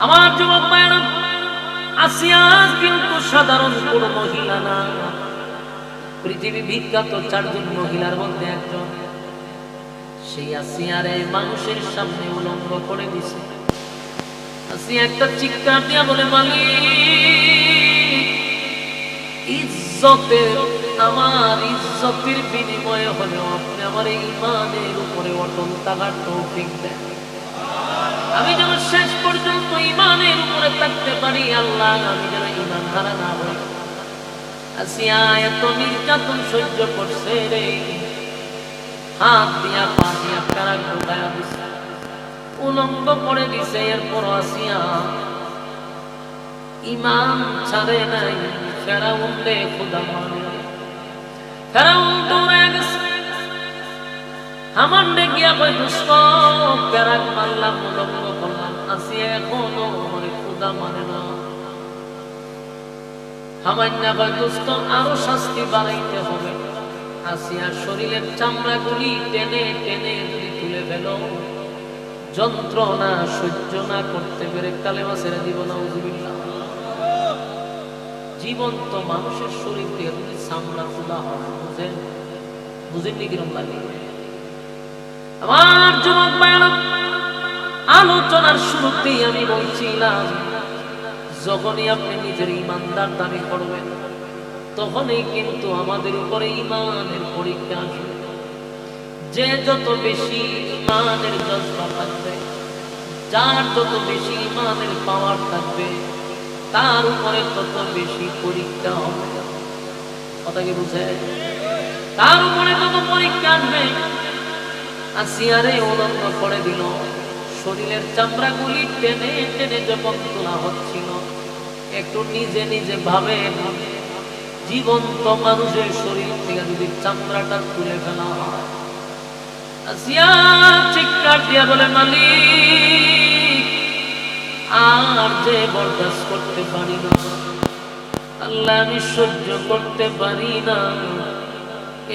আমার যুবক ভাইরা, আসিয়া কিন্তু সাধারণ কোন মহিলা না, পৃথিবী বিখ্যাত 4 জন মহিলার মধ্যে একজন। সেই আসিয়ারে মানুষের সামনে উলঙ্গ করে দিছে। আসিয়া একটা চিৎকার দিয়া বলে, মালিক, ইজ্জতের, আমার ইজ্জতের বিনিময়ে হলেও আপনি আমার ঈমানের উপরে অটল থাকার তৌফিক দেন। আমি যেন শেষ পর্যন্ত ঈমানের উপরে থাকতে পারি আল্লাহ, আমি যেন ঈমান হারা না হই। আসিয়া এত নির্যাতন সহ্য করছে রে, হাত দিয়া পা দিয়া কারা ঢোকায়া দিছে, উলঙ্গ করে দিছে। এরপর আসিয়া ঈমান ছাড়ে নাই। ফেরাউন রে খোদা মানে, ফেরাউন দৌড়ে গেছে। হামানরে গিয়া কই, দোস্ত প্যারাক মারলাম, উলঙ্গ করলাম, আসিয়া এখনো আমার খোদা মানে না। হামান্না কই, দোস্ত আরো শাস্তি বাড়াইতে হবে। আসিয়ার শরীরের চামড়াগুলি টেনে টেনে যদি তুলে ফেলো, যন্ত্রণা সহ্য না করতে পেরে কালেমা ছেড়ে দিব না, নাউযুবিল্লাহ। জীবন্ত মানুষের শরীর থেকে যদি চামড়া তোলা হয়, বুঝেননি কিরম লাগে? আমার যুবক ভাইরা, আলোচনার শুরুতেই আমি বলছিলাম, যখনই আপনি নিজের ঈমানদার দাবি করবেন, তখনই কিন্তু আমাদের উপরে ঈমানের পরীক্ষা আসবে। যে যত বেশি ঈমানের জজ্বা থাকবে, যার যত বেশি ঈমানের পাওয়ার থাকবে, তার উপরে তত বেশি পরীক্ষা হবে। কথা কি বুঝে? তার উপরে তত পরীক্ষা আসবে। আসিয়ারে উলঙ্গ করে দিল, শরীরের চামড়াগুলি টেনে টেনে যখন তোলা হচ্ছিল, একটু নিজে নিজে ভাবে, জীবন্ত মানুষের শরীর থেকে যদি চামড়াটা তুলে ফেলা হয়। আসিয়া চিৎকার দিয়া বলে, মালিক, আর যে বরদাস্ত করতে পারি না আল্লাহ, আমি সহ্য করতে পারি না।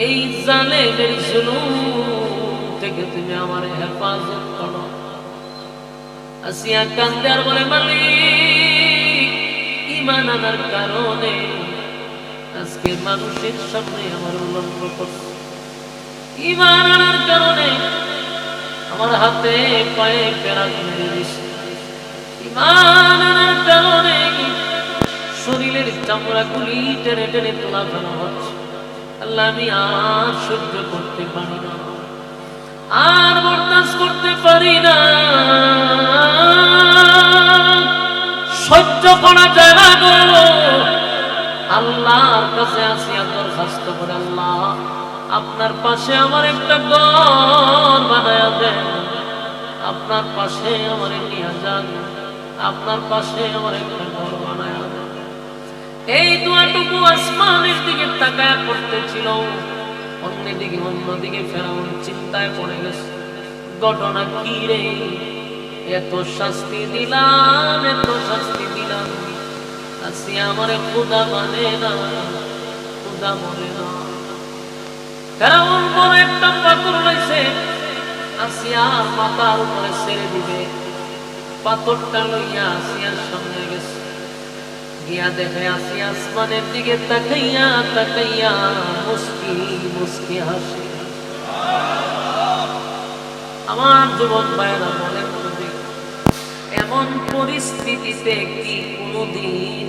এই জালেমের জুলুম থেকে তুমি আমার হেফাজত করো। আসিয়া কান্দে আর বলে, মালিক, ঈমান আনার কারণে আজকে মানুষের সামনে আমার উলঙ্গ করছে। ঈমান আনার কারণে আমার হাতে পায়ে পেরাক মেরে দিছে। ঈমান আনার কারণে শরীরের চামড়াগুলি টেনে টেনে তোলা ফেলা হচ্ছে। আল্লাহ, আমি আর সহ্য করতে পারি না, আর বরদাস্ত করতে পারি না, সহ্য করা যায় না গো। আল্লাহর কাছে আসিয়া দরখাস্ত করে, আল্লাহ, আপনার পাশে আমার একটা ঘর বানায়া দেন, আপনার পাশে আমার নিয়ে যান, আপনার পাশে আমার একটা ঘর বানায়া দেন। এই দোয়াটুকু আসমানের দিকে তাকায়া করতেছিল, অন্যদিকে ফেরাউন চিন্তায় পড়ে গেছে। ঘটনা কি রে, এত শাস্তি দিলাম, এত শাস্তি দিলাম, আসিয়া আমারে খোদা মানে না, খোদা বলে না। ফেরাউন বড় একটা পাথর লইছে, আসিয়ার মাথার উপরে ছেড়ে দিবে। পাথরটা লইয়া আসিয়ার সামনে গেছে, গিয়া দেখে আসিয়া আসমানের দিকে তাকাইয়া তাকাইয়া মুস্কি মুস্কি হাসে। আমার যুবক ভাইরা বলেন, এমন পরিস্থিতিতে কি কোনদিন,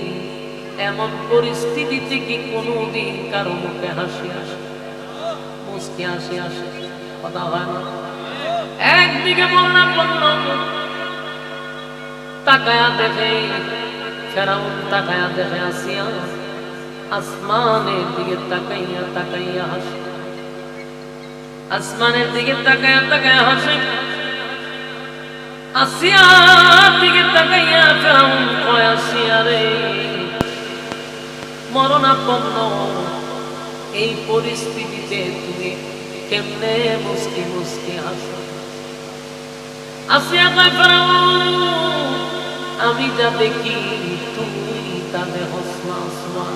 এমন পরিস্থিতিতে কি কোনদিন কারো মুখে হাসি আসে, মুস্কি হাসি আসে? কথা হয় না? একদিকে বললাম তাকায়া দেখে ফেরাউন, তাকায়া দেখে আসিয়া আসমানের দিকে তাকাইয়া তাকাইয়া হাসে, আসমানের দিকে তাকায়া তাকায়া হাসে। আসিয়ার দিকে তাকাইয়া ফেরাউন কয়, আসিয়া রে, মরণাপন্ন এই পরিস্থিতিতে তুমি কেমনে মুস্কি মুস্কি হাসো? আসিয়া কয়, ফেরাউন, আমি যা দেখি তুমি তা দেখছ না।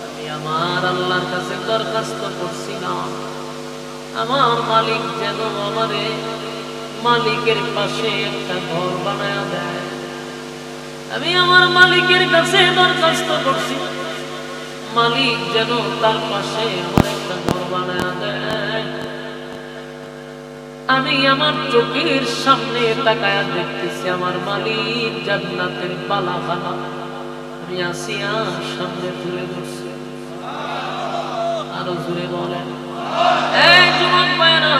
আমি আমার আল্লাহর কাছে দরখাস্ত করছিলাম, আমার মালিক যেন আমারে মালিকের পাশে একটা ঘর বানায়া দেয়। আমি আমার মালিকের কাছে দরখাস্ত করছি, মালিক যেন তার পাশে আমার একটা ঘর বানায়া দেয়। আমি আমার চোখের সামনে তাকায়া দেখতেছি আমার মালিক জান্নাতের বালাখানা আমি আসিয়ার সামনে তুলে ধরছি। আরো জোরে বলেন, এই যুবক ভাইরা,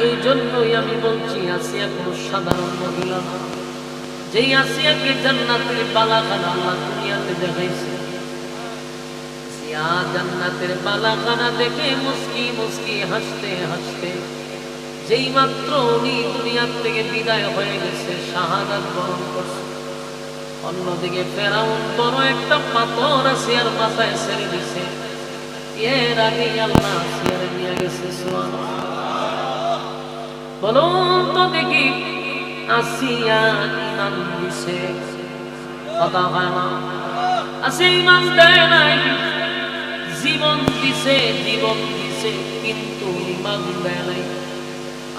এই জন্যই আমি বলছি আসিয়া কোনো সাধারণ মহিলা না। যেই আসিয়াকে জান্নাতের বালাখানা আল্লাহ দুনিয়াতে দেখাইছে, আসিয়া জান্নাতের বালাখানা দেখে মুস্কি মুস্কি হাসতে হাসতে যেই মাত্র উনি দুনিয়ার থেকে বিদায় হয়ে গেছে, শাহাদাত বরণ করছে। অন্যদিকে ফেরাউন বড় একটা পাথর আসিয়ার মাথায় ছেড়ে দিছে, এর আগে আল্লাহ আসিয়ারে নিয়ে গেছে। বলুন তো দেখি, আসিয়া ইমান দিছে? কথা হয় না। আসিয়া ইমান দেয় নাই, জীবন দিছে, জীবন দিছে, কিন্তু ইমান দেয় নাই।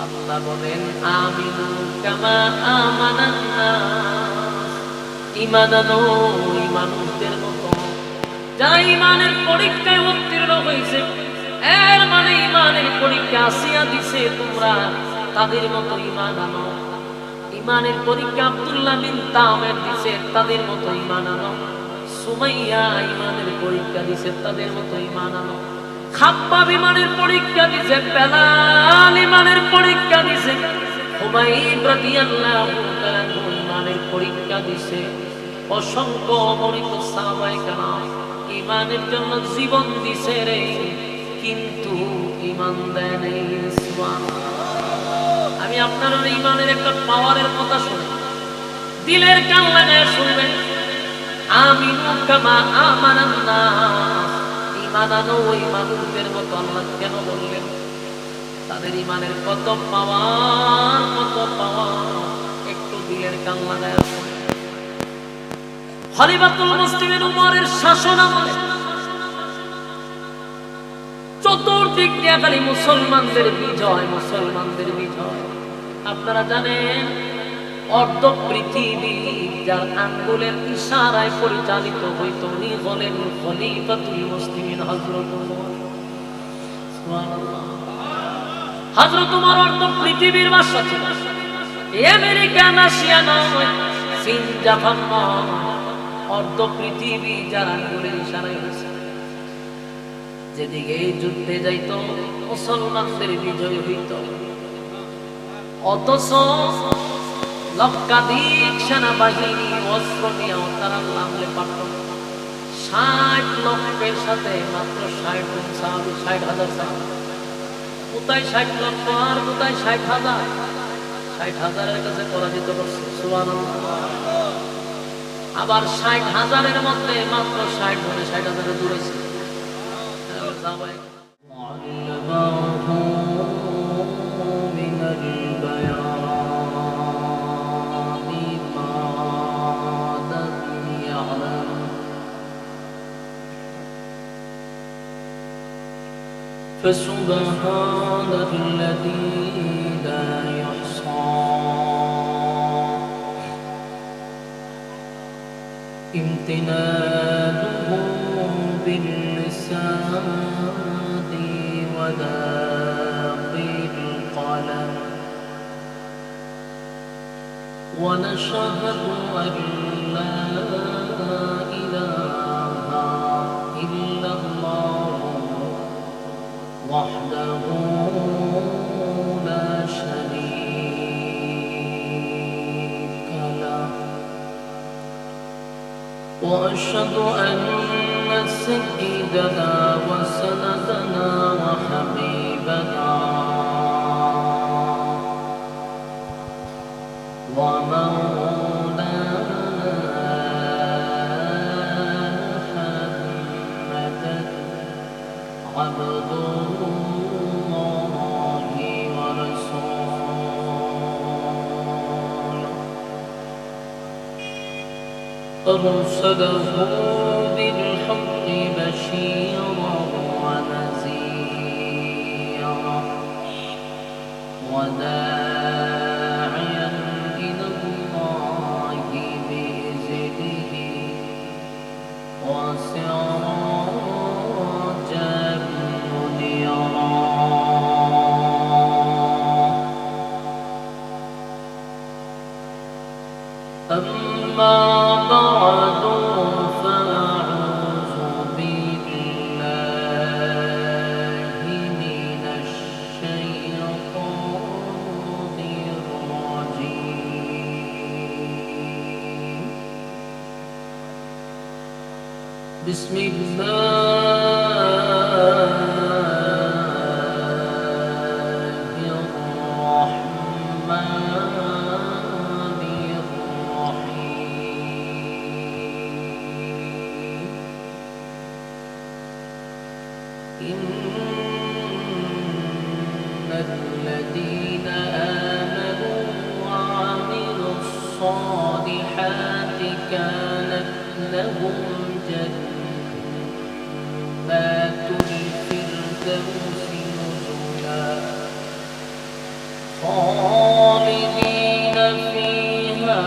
আল্লাহ বলেন, আমিনু কামা আমানান নাস, ঈমান আনো ওই মানুষদের মতো যারা ঈমানের পরীক্ষায় উত্তীর্ণ হয়েছে। এর মানে ঈমানের পরীক্ষা আসিয়া দিছে, তোমরা তাদের মতো ঈমান আনো। ঈমানের পরীক্ষা আব্দুল্লাহ বিন তামের দিছে, তাদের মতো ঈমান আনো। সুমাইয়া ঈমানের পরীক্ষা দিছে, তাদের মতো ঈমান আনো। খাব্বাব ঈমানের পরীক্ষা দিছে, বেলাল ঈমানের পরীক্ষা দিছে, হুমায়ব রাদিয়াল্লাহু তাআলা ঈমানের পরীক্ষা দিছে। অসংখ্য অগণিত সাহাবায়ে কেরাম ঈমানের জন্য জীবন দিছে রে, কিন্তু ঈমান দেয় নাই। সুবহানাল্লাহ। আমি আপনার ঈমানের একটা পাওয়ারের কথা শুনি, দিলের কান লাগায় শুনবেন। আমিনু কামা আমানান নাস, ঈমান আনো ওই মানুষদের মতো। আল্লাহ কেন বললেন? তাদের ঈমানের কত পাওয়ার, কত পাওয়ার, একটু দিলের কান লাগায় শুনবেন। খলিফাতুল মুসলিমিন উমরের শাসন আমলে চতুর্দিক দিয়ে খালি মুসলমানদের বিজয়, মুসলমানদের বিজয়। আপনারা জানেন, অর্ধ পৃথিবী যার আঙ্গুলের ইশারায় পরিচালিত হইত, উনি হলেন খলিফাতুল মুসলিমিন হযরত উমর। সুবহানাল্লাহ। হযরত উমর অর্ধ পৃথিবীর বাদশা ছিলেন। আমেরিকা, রাশিয়া নয়, চীন, জাপান নয়, অর্ধ পৃথিবী যার আঙ্গুলের ইশারায় হয়েছে। যেদিকে যুদ্ধে যাইত মুসলমানদের বিজয় হইত। অথচ লক্ষাধিক সেনাবাহিনী অস্ত্র নিয়ে তারা নামলে পারত। 60 লক্ষের সাথে মাত্র 60 সাহাবী, 60,000 সাহাবী। কোথায় 60 লক্ষ আর কোথায় 60,000? 60,000-এর কাছে পরাজিত করছে। সুবহানাল্লাহ। আবার 60,000-এর মধ্যে মাত্র 60 ধরে 60,000-এ দূরেছে। فسبحان الذي لا يحصى امتنانه باللسان ولا بالقلم ونشهد أن لا إله إلا الله وحده لا شريك له وأشهد أن سيدنا وسندنا وحبيبنا ومولانا محمدا عبد الله ورسوله أرسله بالحق بشيرا ونذيرا وداعيا أما بعد فأعوذ بالله من الشيطان الرجيم. بسم الله الذين آمنوا وعملوا الصالحات كانت لهم جنات الفردوس نزلا خالدين فيها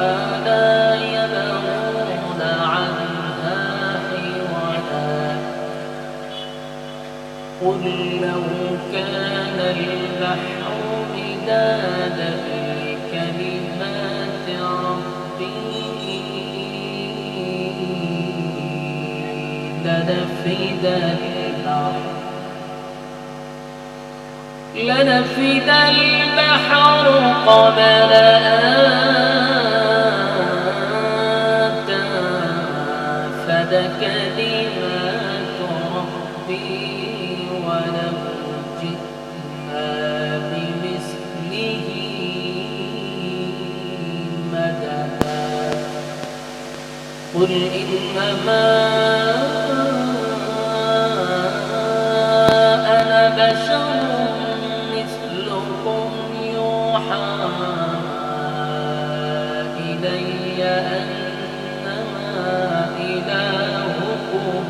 لا يبغون عنها حولا. قل لو كان البحر مدادا لكلمات ربي لنفد البحر قبل أن تنفد كلمات ربي ولو جئنا بمثله مددا. قل إنما أنا بشر مثلكم يوحى إلي أنما إلهكم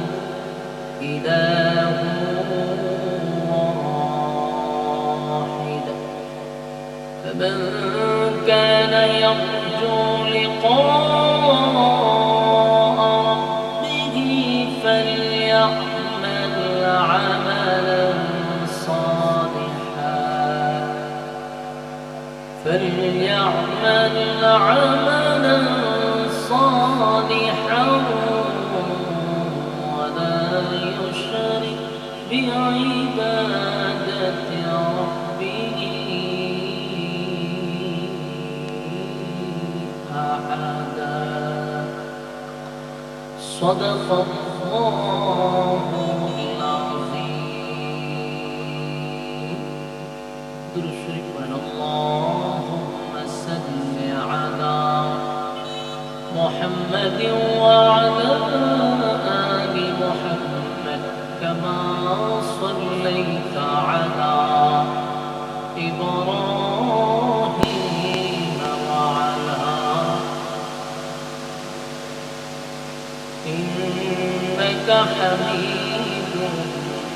إله واحد. فمن كان يرجو لقاء ربه فليعمل عملا صالحا ولا يشرك بعبادة ربه أحدا. صدق الله العظيم. درود شريف على اللهم صل على محمد وعلى آل محمد كما صليت على إبراهيم وعلى إنك حميد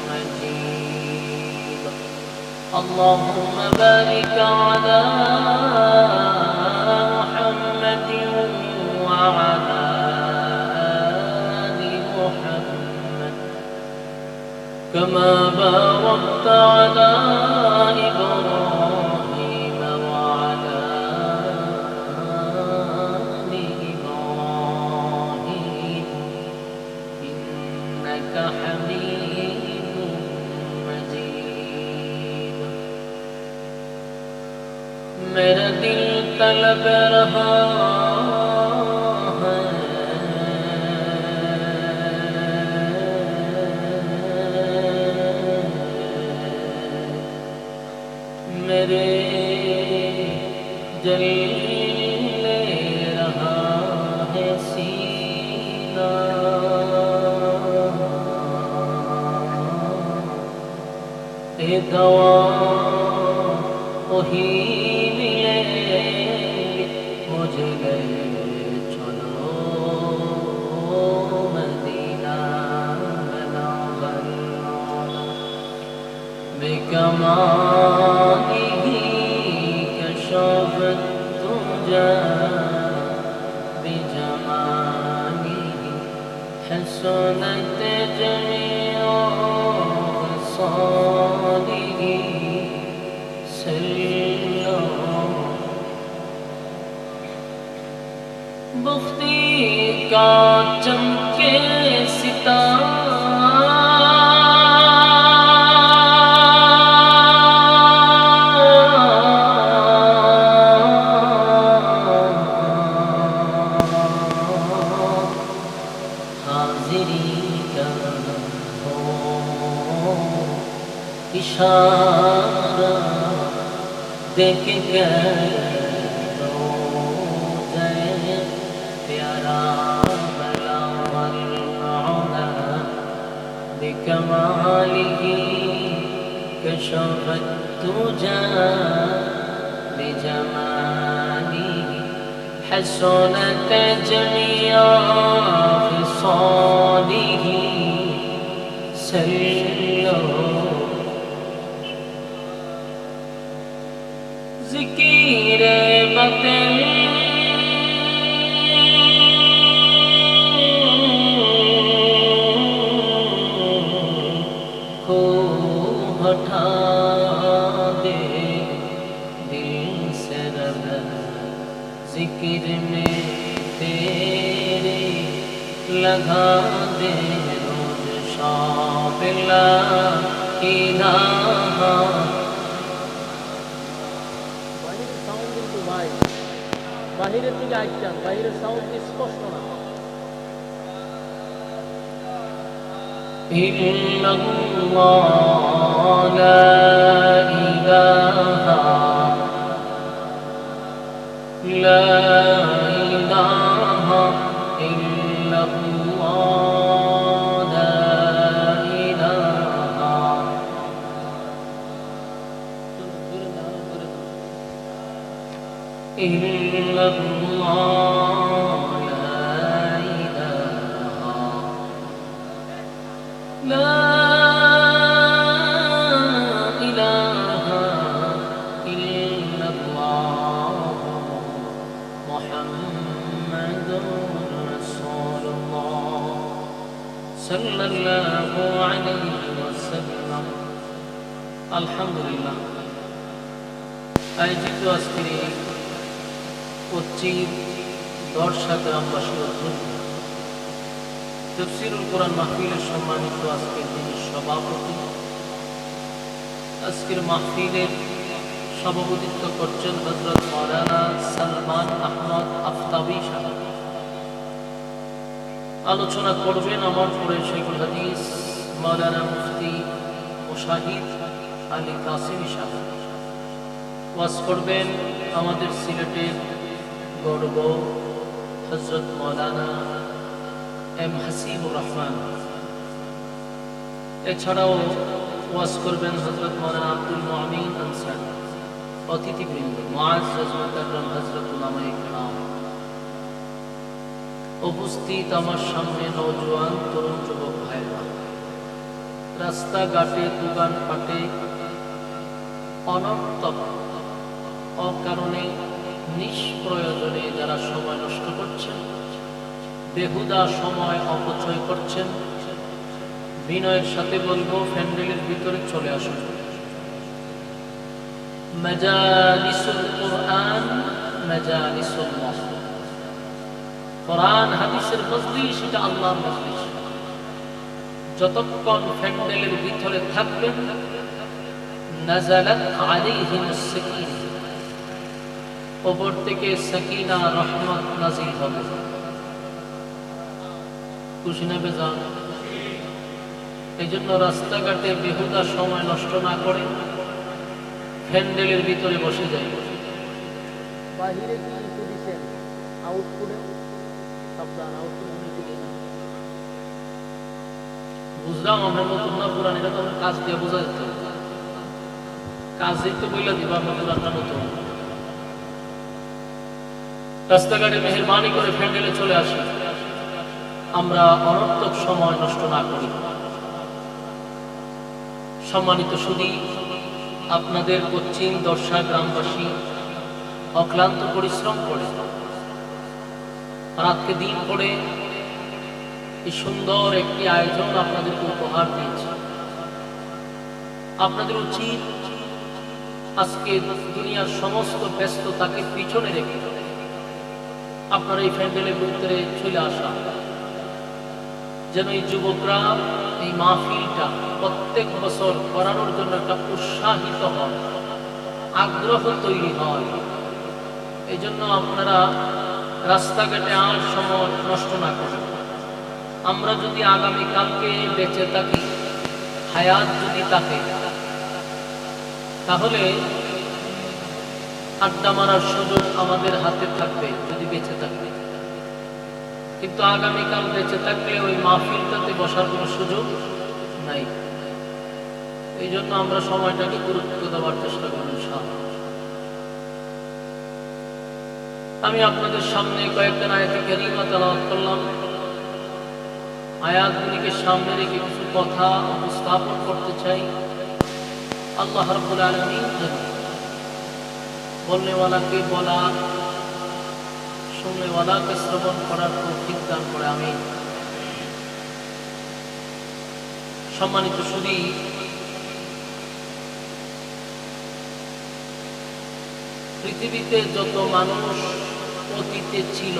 مجيد. اللهم بارك على محمد وعلى آل محمد كما باركت على إبراهيم وعلى آل إبراهيم إنك حميد مجيد. मेरा दिल तलब रहा है मेरे जल ले रहा है सीना ए दवा वही मुझे ले चलो मदीना बेकमालिही कशफत तुझा बिजमालिही हसनत जमीअ खसालिही मुफ्ती का चमके सितारा हाजिरी का हो इशारा देख गए بكماله كشف الدجى بجماله حسنت جميع خصاله سلوا ذكر بطن हटा दे दिल से रब जिक्र में तेरे लगा दे रोज शाबिला इलाहा বাহিরের সাউন্ড কিন্তু ভাই বাহিরের দিকে আইছেন বাহিরের সাউন্ড স্পষ্ট না إلا الله لا إله لا إله إلا الله لا إله إلا الله لا إله إلا الله محمد رسول الله صلى الله عليه وسلم الحمد لله আয়োজিত আজকের এই পশ্চিম দর্শা গ্রামবাসী তাফসীরুল কোরআন মাহফিলের সম্মানিত আজকের যিনি সভাপতি আজকের মাহফিলের সভাপতিত্ব করছেন হযরত মাওলানা সালমান আহমদ আফতাবী সাহেব আলোচনা করবেন আমার পরে শেখুল হাদিস মাওলানা মুফতি মুশাহিদ আলী কাসিমি সাহেব ওয়াজ করবেন আমাদের সিলেটের গর্ব হযরত মাওলানা এম হাসিবুর রহমান এছাড়াও ওয়াজ করবেন হযরত মাওলানা আব্দুল মুমিন আনসারী অতিথিবৃন্দ মুআজ্জাজ মুকাররম হযরত উলামায়ে কেরাম উপস্থিত আমার সামনে নওজোয়ান তরুণ যুবক ভাইরা রাস্তাঘাটে দোকানপাটে অনর্থক অকারণে নিষ্প্রয়োজনে যারা সময় নষ্ট করছেন বেহুদা সময় অপচয় করছেন বিনয়ের সাথে বলবো প্যান্ডেলের ভিতরে চলে আসুন মাজালিসুল কুরআন মাজালিসুল্লাহ কোরআন হাদিসের মজলিস এটা আল্লাহর মজলিস যতক্ষণ প্যান্ডেলের ভিতরে থাকবেন নাযালাত আলাইহিমুস সাকিনা উপর থেকে সাকিনা রহমত নাযিল হবে খুশি না বেজান এই জন্য রাস্তাঘাটে বেহুদা সময় নষ্ট না করে প্যান্ডেলের ভিতরে বসে যায় বাহিরে কি দিচ্ছেন আউটপুটে সাবধান আউটপুট বুঝলাম আমরা নতুন না পুরান এটা তো আমরা কাজ দিয়ে বোঝা যেত কাজ দিতে বইলা দিব আমরা পুরানটা নতুন রাস্তাঘাটে মেহেরবানি করে প্যান্ডেলে চলে আসি আমরা অনর্থক সময় নষ্ট না করি সম্মানিত সুধী আপনাদের পশ্চিম দর্শা গ্রামবাসী অক্লান্ত পরিশ্রম করে রাতকে দিন পড়ে এই সুন্দর একটি আয়োজন আপনাদেরকে উপহার দিয়েছে আপনাদের উচিত আজকে দুনিয়ার সমস্ত ব্যস্ততাকে পিছনে রেখে আপনার এই প্যান্ডেলের ভিতরে চলে আসা, যেন এই যুবকরা এই মাহফিলটা প্রত্যেক বছর করানোর জন্য একটা উৎসাহিত হয়, আগ্রহ তৈরি হয়। এই জন্য আপনারা রাস্তাঘাটে আর সময় নষ্ট না করেন। আমরা যদি আগামীকালকে বেঁচে থাকি, হায়াত যদি থাকে, তাহলে আড্ডা মারার সুযোগ আমাদের হাতে থাকবে যদি বেঁচে থাকবে। কিন্তু আগামীকাল বেঁচে থাকলে ওই মাহফিলটাতে বসার কোনো সুযোগ নাই। এই জন্য আমরা সময়টাকে গুরুত্ব দেওয়ার চেষ্টা করি। আমি আপনাদের সামনে কয়েকটা আয়াতে কারিমা তেলাওয়াত করলাম। আয়াতগুলিকে সামনে রেখে কিছু কথা উপস্থাপন করতে চাই। আল্লাহ রাব্বুল আলামিন বলনে ওয়ালাকে বলা, শুনলে ওয়ালাকে শ্রবণ করার তৌফিক দান করে। আমিন। সম্মানিত সুধী, পৃথিবীতে যত মানুষ অতীতে ছিল,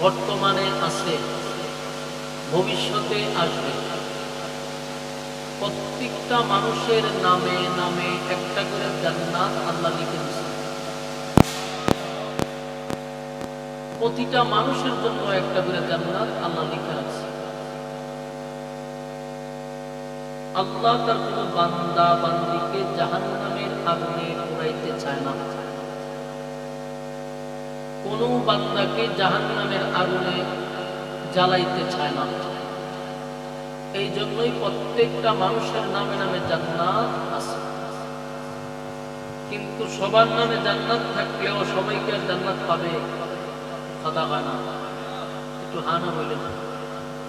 বর্তমানে আছে, ভবিষ্যতে আসবে, প্রত্যেকটা মানুষের নামে নামে একটা করে জান্নাত আল্লাহ লিখে দিয়েছে। প্রতিটা মানুষের জন্য একটা করে জান্নাত আল্লাহ লিখে রাখছে। আল্লাহ তার কোন বান্দা বান্দিকে জাহান্নামের আগুনে পোড়াইতে চায় না। কোন বান্দাকে জাহান্নামের আগুনে জ্বালাইতে চায় না। এই জন্যই প্রত্যেকটা মানুষের নামে নামে জান্নাত আছে। কিন্তু সবার নামে জান্নাত থাকলেও সবাইকে আর জান্নাত পাবে? কথা হয় না, একটু হানা বললেন।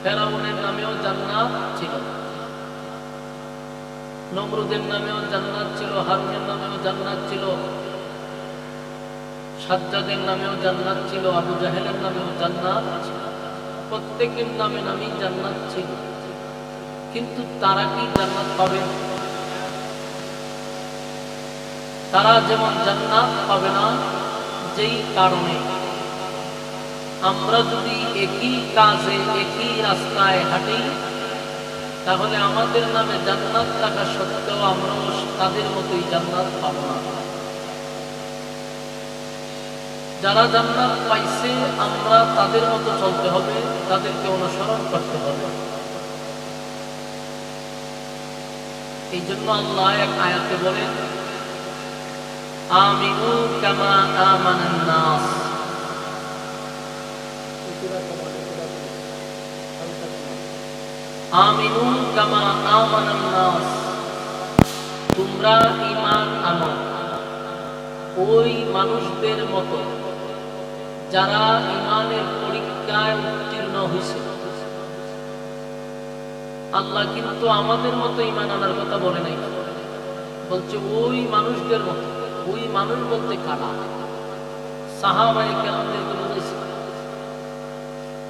ফেরাউনের নামেও জান্নাত ছিল, নমরুদের নামেও জান্নাত ছিল, হারুনের নামেও জান্নাত ছিল, সাজ্জাদের নামেও জান্নাত ছিল, আবু জাহেলের নামেও জান্নাত ছিল। প্রত্যেকের নামে নামেই জান্নাত ছিল। কিন্তু তারা কি জান্নাত পাবে? তারা যেমন জান্নাত পাবে না, যেই কারণে আমরা যদি একই কাজে একই রাস্তায় হাঁটি, তাহলে আমাদের নামে জান্নাত থাকা সত্ত্বেও আমরা তাদের মতোই জান্নাত পাবো না। যারা জান্নাত পাইছে আমরা তাদের মতো চলতে হবে, তাদেরকে অনুসরণ করতে হবে। এই জন্য আল্লাহ এক আয়াতে বলেন, আমিনু কামা আমানান নাস। আমিনু কামা আমানান নাস, তোমরা ঈমান আনো ওই মানুষদের মতো যারা ঈমানের পরীক্ষায় উত্তীর্ণ হয়েছে। আল্লাহ কিন্তু আমাদের মতো ঈমান আনার কথা বলে নাই, বলছে ওই মানুষদের মতো। ওই মানুষ বলতে কারা? সাহাবায়ে কেরামদেরকে বলেছে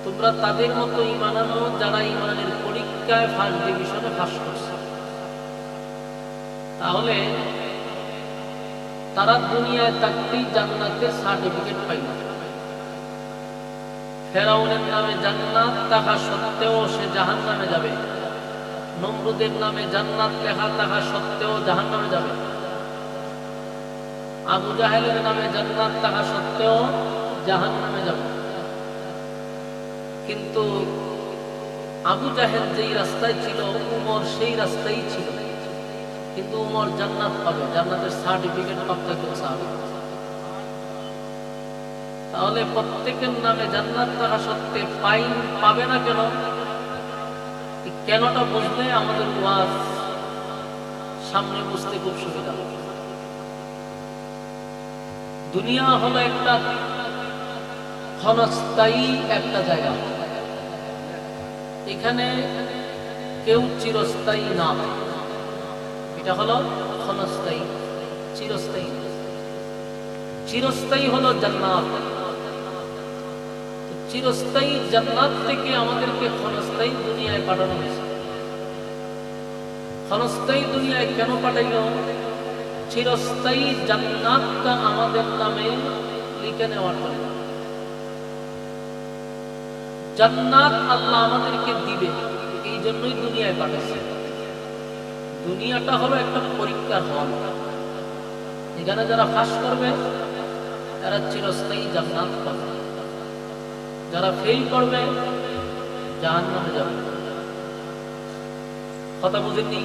তোমরা তাদের মতো ঈমান আনো যারা ঈমানের পরীক্ষায় ফার্স্ট ডিভিশনে পাস করছে। তাহলে তারা দুনিয়ায় থাকতেই জান্নাতের সার্টিফিকেট পাইল। ফেরাউনের নামে জান্নাত থাকা সত্ত্বেও সে জাহান্নামে যাবে, নমরুদের নামে জান্নাত লেখা থাকা সত্ত্বেও জাহান্নামে যাবে, আবু জাহেলের নামে জান্নাত থাকা সত্ত্বেও জাহান্নামে যাবে। কিন্তু আবু জাহেল যেই রাস্তায় ছিল, উমর সেই রাস্তায় ছিল, কিন্তু উমর জান্নাত পাবে, জান্নাতের সার্টিফিকেট প্রাপ্ত কেউ সাহাবী। তাহলে প্রত্যেকের নামে জান্নাত থাকা সত্ত্বে পাবে না কেন? কেনটা বুঝলে আমাদের ওয়াজ সামনে বুঝতে খুব সুবিধা হবে। দুনিয়া হলো একটা ক্ষণস্থায়ী একটা জায়গা, এখানে কেউ চিরস্থায়ী না। এটা হলো ক্ষণস্থায়ী, চিরস্থায়ী। চিরস্থায়ী হলো জান্নাত। চিরস্থায়ী জান্নাত থেকে আমাদেরকে ক্ষণস্থায়ী দুনিয়ায় পাঠানো হয়েছে। ক্ষণস্থায়ী দুনিয়ায় কেন পাঠাইল? চিরস্থায়ী জান্নাতটা আমাদের নামে লিখে নেওয়ার জন্য। জান্নাত আল্লাহ আমাদেরকে দিবে, এই জন্যই দুনিয়ায় পাঠাইছে। দুনিয়াটা হলো একটা পরীক্ষার হল। এখানে যারা পাস করবে এরা চিরস্থায়ী জান্নাত পাবে, যারা ফেল করবে জাহান্নামে যাবে। কথা বুঝেননি?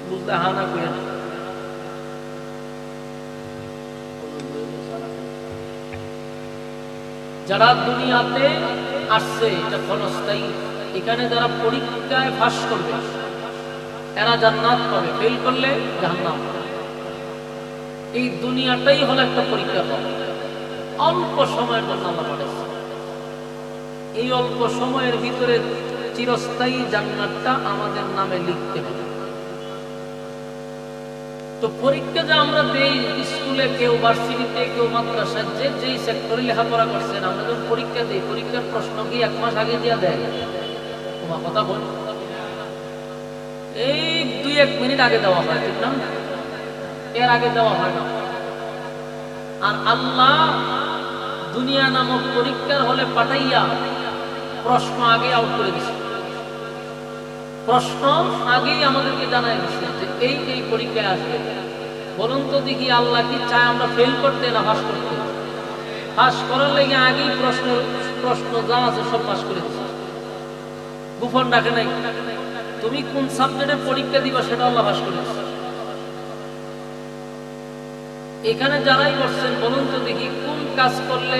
বুঝতে হানা করে যারা দুনিয়াতে আসছে এটা ক্ষণস্থায়ী। এখানে যারা পরীক্ষায় পাস করবে এরা জান্নাত পাবে, ফেল করলে জাহান্নাম। এই দুনিয়াটাই হলো একটা পরীক্ষা পাবে, অল্প সময়ের জন্য আল্লাহ পাঠাইছে। এই অল্প সময়ের ভিতরে চিরস্থায়ী জান্নাতটা আমাদের নামে লিখতে হবে। তো পরীক্ষা যে আমরা দেই স্কুলে, কেউ ভার্সিটিতে, কেউ মাদ্রাসায়, যে যেই সেক্টরে লেখাপড়া করছেন, আমরা যখন পরীক্ষা দিই পরীক্ষার প্রশ্ন কি 1 মাস আগে দিয়ে দেয়? তোমার কথা বল, এই 2-1 মিনিট আগে দেওয়া হয়, ঠিক না? এর আগে দেওয়া হয় না। আর আল্লাহ দুনিয়া নামক পরীক্ষার হলে পাঠাইয়া প্রশ্ন আগে আউট করে দিছে। প্রশ্ন আগেই আমাদেরকে জানাই দিচ্ছে যে এই এই পরীক্ষায় আসবে। বলুন তো দেখি, আল্লাহ কি চায় আমরা ফেল করতে না পাস করতে? পাস করার লেগে আগেই প্রশ্ন যা আছে সব পাস করে দিচ্ছে, গোপন রাখে নাই। তুমি কোন সাবজেক্টে পরীক্ষা দিবা সেটা আল্লাহ পাস করে দিচ্ছে। এখানে যারাই বসছেন বলুন তো দেখি, কোন কাজ করলে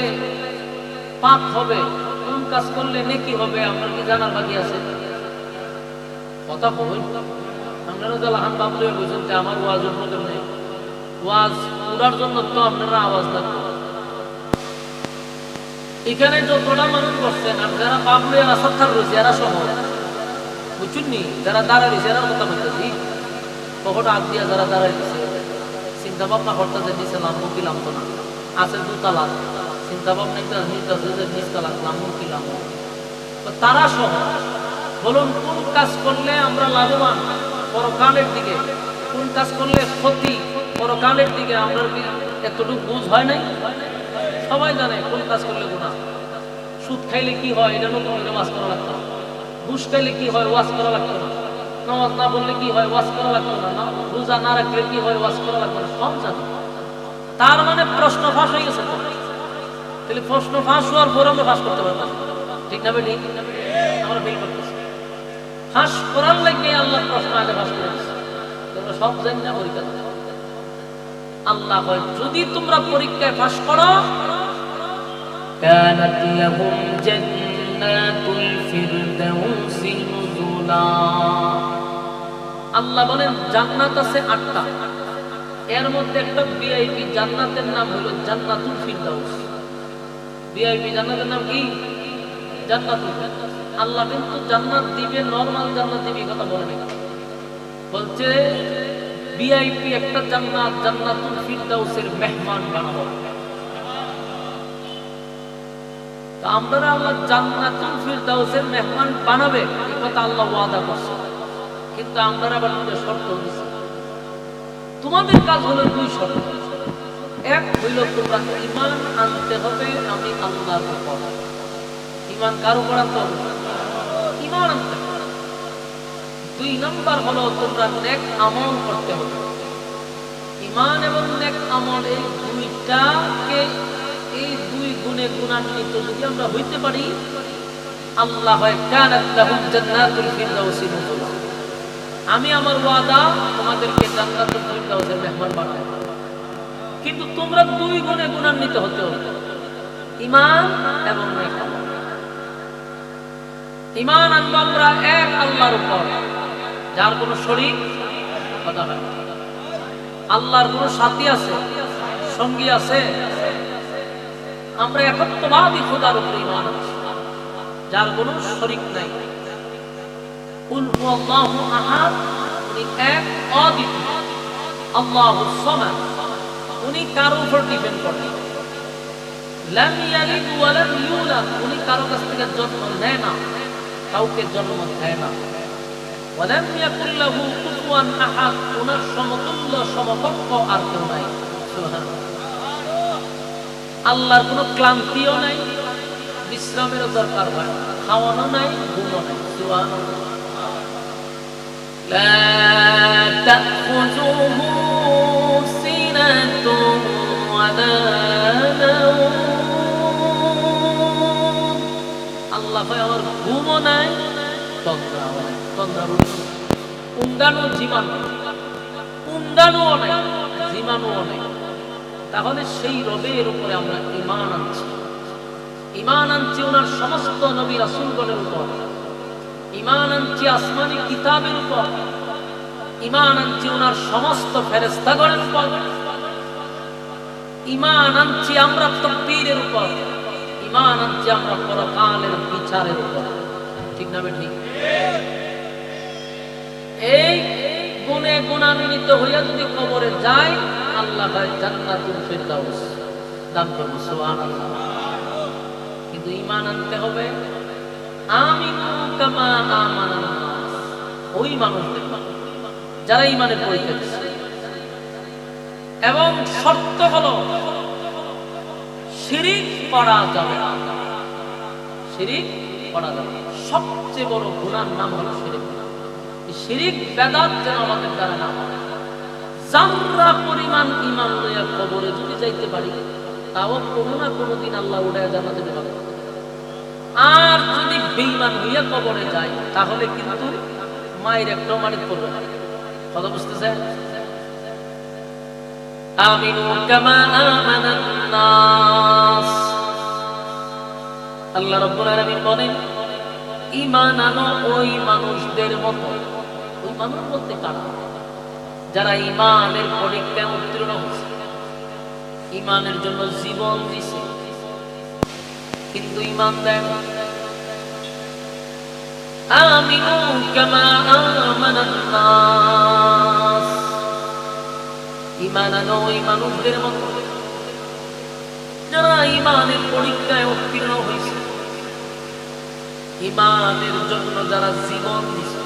পাপ হবে, কোন কাজ করলে নেকি হবে, আমরা কি জানার বাকি আছে? কথা বলুন। আপনারা যারা হান বাবলে বলছেন যে আমার ওয়াজ উঠবে নেই, ওয়াজ উঠার জন্য তো আপনারা আওয়াজ লাগবে। এখানে যতটা মানুষ বসছেন আর যারা বাবলে আসাদ খান রয়েছে এরা সহ, বুঝছেন নি? যারা দাঁড়াইছে এরা কথা বলতেছি, কখনো আগ দিয়া যারা দাঁড়াইছে চিন্তা ভাবনা করতেছে নিচে লাম্বু কি লাম্ব না, আছে 2 তালা, চিন্তা ভাবনা একটা নিচ তালা লাম্বু কি লাম্ব, তারা সহ বলুন কোন কাজ করলে আমরা লাভবান পরকালের দিকে, কোন কাজ করলে ক্ষতি পরকালের দিকে, আমরা কি এতটুকু বুঝ হয় নাই? সবাই জানে কোন কাজ করলে গুনাহ। সুদ খাইলে কি হয় এটা নতুন করে ওয়াজ করা লাগতো না, ঘুষ খাইলে কি হয় ওয়াজ করা লাগতো না, নামাজ না বললে কি হয় ওয়াজ করা লাগতো না, রোজা না রাখলে কি হয় ওয়াজ করা লাগতো না, সব জানি। তার মানে প্রশ্ন ফাঁস হয়ে গেছে। তাহলে প্রশ্ন ফাঁস হওয়ার পর আমরা ফাঁস করতে পারবো, ঠিক না বেটি? আমরা ফেল করতেছি। ফাঁস করার লাগে আল্লাহ প্রশ্ন আগে ফাঁস করে দিচ্ছে, তোমরা সব জানি না পরীক্ষা দাও। আল্লাহ কয় যদি তোমরা পরীক্ষায় ফাঁস করো, কানাত লাহুম জান্নাতুল ফিরদাউসি নুজুলা। আল্লাহ বলেন জান্নাত আছে 8টা, এর মধ্যে একটা ভিআইপি জান্নাতের নাম হলো জান্নাতুল ফিরদাউস। ভিআইপি জান্নাতের নাম কি? জান্নাতুল ফিরদাউস। আল্লাহ কিন্তু জান্নাত দিবে, নরমাল জান্নাত দিবে কথা বলেনি, বলছে ভিআইপি একটা জান্নাত, জান্নাতুল ফিরদাউসের মেহমান বানাবো। তো আমরা আল্লাহ জান্নাতুল ফিরদাউসের মেহমান বানাবে এই কথা আল্লাহ ওয়াদা করছে, কিন্তু আমরা আবার দুটো শর্ত দিয়েছি। তোমাদের কাজ হলো 2 শর্ত। এক হইল তোমরা ঈমান আনতে হবে আমি আল্লাহর উপর। ঈমান কার উপর আনতে হবে? ঈমান আনতে হবে। 2 নাম্বার হলো তোমরা নেক আমল করতে হবে। ঈমান এবং নেক আমল এই দুইটাকে, এই 2 গুণে গুণান্বিত যদি আমরা হইতে পারি, আল্লাহ হয় কানাত লাহুম জান্নাতুল ফিরদাউসি নুজুলা, আমি আমার ওয়াদা তোমাদেরকে জান্নাতুল ফিরদাউসের মেহমান বানাবো। কিন্তু তোমরা 2 গুণে গুণান্বিত হতে হবে, ঈমান এবং নেক আমল। ঈমান আনবো আমরা এক আল্লাহর উপর, যার কোনো শরীক কথা হয়, আল্লাহর কোনো সাথী আছে, সঙ্গী আছে, আমরা একত্ববাদী খোদার উপর ঈমান আনছি, যার কোনো শরীক নাই। কুল হুয়াল্লাহু আহাদ, উনি এক অদ্বিতীয়। আল্লাহুস সামাদ, উনি কারো উপর ডিপেন্ড করেন। লাম ইয়ালিদ ওয়া লাম ইউলাদ, উনি কারো কাছ থেকে জন্ম নেয় না, কাউকে জন্ম দেয় না। ওয়া লাম ইয়াকুল লাহু কুফুয়ান আহাদ, ওনার সমতুল্য সমকক্ষ আর কেউ নাই। সুবহানাল্লাহ। আল্লাহর কোনো ক্লান্তিও নাই, বিশ্রামের দরকার হয়, খাওয়ানো নাই, ঘুমো নাই। সুবহানাল্লাহ। লা তাখুযুহু সিনাতুন ওয়ালা নাওম। আল্লাহ কয় আমার ঘুমও নাই, তন্দ্রাও নাই। তন্দ্রা উন্দানো জীবাণু, উন্দানোও নাই, জীবাণুও নাই। তাহলে সেই রবের উপরে আমরা ঈমান আনছি। ঈমান আনছি ওনার সমস্ত নবী রাসূলগণের উপর, ঈমান আনছি আসমানি কিতাবের উপর, ঈমান আনছি ওনার সমস্ত ফেরেশতাগণের উপর, ঈমান আনছি আমরা তাকদীরের উপর, ঈমান আনছি আমরা পরকালের বিচারের উপর। ঠিক না ঠিক? এই গুণে গুণান্বিত হইয়া যদি কবরে যায়, আল্লাহ ভাই জান্নাতুল ফিরদাউস দান করব। সুবহানাল্লাহ। কিন্তু ঈমান আনতে হবে আমিনু কামা আমানান নাস, ওই মানুষদের যারা ঈমানের পরীক্ষা দিচ্ছে। এবং শর্ত হলো শিরিক করা যাবে না, শিরিক করা যাবে না। সবচেয়ে বড় গুনার নাম হলো শিরিক। শিরিক বেদাত যেন আমাদের দ্বারা না হয়। জাররা পরিমাণ ঈমান লইয়া কবরে যদি যাইতে পারি, তাও কোনো না কোনো দিন আল্লাহ উঠায় জান্নাতে ঢোকাবে। আর যদি বেঈমান হইয়া কবরে যায়, তাহলে কিন্তু মায়ের একটা মানিক করবে না। কথা বুঝতেছেন? আমিনু কামা আমানান নাস। আল্লাহ রাব্বুল আলামিন বলেন, ঈমান আনো ওই মানুষদের মতো। ওই মানুষ বলতে কারা? যারা ঈমানের পরীক্ষায় উত্তীর্ণ হয়েছে, ঈমানের জন্য জীবন দিছে, কিন্তু ঈমান দেয় না। আমিনু কামা আমানান নাস। ঈমান আনো ওই মানুষদের মতো যারা ঈমানের পরীক্ষায় উত্তীর্ণ হয়েছে, ঈমানের জন্য যারা জীবন দিছে।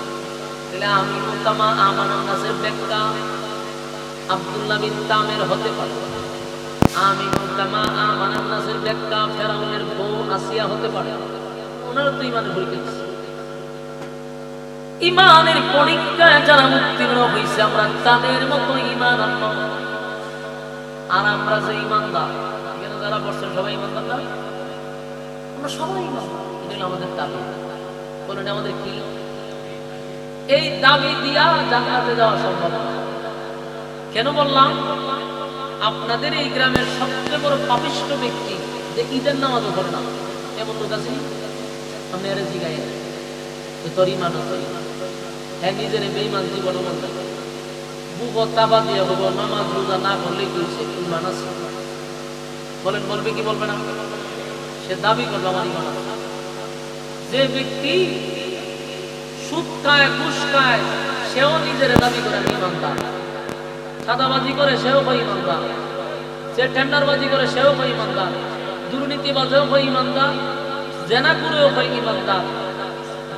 তাহলে আমিনু কামা আমানান নাসের ব্যাখ্যা আব্দুল্লাহ বিন তামের হতে পারে। আমিনু কামা আমানান নাসের ব্যাখ্যা ফেরাউনের বউ আসিয়া হতে পারে। ওনারা তো ঈমানের পরীক্ষা দিচ্ছে। ঈমানের পরীক্ষায় যারা উত্তীর্ণ হয়েছে, আমরা তাদের মতো ঈমান আনবো। আর আমরা যে ঈমানদার, এখানে যারা বসছেন সবাই ঈমানদার না? আমরা সবাই ঈমানদার। এটা হলো আমাদের দাবি। বলুন আমাদের কি? এই দাবি দিয়া জান্নাতে যাওয়া সম্ভব না। কেন বললাম? আপনাদের এই গ্রামের সবচেয়ে বড় পাপিষ্ঠ ব্যক্তি যে ঈদের নামাজও পড়ে না, এমন লোক আছে? আপনি এর জিগাই তোর ঈমান আছে, হ্যাঁ নিজের বেঈমান জীবন বলতে বুক তাবা দিয়ে বলবো নামাজ রোজা না করলে কি হয়েছে? ঈমান আছে। বলেন বলবে কি বলবে না? সে দাবি করবে আমার ঈমান আছে। যে ব্যক্তি সুদ খায়, ঘুষ খায়, সেও নিজের দাবি করে আমি ঈমানদার। সাদাবাজি করে সেও কই ঈমানদার। যে টেন্ডারবাজি করে সেও কই ঈমানদার। দুর্নীতিবাজেও কই ঈমানদার। জেনা করেও কই ঈমানদার।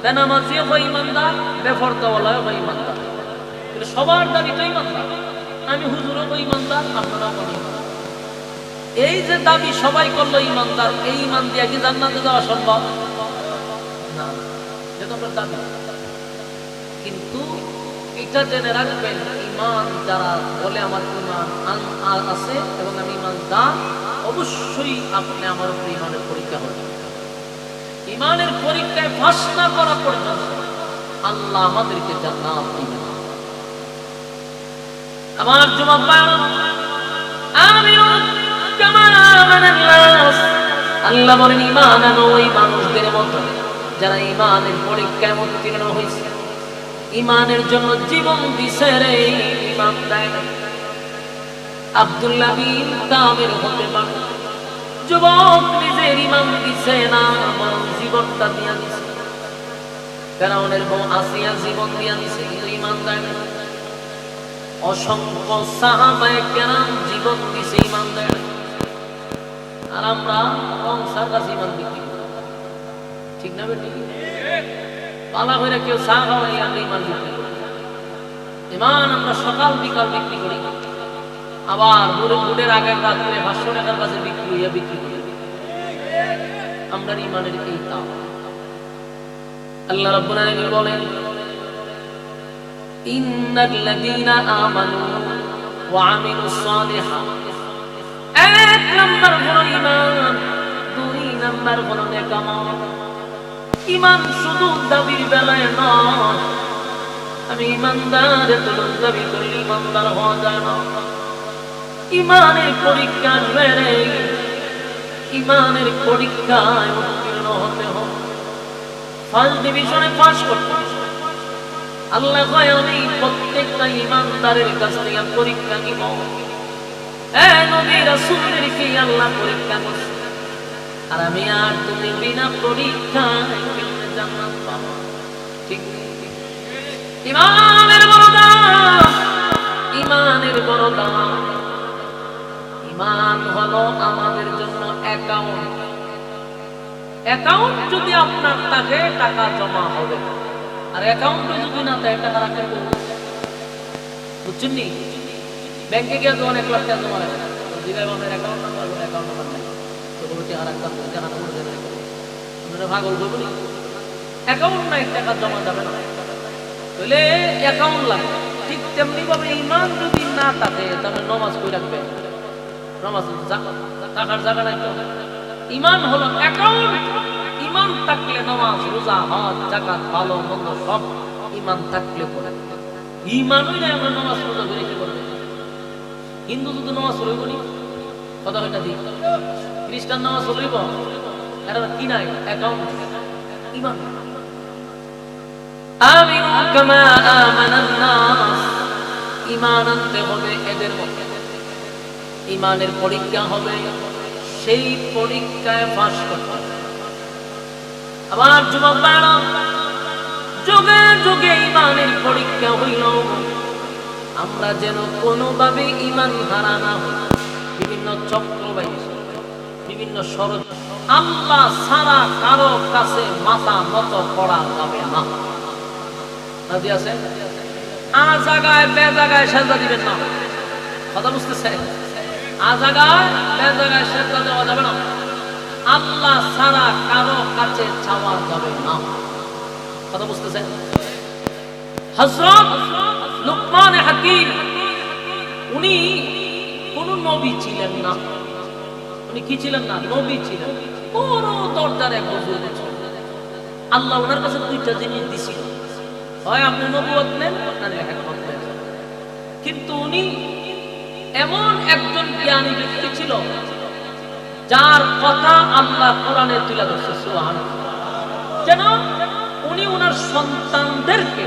বেনামাজিও কই ঈমানদার। বেফরদাওয়ালাও কই ঈমানদার। কিন্তু সবার দাবি তো ঈমানদার। আমি হুজুরও কই ঈমানদার, আপনারাও কই ঈমানদার। এই যে দাবি সবাই করলো ঈমানদার, এই ঈমান দিয়ে কি জান্নাতে যাওয়া সম্ভব না? এটা আপনার দাবি। কিন্তু এটা জেনে রাখবেন, ঈমান যারা বলে আমার ঈমান আছে এবং আমি ঈমানদার, অবশ্যই আপনি আমার উপর ঈমানের পরীক্ষা হবে। ঈমানের পরীক্ষায় পাস না করা পর্যন্ত আল্লাহ আমাদেরকে জান্নাত দিবেন। আমার যুবক ভাইরা, আমিনু কামা আমানান নাস। আল্লাহ বলেন ঈমান আনো ওই মানুষদের মতো যারা ঈমানের পরীক্ষায় উত্তীর্ণ হয়েছে, ঈমানের জন্য জীবন দিছে রে, ঈমান দেয় না। আব্দুল্লাহ বিন তামের হতে পারে যুবক নিজের ঈমান দিছে না, বরং জীবনটা দিয়া দিছে। ফেরাউনের বউ আসিয়া জীবন দিয়া দিছে, কিন্তু ঈমান দেয় না। অসংখ্য সাহাবায়ে কেরাম জীবন দিছে, ঈমান দেয় না। আর আমরা কংসার কাছে ঈমান বিক্রি করি। ঠিক না বেটি? পালা হইলে কেউ চা খাওয়াই আমরা ঈমান বিক্রি করি। ঈমান আমরা সকাল বিকাল বিক্রি করি। আবার বুড়ের আগের রাত্রে 500 টাকার কাছে বিক্রি হইয়া বিক্রি করি। আমরা ঈমানের এই তাও। আল্লাহ রাব্বুল আলামিন বলেন, ইন্নাল্লাযীনা আমানু ওয়া আমিলুস সালিহাত, এক নাম্বার হলো ঈমান, দুই নাম্বার হলো নেক আমল। ঈমান শুধু দাবির বেলায় নয়, আমি ঈমানদার এত দাবি করি ঈমানদার হওয়া যায় না। ঈমানের পরীক্ষা বেড়ে, ঈমানের পরীক্ষায় উত্তীর্ণ হতে হবে, ফার্স্ট ডিভিশনে পাস করতে হবে। আল্লাহ কয় আমি প্রত্যেকটা ঈমানদারের কাছ থেকে পরীক্ষা নিব। নবী রাসূলের কি আল্লাহ পরীক্ষা করছে, আর আমি আর তুমি বিনা পরীক্ষায় কেমনে জান্নাত পাবো? ঠিক ঈমানের বড় দাম, ঈমানের বড় দাম। ঈমান হলো আমাদের জন্য অ্যাকাউন্ট। অ্যাকাউন্ট যদি আপনার থাকে টাকা জমা হবে, আর অ্যাকাউন্টে যদি না থাকে টাকা রাখতে হবে। বুঝছেন নি? ব্যাংকে গিয়ে যখন 1 লাখ টাকা জমা রাখেন, দিলাম আপনার অ্যাকাউন্ট নাম্বার, অ্যাকাউন্ট নাম্বার নাই, তো কোনো টাকা রাখতে হবে, টাকা না উঠে যাবে। আপনারা পাগল করবেন, অ্যাকাউন্ট নাই, টাকা জমা যাবে না, তাহলে অ্যাকাউন্ট লাগবে। ঠিক তেমনি ভাবে ঈমান যদি না থাকে তাহলে নামাজ কই রাখবেন? নামাজ টাকার জায়গা নাই তো। ঈমান হলো অ্যাকাউন্ট। ঈমান থাকলে নামাজ, রোজা, হজ, যাকাত, ভালো মন্দ সব ঈমান থাকলে পড়ে। ঈমানই নাই, আমরা নামাজ রোজা করে কি করব? হিন্দু যদি নামাজ পড়ব নি, কথা কইটা দি, খ্রিস্টান নামাজ পড়ব, এরা কি নাই? অ্যাকাউন্ট, ঈমান। আমিনু কামা আমানান নাস, ঈমান আনতে হবে এদের মধ্যে। ঈমানের পরীক্ষা হবে, সেই পরীক্ষায় পাস করতে হবে। আবার যুবক ভাইরা, যুগে যুগে ঈমানের পরীক্ষা হইল, আমরা যেন কোনোভাবে ঈমান হারা না হই। বিভিন্ন চক্রবাইজ, বিভিন্ন ষড়যন্ত্র, আল্লাহ ছাড়া কারো কাছে মাথা নত করা যাবে না। রাজি আছে? আ জায়গায় বে জায়গায় সাজা দিবেন না। কথা বুঝতেছে? আ জায়গায় বে জায়গায় সাজা দেওয়া যাবে না। আল্লাহ ছাড়া কারো কাছে চাওয়া যাবে না। কথা বুঝতেছেন? হযরত লুকমান হাকিম, উনি কোন নবী ছিলেন না। উনি কি ছিলেন না? নবী ছিলেন। বড় দরজার এক বুজুর্গ ছিলেন। আল্লাহ ওনার কাছে দুইটা জিনিস দিছিল, হয় আপনি নবুয়ত নেন, না হিকমত নেন। কিন্তু উনি এমন একজন জ্ঞানী ব্যক্তি ছিল, যার কথা আল্লাহ কোরআনে তুলে ধরছে। সুবহানাল্লাহ। যেন উনি ওনার সন্তানদেরকে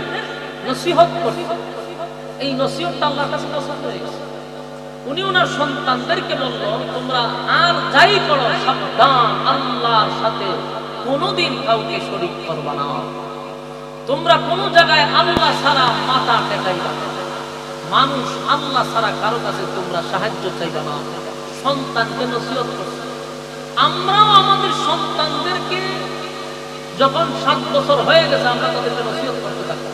নসিহত করতেন, এই নসিহতটা আল্লাহর কাছে পছন্দ হয়েছে। উনি ওনার সন্তানদেরকে বলল, তোমরা আর যাই করো সাবধান, আল্লাহর সাথে কোনোদিন কাউকে শরীক করবা না। তোমরা কোন জায়গায় আল্লাহ ছাড়া মাথা টেকাইবা না। মানুষ আল্লাহ ছাড়া কারো কাছে তোমরা সাহায্য চাইবা না। সন্তানকে নসিহত করছে। আমরাও আমাদের সন্তানদেরকে যখন 7 বছর হয়ে গেছে, আমরা তাদেরকে নসিহত করতে থাকি।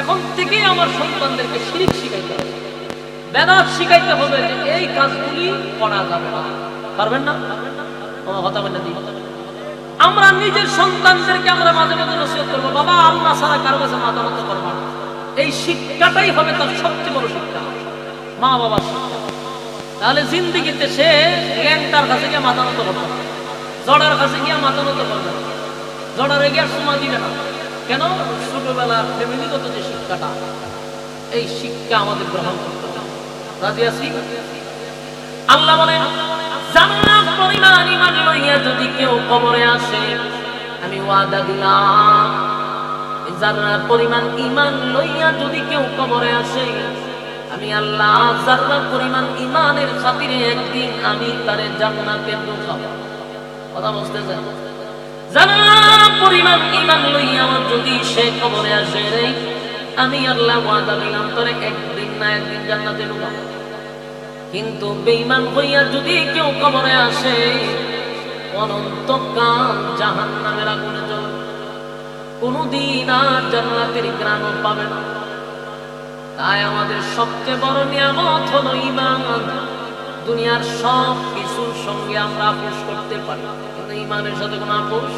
এখন থেকেই আমার সন্তানদেরকে শিরক শিখাইতে হবে, বেদাত শিখাইতে হবে, যে এই কাজগুলি করা যাবে না। পারবেন না? কোনো কথা বলে দিই, আমরা নিজের সন্তানদেরকে আমরা মাঝে মাঝে নসিহত করবো, বাবা আল্লাহ ছাড়া কারো কাছে মাথা নত করবা না। এই শিক্ষাটাই হবে তার সবচেয়ে বড় শিক্ষা, মা বাবার শিক্ষা। তাহলে জিন্দিগিতে সে ল্যাংটার কাছে গিয়ে মাথা নত করবে না, জড়ার কাছে গিয়ে মাথা নত করবে না, জড়ারে গিয়ে সমা দিবে না। কেন? ছোটবেলার ফ্যামিলিগত যে শিক্ষাটা, এই শিক্ষা আমাদের গ্রহণ করতে হবে। রাজি আছি? আল্লাহ বলেন, জান্নাত পরিমাণ ঈমান লইয়া যদি কেউ কবরে আসে, আমি ওয়াদা দিলাম, জান্নাত পরিমাণ ঈমান লইয়া যদি কেউ কবরে আসে, আমি আল্লাহ জান্নাত পরিমাণ ঈমানের খাতিরে একদিন আমি তারে জান্নাতে ঢুকাবো। কথা বুঝতেছেন? জান্নাত পরিমাণ ঈমান লইয়া যদি সে কবরে আসে, আমি আল্লাহ ওয়াদা দিলাম তোরে একদিন না একদিন জান্নাতে ঢুকাবো। কিন্তু বেঈমান হইয়া যদি কেউ কবরে আসে, অনন্তকাল জাহান্নামের আগুনে জ্বলবে, কোনদিন আর জান্নাতের ঘ্রাণ পাবে না। তাই আমাদের সবচেয়ে বড় নিয়ামত হলো ঈমান। দুনিয়ার সব কিছুর সঙ্গে আমরা আপোষ করতে পারি, কিন্তু ইমানের সাথে কোনো আপোষ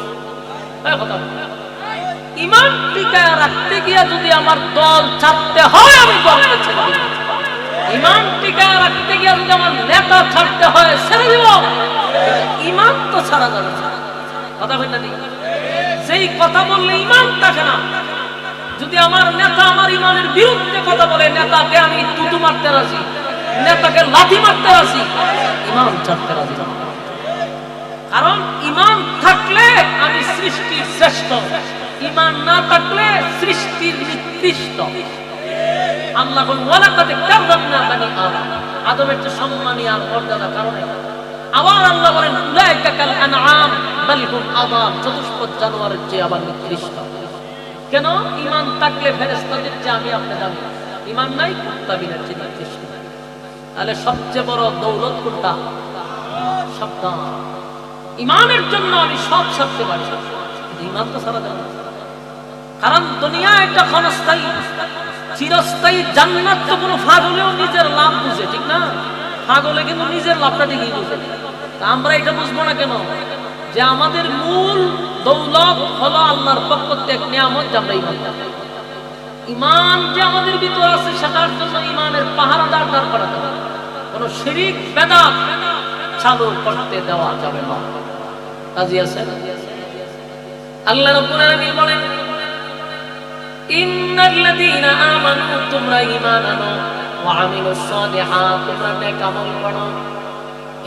কথা। ইমান টিকায় রাখতে গিয়া যদি আমার দল ছাড়তে হয়, আমি দলকে ছেড়ে দেব। ইমান টিকায় রাখতে গিয়া যদি আমার নেতা ছাড়তে হয়, ছেড়ে দিব। ইমান তো ছাড়া যাবে না, কথা বল না। যেই কথা বললে ইমান থাকে না, যদি আমার নেতা আমার ইমানের বিরুদ্ধে কথা বলে, নেতাকে আমি তুতু মারতে রাজি, নেতাকে লাথি মারতে রাজি, ইমান ছাড়তে রাজি না। কারণ ইমান থাকলে আমি সৃষ্টির শ্রেষ্ঠ, ইমান না থাকলে সৃষ্টির নিকৃষ্ট। আল্লাহ বলেন ওয়ালাকাদ কাররামনা বানি আদম, আদমের চেয়ে সম্মানী আর মর্যাদা কারণে। আবার আল্লাহ বলেন উলাইকা কাল আনআম বাল হুম আযাম, চতুষ্পদ জানোয়ারের চেয়ে আবার নিকৃষ্ট। কেন? ইমান থাকলে ফেরেশতাদের চেয়ে আমি আপনি দামি, ইমান নাই কুত্তাবিনের চেয়ে নিকৃষ্ট। তাহলে সবচেয়ে বড় দৌলত কোনটা? সাবধান, ইমানের জন্য আমি সব ছাড়তে পারি, ইমান তো ছাড়া যাবে না। কারণ দুনিয়া একটা ক্ষণস্থায়ী, চিরস্থায়ী। জান্নাত তো কোনো পাগলেও নিজের লাভ বুঝে, ঠিক না? পাগলে কিন্তু নিজের লাভটা ঠিকই বুঝে। আমরা এটা বুঝবো না কেন? যে আমাদের মূল দৌলত হলো আল্লাহর পক্ষ থেকে এক নিয়ামত, যে আমরা ইমান। ইমান যে আমাদের ভিতর আছে, সেটার জন্য ইমানের পাহারাদার দাঁড় করাতে হবে। কোন শিরিক বেদাত চালু করতে দেওয়া যাবে না। কাজী আছে আল্লাহ রাব্বুল আলামিন বলেন ইন্নাল্লাযীনা আমানু, তোমরা ঈমান আনো, ওয়া আমিলুস সালিহাত, তোমরা নেক আমল করো।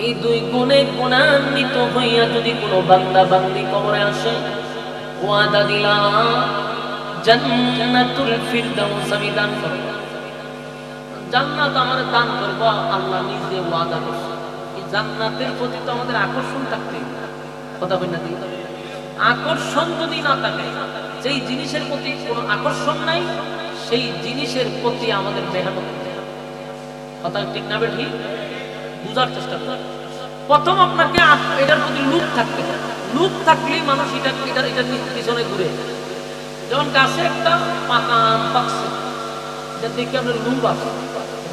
এই দুই গুণে গুণান্বিত হইয়া যদি কোনো বান্দা বান্দি কবরে আসে, ওয়াদা দিলাম জান্নাতুল ফিরদাউস আমি দান করব, জান্নাত আমার দান করব। আল্লাহ নিজে ওয়াদা করছে। এই জান্নাতের প্রতি তো আমাদের আকর্ষণ থাকতে কথা বলি না। আকর্ষণ যদি না থাকে, যেই জিনিসের প্রতি কোনো আকর্ষণ নাই, সেই জিনিসের প্রতি আমাদের মেহনত, কথা ঠিক না বেঠি? বুঝার চেষ্টা করুন। প্রথম আপনাকে এটার প্রতি লোভ থাকতে হবে। লোভ থাকলেই মানুষ এটা পিছনে ঘুরে। যেমন গাছে একটা পাকা আম পাকছে, এটা দেখে আমরা লোভ আসে।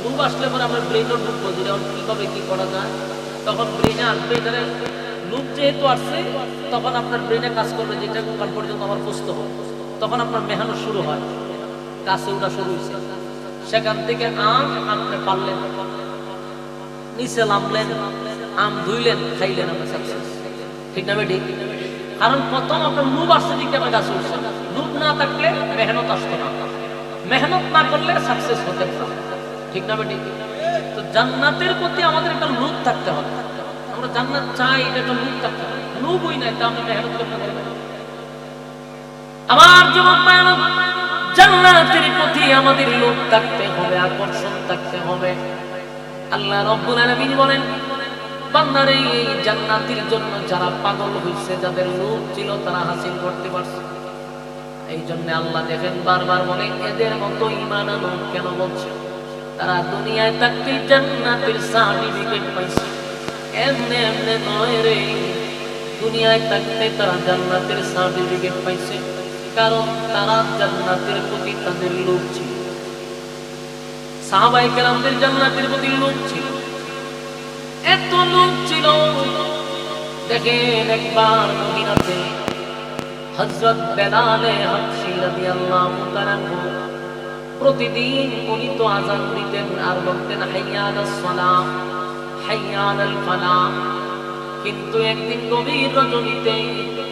লোভ আসলে পরে আমরা ব্রেইনও ঢুকবো, যেমন কিভাবে কি করা যায়, তখন ব্রেইনে আসবে। এটারে লোভ যেহেতু আসছে, তখন আপনার ব্রেইনে কাজ করবে, যেটা কাল পর্যন্ত আমার বুঝতে হবে। তখন আপনার মেহনত শুরু হয়, গাছে ওঠা শুরু হয়েছে। সেখান থেকে আম আপনি পারলেন, নিচে নামলেন, আম ধুইলেন, খাইলেন, আমরা সাকসেস, ঠিক না বেটি? কারণ প্রথম আপনার লোভ আসছে দিকে আমরা গাছে উঠছে। লোভ না থাকলে মেহনত আসতো না, মেহনত না করলে সাকসেস হতে পারে, ঠিক না বেটি? তো জান্নাতের প্রতি আমাদের একটা লোভ থাকতে হবে। আমরা জান্নাত চাই, এটা একটা লোভ থাকতে হবে। লোভই নাই তা আমরা মেহনত করতে পারবো না। আমার যুবক ভাইরা, জান্নাতের প্রতি আমাদের লোভ থাকতে হবে, আকর্ষণ থাকতে হবে। আল্লাহ রাব্বুল আলামিন বলেন বান্দারে, এই জান্নাতের জন্য যারা পাগল হইছে, যাদের লোভ ছিল, তারা হাসিল করতে পারছে। এই জন্য আল্লাহ দেখেন বারবার বলে এদের মতো ঈমান আনো। কেন বলছে? তারা দুনিয়ায় থাকতে জান্নাতের সার্টিফিকেট পাইছে। এমনি এমনি নয় রে, দুনিয়ায় থাকতে তারা জান্নাতের সার্টিফিকেট পাইছে, কারণ তারা জান্নাতের প্রতি তাদের লোভ ছিল। সাহাবায়ে কেরামদের জান্নাতের প্রতি লোভ ছিল, এত লোভ ছিল। দেখেন একবার মদিনাতে হযরত বেলালে হাবশী রাদিয়াল্লাহু তাআলা প্রতিদিন উনি তো আযান দিতেন আর বলতেন হাইয়া আলাস সালাহ, হাইয়া আলাল ফালাহ। কিন্তু একদিন গভীর রজনীতে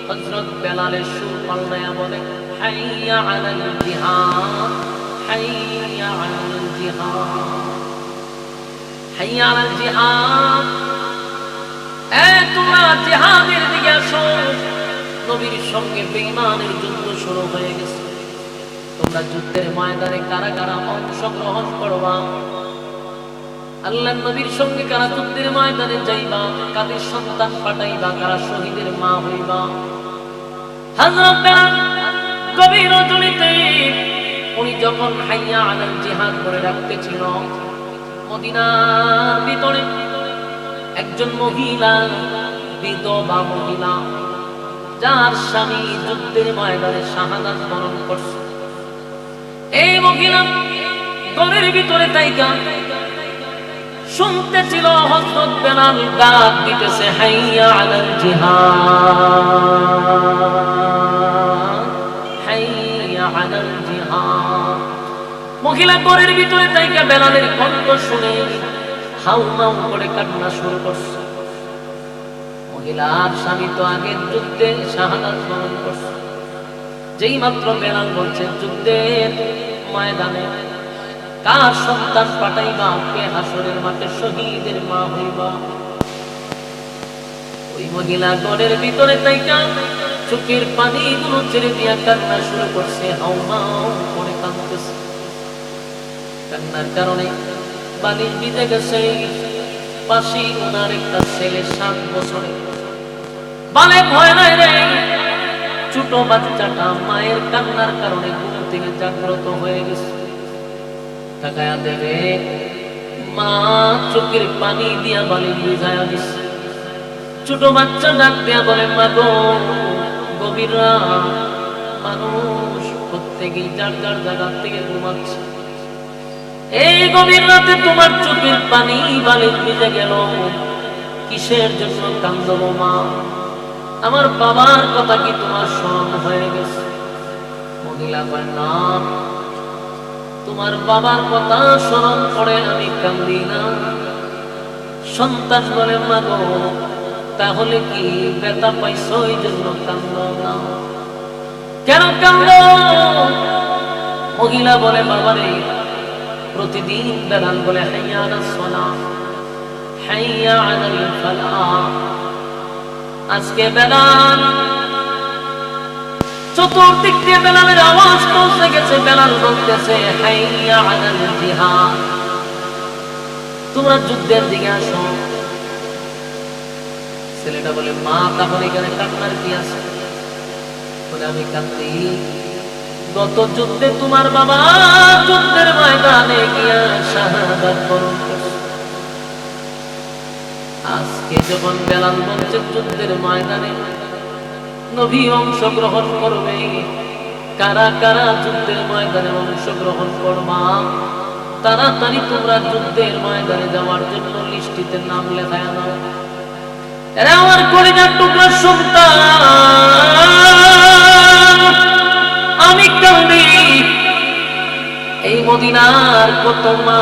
হযরত বেলালের সুর পাল্টায়া বলে হাইয়া আলাল জিহাদ, হাইয়া আলাল জিহাদ, হাইয়া আলাল জিহাদ। তোমরা জিহাদের দিকে আসো, নবীর সঙ্গে বেঈমানের যুদ্ধ শুরু হয়ে গেছে। তোমরা যুদ্ধের ময়দানে কারা কারা অংশগ্রহণ করবা? আল্লাহর নবীর সঙ্গে কারা যুদ্ধের ময়দানে যাইবা? কাদের সন্তান পাঠাইবা? কারা শহীদের মা হইবা? হযরত বেলাল গভীর রজনীতে উনি যখন হাইয়া আলাল জিহাদ বলে ডাকতেছিল, মদিনার ভিতরে একজন মহিলা, বিধবা মহিলা, যার স্বামী যুদ্ধের ময়দানে শাহাদাত বরণ করছে, এই মহিলা ঘরের ভিতরে তাইকা শুনতেছিল হযরত বেলাল ডাক দিতেছে, হাইয়া আলাল জিহাদ, হাইয়া আলাল জিহাদ। মহিলা ঘরের ভিতরে থেকে বেলালের কণ্ঠ শুনে হাউমাউ করে কান্না শুরু করছে। মহিলার স্বামী তো আগের যুদ্ধে শাহাদাত বরণ করছে। যেই মাত্র বেলাল বলছে যুদ্ধের ময়দানে কার সন্তান পাঠাইবা, কে হাসরের মাঠে শহীদের মা হইবা, ওই মহিলা ঘরের ভিতরে তাইকা চোখের পানিগুলো ছেড়ে দিয়া কান্না শুরু করছে, হাউমাউ করে কাঁদতেছে। কান্নার কারণে বালিশ ভিজে গেছে। পাশে ওনার একটা ছেলে 7 বছরে, বালে ভয় নাই রে। ছোট বাচ্চাটা মায়ের কান্নার কারণে ঘুম থেকে জাগ্রত হয়ে গেছে। তাকায়া দেবে মা চোখের পানি দিয়া বালিশ ভিজায়া দিচ্ছে। ছোট বাচ্চা ডাক দিয়া বলে, মা গো, গভীর রাত, মানুষ প্রত্যেকেই যার যার জায়গা থেকে ঘুমাচ্ছে, এই গভীর রাতে তোমার চোখের পানি বালিশ ভিজে গেল, কিসের জন্য কান্দব মা? আমার বাবার কথা কি তোমার স্মরণ হয়ে গেছে? মহিলা কয়, না, তোমার বাবার কথা স্মরণ করে আমি কান্দি না। সন্তান বলে, মা গো, তাহলে কি ব্যথা পাইছো এই জন্য কান্দ না? কেন কান্দ? মহিলা বলে, বাবারে, প্রতিদিন বেলাল বলে, হাইয়া আলাস সালাহ, হাইয়া আলাল ফালাহ। আজকে বেলাল, চতুর্দিক দিয়ে বেলালের আওয়াজ পৌঁছে গেছে। বেলাল বলতেছে, হাইয়া আলাল জিহাদ, তোমরা যুদ্ধের দিকে আসো। ছেলেটা বলে, মা, তাহলে এখানে কান্নার কি আছে? বলে, আমি কান্দি, গত যুদ্ধে তোমার বাবা যুদ্ধের ময়দানে গিয়া শাহাদাত বরণ করছে। আজকে যখন বেলাল বলছে যুদ্ধের ময়দানে নবী অংশগ্রহণ করবে, কারা কারা যুদ্ধের ময়দানে অংশগ্রহণ করবা, তাড়াতাড়ি তোমরা যুদ্ধের ময়দানে যাওয়ার জন্য লিস্টিতে নাম লেখায় দাও। এরা আমার কলিজার টুকরা সন্তান, আমি কান্দি। এই মদিনার কত মা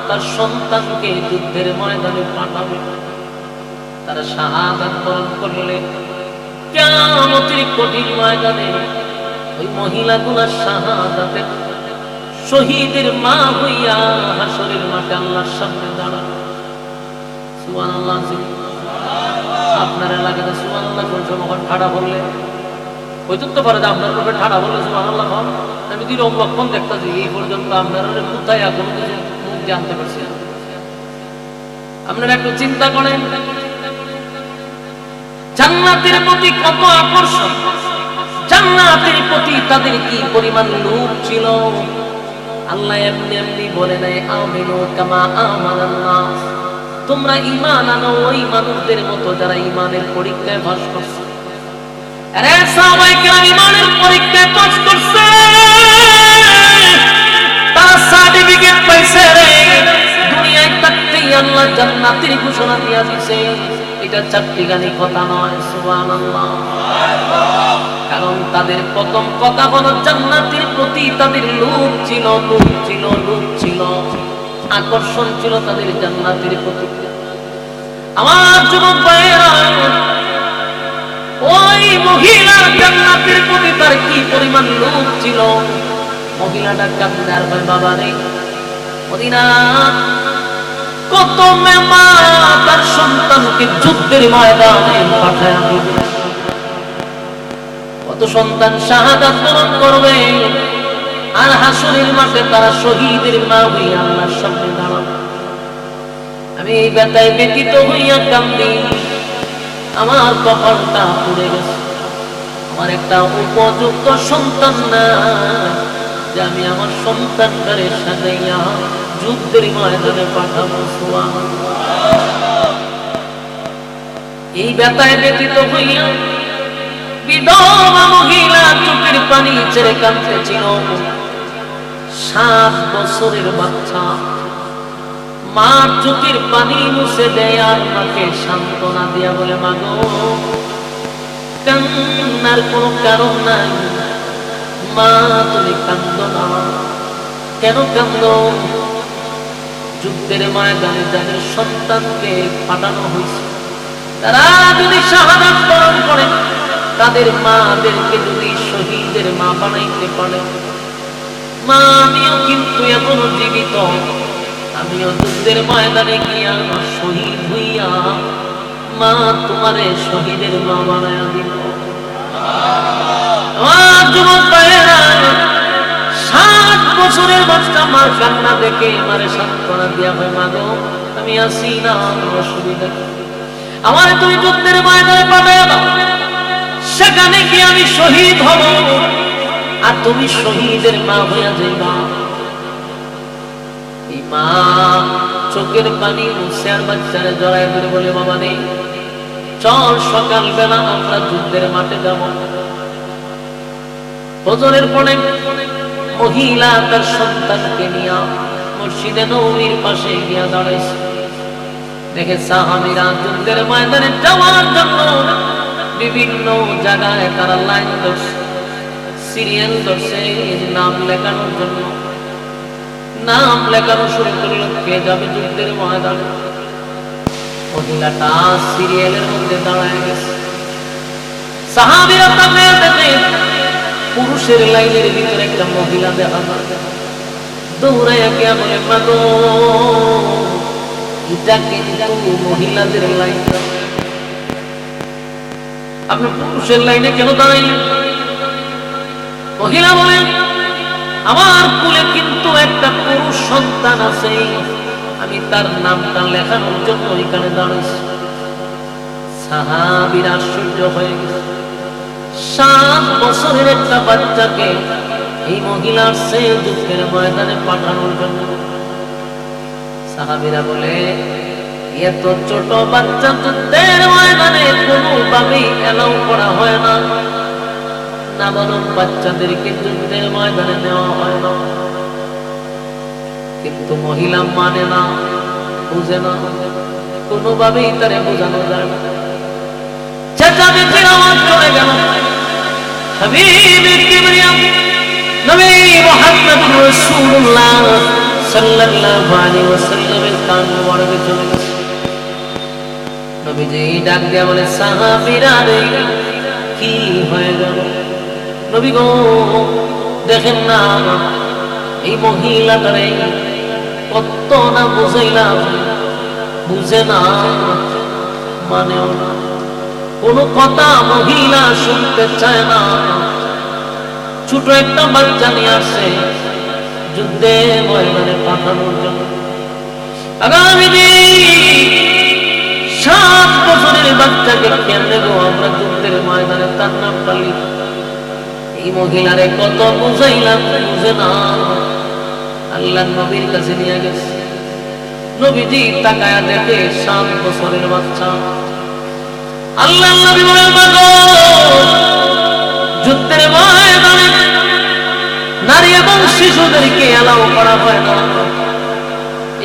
তার সন্তানকে যুদ্ধের ময়দানে পাঠাবে, তারা শাহাদাত বরণ করলে কিয়ামতের কঠিন ময়দানে ওই মহিলাগুলা শাহাদাতের শহীদের মা হইয়া হাসরের মাঠে আল্লাহর সামনে দাঁড়াবে। সুবহানাল্লাহ। আপনার এলাকাতে সুবহানাল্লাহ কোন সময় ঠাড়া বললে হইতো তো পারে যে আপনার উপরে ঠাড়া বললে সুবহানাল্লাহ হন। আমি দুই লক্ষণ দেখতেছি, এই পর্যন্ত আপনারা কোথায় এখন কিছু মুখ জানতে পারছি না। আপনারা একটু চিন্তা করেন, জান্নাতের প্রতি কত আকর্ষণ, জান্নাতের প্রতি তাদের কি পরিমাণ লোভ ছিল। আল্লাহ এমনি এমনি বলে নাই, আমিনু কামা আমানান নাস, তোমরা ঈমান আনো ওই মানুষদের মতো যারা ঈমানের পরীক্ষায় পাস করছে। আরে সাহাবায়ে কেরাম ঈমানের পরীক্ষায় পাস করছে, তারা সার্টিফিকেট পাইছে রে। দুনিয়ায় থাকতেই আল্লাহ জান্নাতের ঘোষণা দিয়া দিয়েছে। এটা চারটিখানি কথা নয়। সুবহানাল্লাহ। কারণ তাদের প্রথম কথা হলো জান্নাতের প্রতি তাদের লোভ ছিল, লোভ ছিল, লোভ ছিল, আকর্ষণ ছিল তাদের জান্নাতের প্রতি। আমার যুবক ভাইয়েরা, ওই মহিলা জান্নাতের প্রতি তার কি পরিমাণ লোভ ছিল। মহিলাটা কাঁদতে আর ভাই, বাবা রে, মদিনা কত মেমা তার সন্তানকে যুদ্ধের ময়দানে পাঠায় দিবে, কত সন্তান শাহাদাত বরণ করবে, আর হাসরের মাঠে তারা শহীদের মা হইয়া আল্লাহর সামনে দাঁড়াবে। আমি এই ব্যথায় ব্যথিত হইয়া কান্দি, আমার কপালটা পুড়ে গেছে। আমার একটা উপযুক্ত সন্তান না, যে আমি আমার সন্তানটারে সাজাইয়া যুদ্ধের ময়দানে পাঠাবো। এই ব্যথায় ব্যথিত হইয়া বিধবা মহিলা চোখের পানি ছেড়ে কাঁদতেছিল। 7 বছরের বাচ্চা মার চোখের পানি মুছে দেয় আর মাকে সান্ত্বনা দিয়া বলে, মা গো, কান্নার কোনো কারণ নাই, মা তুমি কান্দো না। কেন কান্দো? যুদ্ধের ময়দানে যাদের সন্তানকে পাঠানো হয়েছে, তারা যদি শাহাদাত বরণ করে, তাদের মাদেরকে যদি শহীদের মা বানাইতে পারে, মা আমিও কিন্তু এখনো জীবিত, আমিও যুদ্ধের ময়দানে গিয়া শহীদ হইয়া মা তোমারে শহীদের মা বানায়া দিব। যুবক ভাইয়েরা, 7 বছরের বাচ্চা মার কান্না দেখে মারে সান্ত্বনা দিয়া হয়, মা গো আমি আসি না, অসুবিধা, আমার তুমি যুদ্ধের ময়দানে পাঠাইয়া দাও, সেখানে কি আমি শহীদ হব, আর তুমি শহীদের মা হইয়া যাইবা। এই মা চোখের পানি মুছে আর বাচ্চারে জড়ায় ধরে বলে, বাবা নেই, চল সকালবেলা আমরা যুদ্ধের মাঠে যাব। ফজরের পরে মহিলা তার সন্তানকে নিয়ে মসজিদে নববীর পাশে গিয়া দাঁড়াইছে। দেখে সাহাবীরা যুদ্ধের ময়দানে যাওয়ার জন্য বিভিন্ন জায়গায় তারা লাইন ধরছে, সিরিয়াল ধরছে নাম লেখানোর জন্য। নাম লেখানো শুরু করলো, কে যাবে যুদ্ধের ময়দানে। মহিলাটা সিরিয়ালের মধ্যে দাঁড়ায় গেছে। সাহাবীরা তাকে দেখে পুরুষের লাইনের ভিতরে একটা মহিলা দেখা যায়, দৌড়াইয়া গিয়া বলে, মা গো, এটা কিন্তু মহিলাদের লাইন, আপনি পুরুষের লাইনে কেন দাঁড়াইলেন? মহিলা বলে, আমার কুলে কিন্তু একটা পুরুষ সন্তান আছে, আমি তার নামটা লেখানোর জন্য এখানে দাঁড়াইছি। সাহাবীরা আশ্চর্য হয়ে গেছে, 7 বছরের একটা বাচ্চাকে এই মহিলার সে যুদ্ধের ময়দানে পাঠানোর জন্য। সাহাবীরা বলে, এত ছোট বাচ্চা যুদ্ধের ময়দানে কোনোভাবেই এলাও করা হয় না, নাবালক বাচ্চাদেরকে যুদ্ধের ময়দানে নেওয়া হয় না। কিন্তু মহিলা মানে না, বুঝে না, কোনোভাবেই তারে বোঝানো যায় না। চেঁচামেচির আওয়াজ চলে গেল। হাবিবে কিবরিয়া নবী মুহাম্মদ রাসূলুল্লাহ সাল্লাল্লাহু আলাইহি ওয়াসাল্লামের কান মোবারকে চলে গেছে। নবীজি ডাক দিয়া বলে, সাহাবীরা রে, কি হয়ে গেল? নবী গো, দেখেন না এই মহিলাটারে কত না বুঝাইলাম, বুঝে না, মানেও না, কোনো কথা মহিলা শুনতে চায় না। ছোট একটা বাচ্চা নিয়ে আসছে যুদ্ধে ময়দানে পাঠানোর জন্য। আগামী দিন 7 বছরের বাচ্চাকে কেন্দ্রে গো আমরা যুদ্ধের ময়দানে তার নামটা লিখ। এই মহিলারে কত বুঝাইলাম, বুঝে না। আল্লাহ নবীর কাছে নিয়ে গেছে। নবীজি তাকায়া দেখে 7 বছরের বাচ্চা। আল্লাহ নবী বলেন, মাগো, যুদ্ধের ময়দানে নারী এবং শিশুদেরকে এলাও করা হয় না,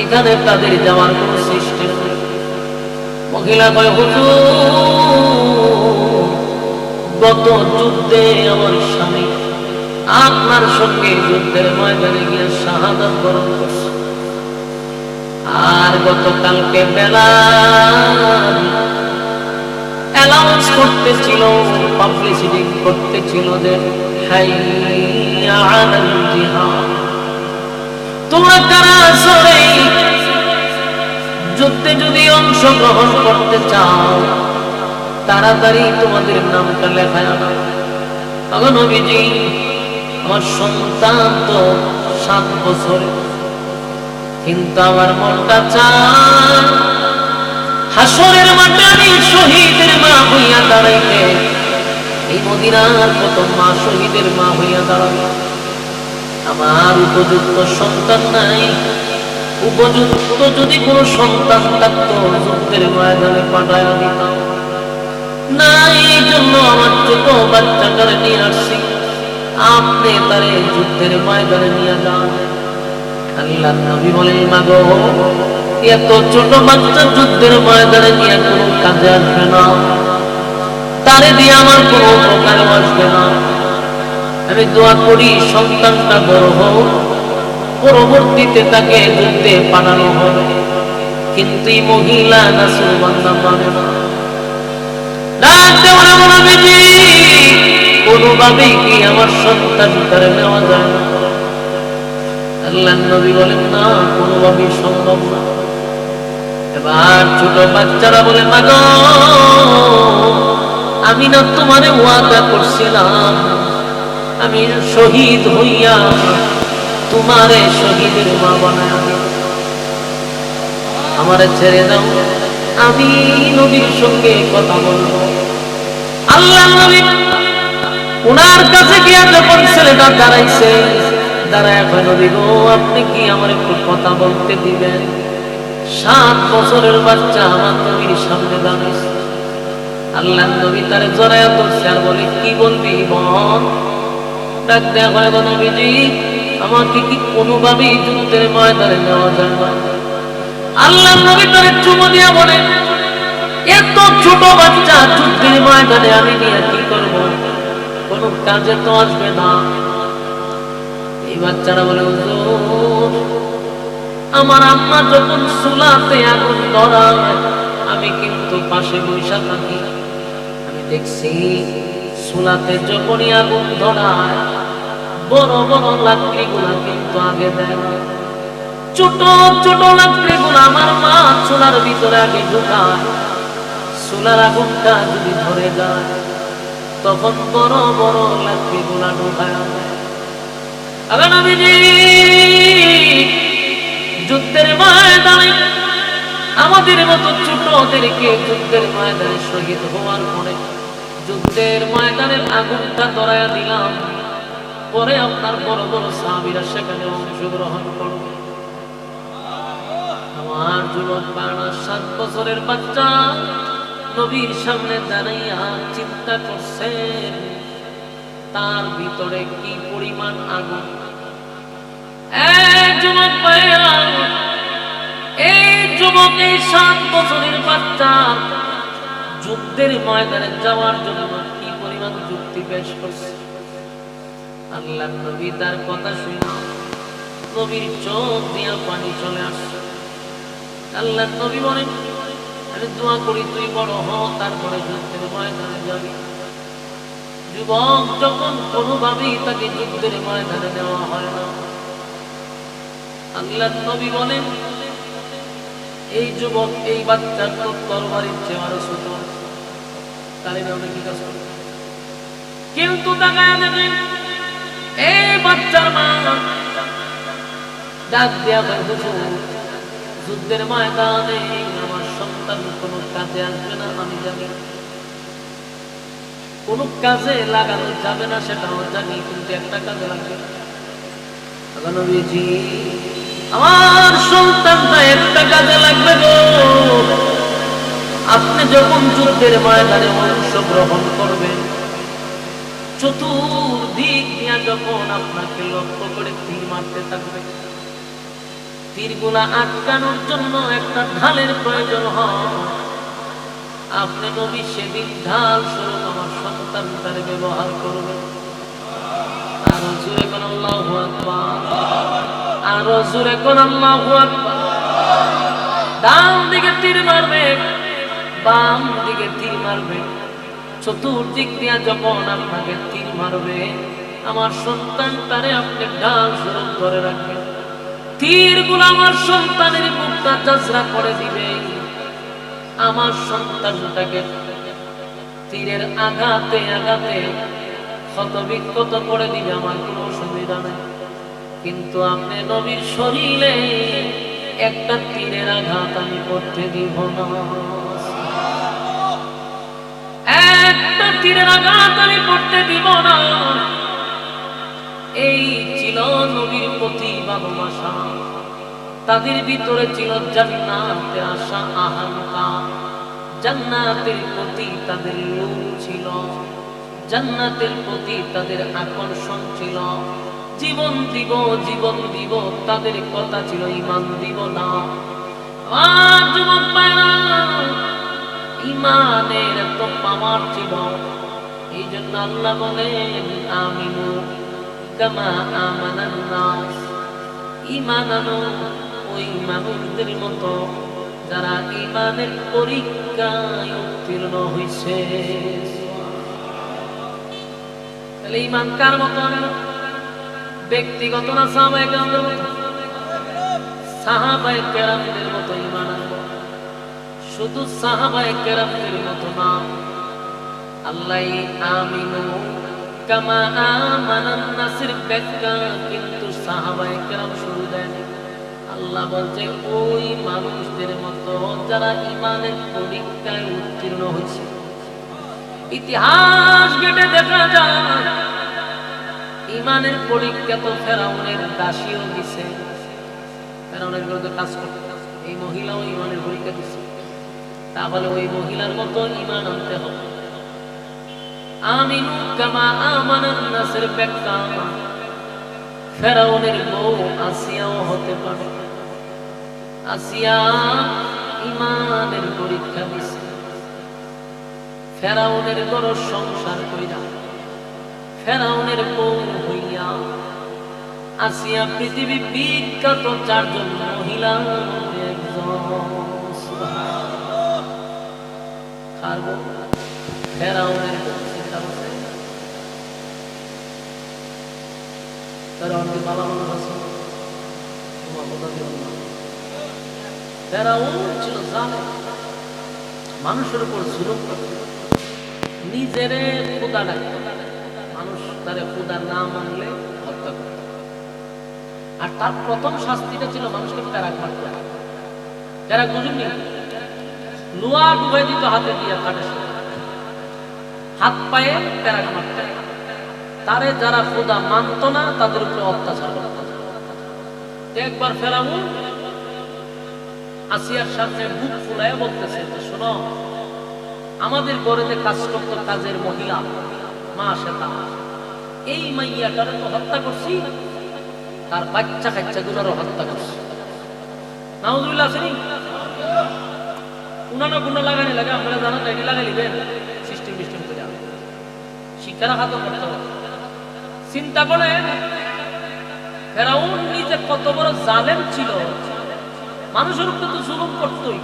এখানে তাদের যাওয়ার কোন সিস্টেম নেই। মহিলা কয়, হুজুর, গত যুদ্ধে আমার স্বামী আপনার সঙ্গে যুদ্ধের ময়দানে গিয়ে শাহাদাত বরণ করছে, আর গতকালকে বেলা অ্যানাউন্স করতেছিল, পাবলিসিটি করতেছিল যে হাইয়া আলাল জিহাদ, তোমরা কারা আসলে যুদ্ধে যদি অংশগ্রহণ করতে চাও তাড়াতাড়ি তোমাদের নামটা লেখায় আনো। আমার নবীজি, আমার সন্তান তো 7 বছর, কিন্তু আমার মনটা চায় হাসরের মাঠে আমি শহীদের মা হইয়া দাঁড়াইতে, এই মদিনার কত মা শহীদের মা হইয়া দাঁড়াবে। আমার উপযুক্ত সন্তান নাই, উপযুক্ত যদি কোনো সন্তান থাকতো যুদ্ধের ময়দানে পাঠায়া দিতাম না। এই জন্য আমার ছোট বাচ্চাটারে নিয়ে আসছি, আপনি তারে যুদ্ধের ময়দানে নিয়ে যান। আল্লাহ নবী বলেন, মাগো, এত ছোট বাচ্চা যুদ্ধের ময়দানে নিয়ে কোনো কাজে আসবে না, তারে দিয়ে আমার কোনো উপকারে আসবে না। আমি দোয়া করি সন্তানটা বড় হোক, পরবর্তীতে তাকে যুদ্ধে পাঠানো হবে। কিন্তু এই মহিলা নাসুবান্দা মানে না, কোনোভাবেই কি আমার সন্তানটারে নেওয়া যায় না। আল্লাহর নবী বলেন না, কোনোভাবেই সম্ভব না। এবার ছোট বাচ্চারা বলে, মা গো, আমি না তোমারে ওয়াদা করছিলাম আমি শহীদ হইয়া তোমারে শহীদের মা বানায় আমারে ছেড়ে দাও, আমি নবীর সঙ্গে কথা বলবো। আল্লাহ নবী ওনার কাছে গিয়া যখন ছেলেটা দাঁড়াইছে, দাঁড়ায় কয়, নবী গো, আপনি কি আমার একটু কথা বলতে দিবেন? 7 বছরের বাচ্চা আমার নবীর সামনে দাঁড়াইছে। আল্লাহ নবী তারে জড়ায়া ধরছে আর বলে, কি বলবি বল? ডাক দেয়া হয়, নবীজি, আমাকে কি কোনোভাবেই যুদ্ধের ময়দানে নেওয়া যায় না? আল্লাহ নবী তারে চুমু দিয়া বলে, এত ছোট বাচ্চা যুদ্ধের ময়দানে আমি নিয়ে কি করব? কোন কাজে তো আসবে না। এই বাচ্চারা বলে, হুজুর, আমার আম্মা যখন চুলাতে আগুন ধরায় আমি কিন্তু পাশে বসে থাকি, আমি দেখছি চুলাতে যখনই আগুন ধরায় বড় বড় লাকড়িগুলা কিন্তু আগে দেয় না, ছোট ছোট লাকড়িগুলা আমার মা চুলার ভিতরে আগে ঢুকায়। চুলার আগুনটা যদি ধরে যায় তখন বড় বড় লাকড়িগুলা ঢুকায়। যুদ্ধের ময়দানে আমাদের মতো ছোটদেরকে যুদ্ধের ময়দানে শহীদ হওয়ার পরে যুদ্ধের ময়দানের আগুনটা ধরাইয়া দিলাম, পরে আপনার বড় বড় সাহাবীরা সেখানে অংশগ্রহণ করবে। আমার যুবক বাড়া 7 বছরের বাচ্চা নবীর সামনে দাঁড়াইয়া চিন্তা করছেন তার ভিতরে কি পরিমাণ আগুন। যুবক ভাইয়া, এই যুবক, এই 7 বছরের বাচ্চা যুদ্ধের ময়দানে যাওয়ার জন্য কি পরিমাণ যুক্তি পেশ করছে। আল্লাহ নবী তার কথা শুনে নবীর চোখ দিয়া পানি চলে আসছে। আল্লাহ নবী বলেন, আমি দোয়া করি তুই বড় হ, তারপরে যুদ্ধের ময়দানে যাবি। যুবক যখন কোনোভাবেই তাকে যুদ্ধের ময়দানে নেওয়া হয় না, আল্লাহ নবী বলেন, এই যুবক, এই বাচ্চার তো তরবারির চেয়ে আরো ছোট, তারে আমরা কি কাজ করব? কিন্তু তাকায় দেখেন এই বাচ্চার মা ডাক দেয়া হয়, হুজুর, যুদ্ধের ময়দানে আমার সন্তান কোনো কাজে আসবে না, আমি জানি, কোনো কাজে লাগানো যাবে না সেটাও জানি, কিন্তু একটা কাজে লাগবে। নবীজি, আমার সন্তানটা একটা কাজে লাগবে গো। আপনি যখন যুদ্ধের ময়দানে অংশগ্রহণ করবেন, চতুর্দিক দিয়া যখন আপনাকে লক্ষ্য করে তীর মারতে থাকবে, তীরগুলা আটকানোর জন্য একটা ঢালের প্রয়োজন হয়। আপনি নবী সেদিন ঢাল স্বরূপ আমার সন্তানটারে ব্যবহার করবেন। আরো জোরে কোন আল্লাহু আকবার, আরো জোরে কোন আল্লাহু আকবার। ডান দিকে তীর মারবে, বাম দিকে তীর মারবে, চতুর্দিক দিয়া যখন আপনাকে তীর মারবে, আমার সন্তানটারে আপনি ঢাল স্বরূপ ধরে রাখবেন। তীরগুলো আমার সন্তানের বুকটা জাজরা করে দিবে, আমার সন্তানটাকে তীরের আঘাতে আঘাতে ক্ষতবিক্ষত করে দিবে, আমার কোনো অসুবিধা নেই। কিন্তু আপনি নবীর শরীরে একটা তীরের আঘাত আমি করতে দিব না, একটা তীরের আঘাত আমি করতে দিব না। এই ছিল নবীর প্রতি ভালোবাসা, তাদের ভিতরে ছিল জান্নাতে আশা আকাঙ্ক্ষা, জান্নাতের প্রতি তাদের লোভ ছিল, জান্নাতের প্রতি তাদের আকর্ষণ ছিল। জীবন দিব, জীবন দিব, তাদের কথা ছিল ঈমান দিব না। আর যুবক ভাইরা, ইমানের এত পাওয়ার ছিল, এই জন্য আল্লাহ বলেন আমিনু কামা আমানান নাস, ঈমান আনো ওই মানুষদের মতো যারা ঈমানের পরীক্ষায় উত্তীর্ণ হয়েছে। তাহলে ঈমান কার মতো আনলো? ব্যক্তিগত না সাহাবায়ে কেরামদের মতো? সাহাবায়ে কেরামদের মতো ঈমান আনলো। শুধু সাহাবায়ে কেরামদের মতো না, আল্লাহ আমিনু কামা আমানান নাসের ব্যাখ্যা কিন্তু সাহাবায়ে কেরাম শুরু দেন। আল্লাহ বলছে ওই মানুষদের মতো যারা ঈমানের পরীক্ষায় উত্তীর্ণ হয়েছে। ইতিহাস ঘেটে দেখা যায় ঈমানের পরীক্ষা তো ফেরাউনের দাসীও দিছে, ফেরাউনের বিরুদ্ধে কাজ করতে এই মহিলাও ঈমানের পরীক্ষা দিছে। তাহলে ওই মহিলার মতো ঈমান আনতে হবে। আমিনু কামা আমানান নাসের ব্যাখ্যা ফেরাউনের বউ আসিয়াও হতে পারে। আসিয়া ঈমানের পরীক্ষা দিছে, ফেরাউনের ঘর সংসার কইরা ফেরাউনের বউ হইয়া আসিয়া পৃথিবী বিখ্যাত 4 জন মহিলার মধ্যে একজন। ফেরাউনের বউ চিন্তা করছে, ফেরাউনকে বালা মানুষ আছে, তোমার কথা দিও না। ফেরাউন ছিল জালেম, মানুষের উপর জুলুম করত, নিজেরে খোদা ডাকত, মানুষ তারে খোদা না মানলে হত্যা করত। আর তার প্রথম শাস্তিটা ছিল মানুষকে প্যারাক মারতে। প্যারাক বুঝুননি? লোহা ডুবাই দিত হাতে দিয়ে, কাঠের সাথে হাত পায়ে প্যারাক মারতে। তারে যারা খোদা মানত না তাদের উপরে অত্যাচার করত। একবার ফেরাউন আসিয়ার সামনে বুক ফুলাইয়া বলতেছে, শোনো, আমাদের ঘরেতে কাজ করতো কাজের মহিলা মা শ্বেতা, এই মাইয়াটারে তো হত্যা করছি, তার বাচ্চা কাচ্চা গুলোরও হত্যা করছি। নাউজুবিল্লাহ আসেনি? উনানো গুণা লাগানি লাগে, আপনারা জানান এটি লাগাই লিবেন সিস্টেম সিস্টেম করে শিক্ষারা খাত করতে হবে। চিন্তা করে ফেরাউন নিজে কত বড় জালেম ছিল, মানুষের উপরে তো জুলুম করতই,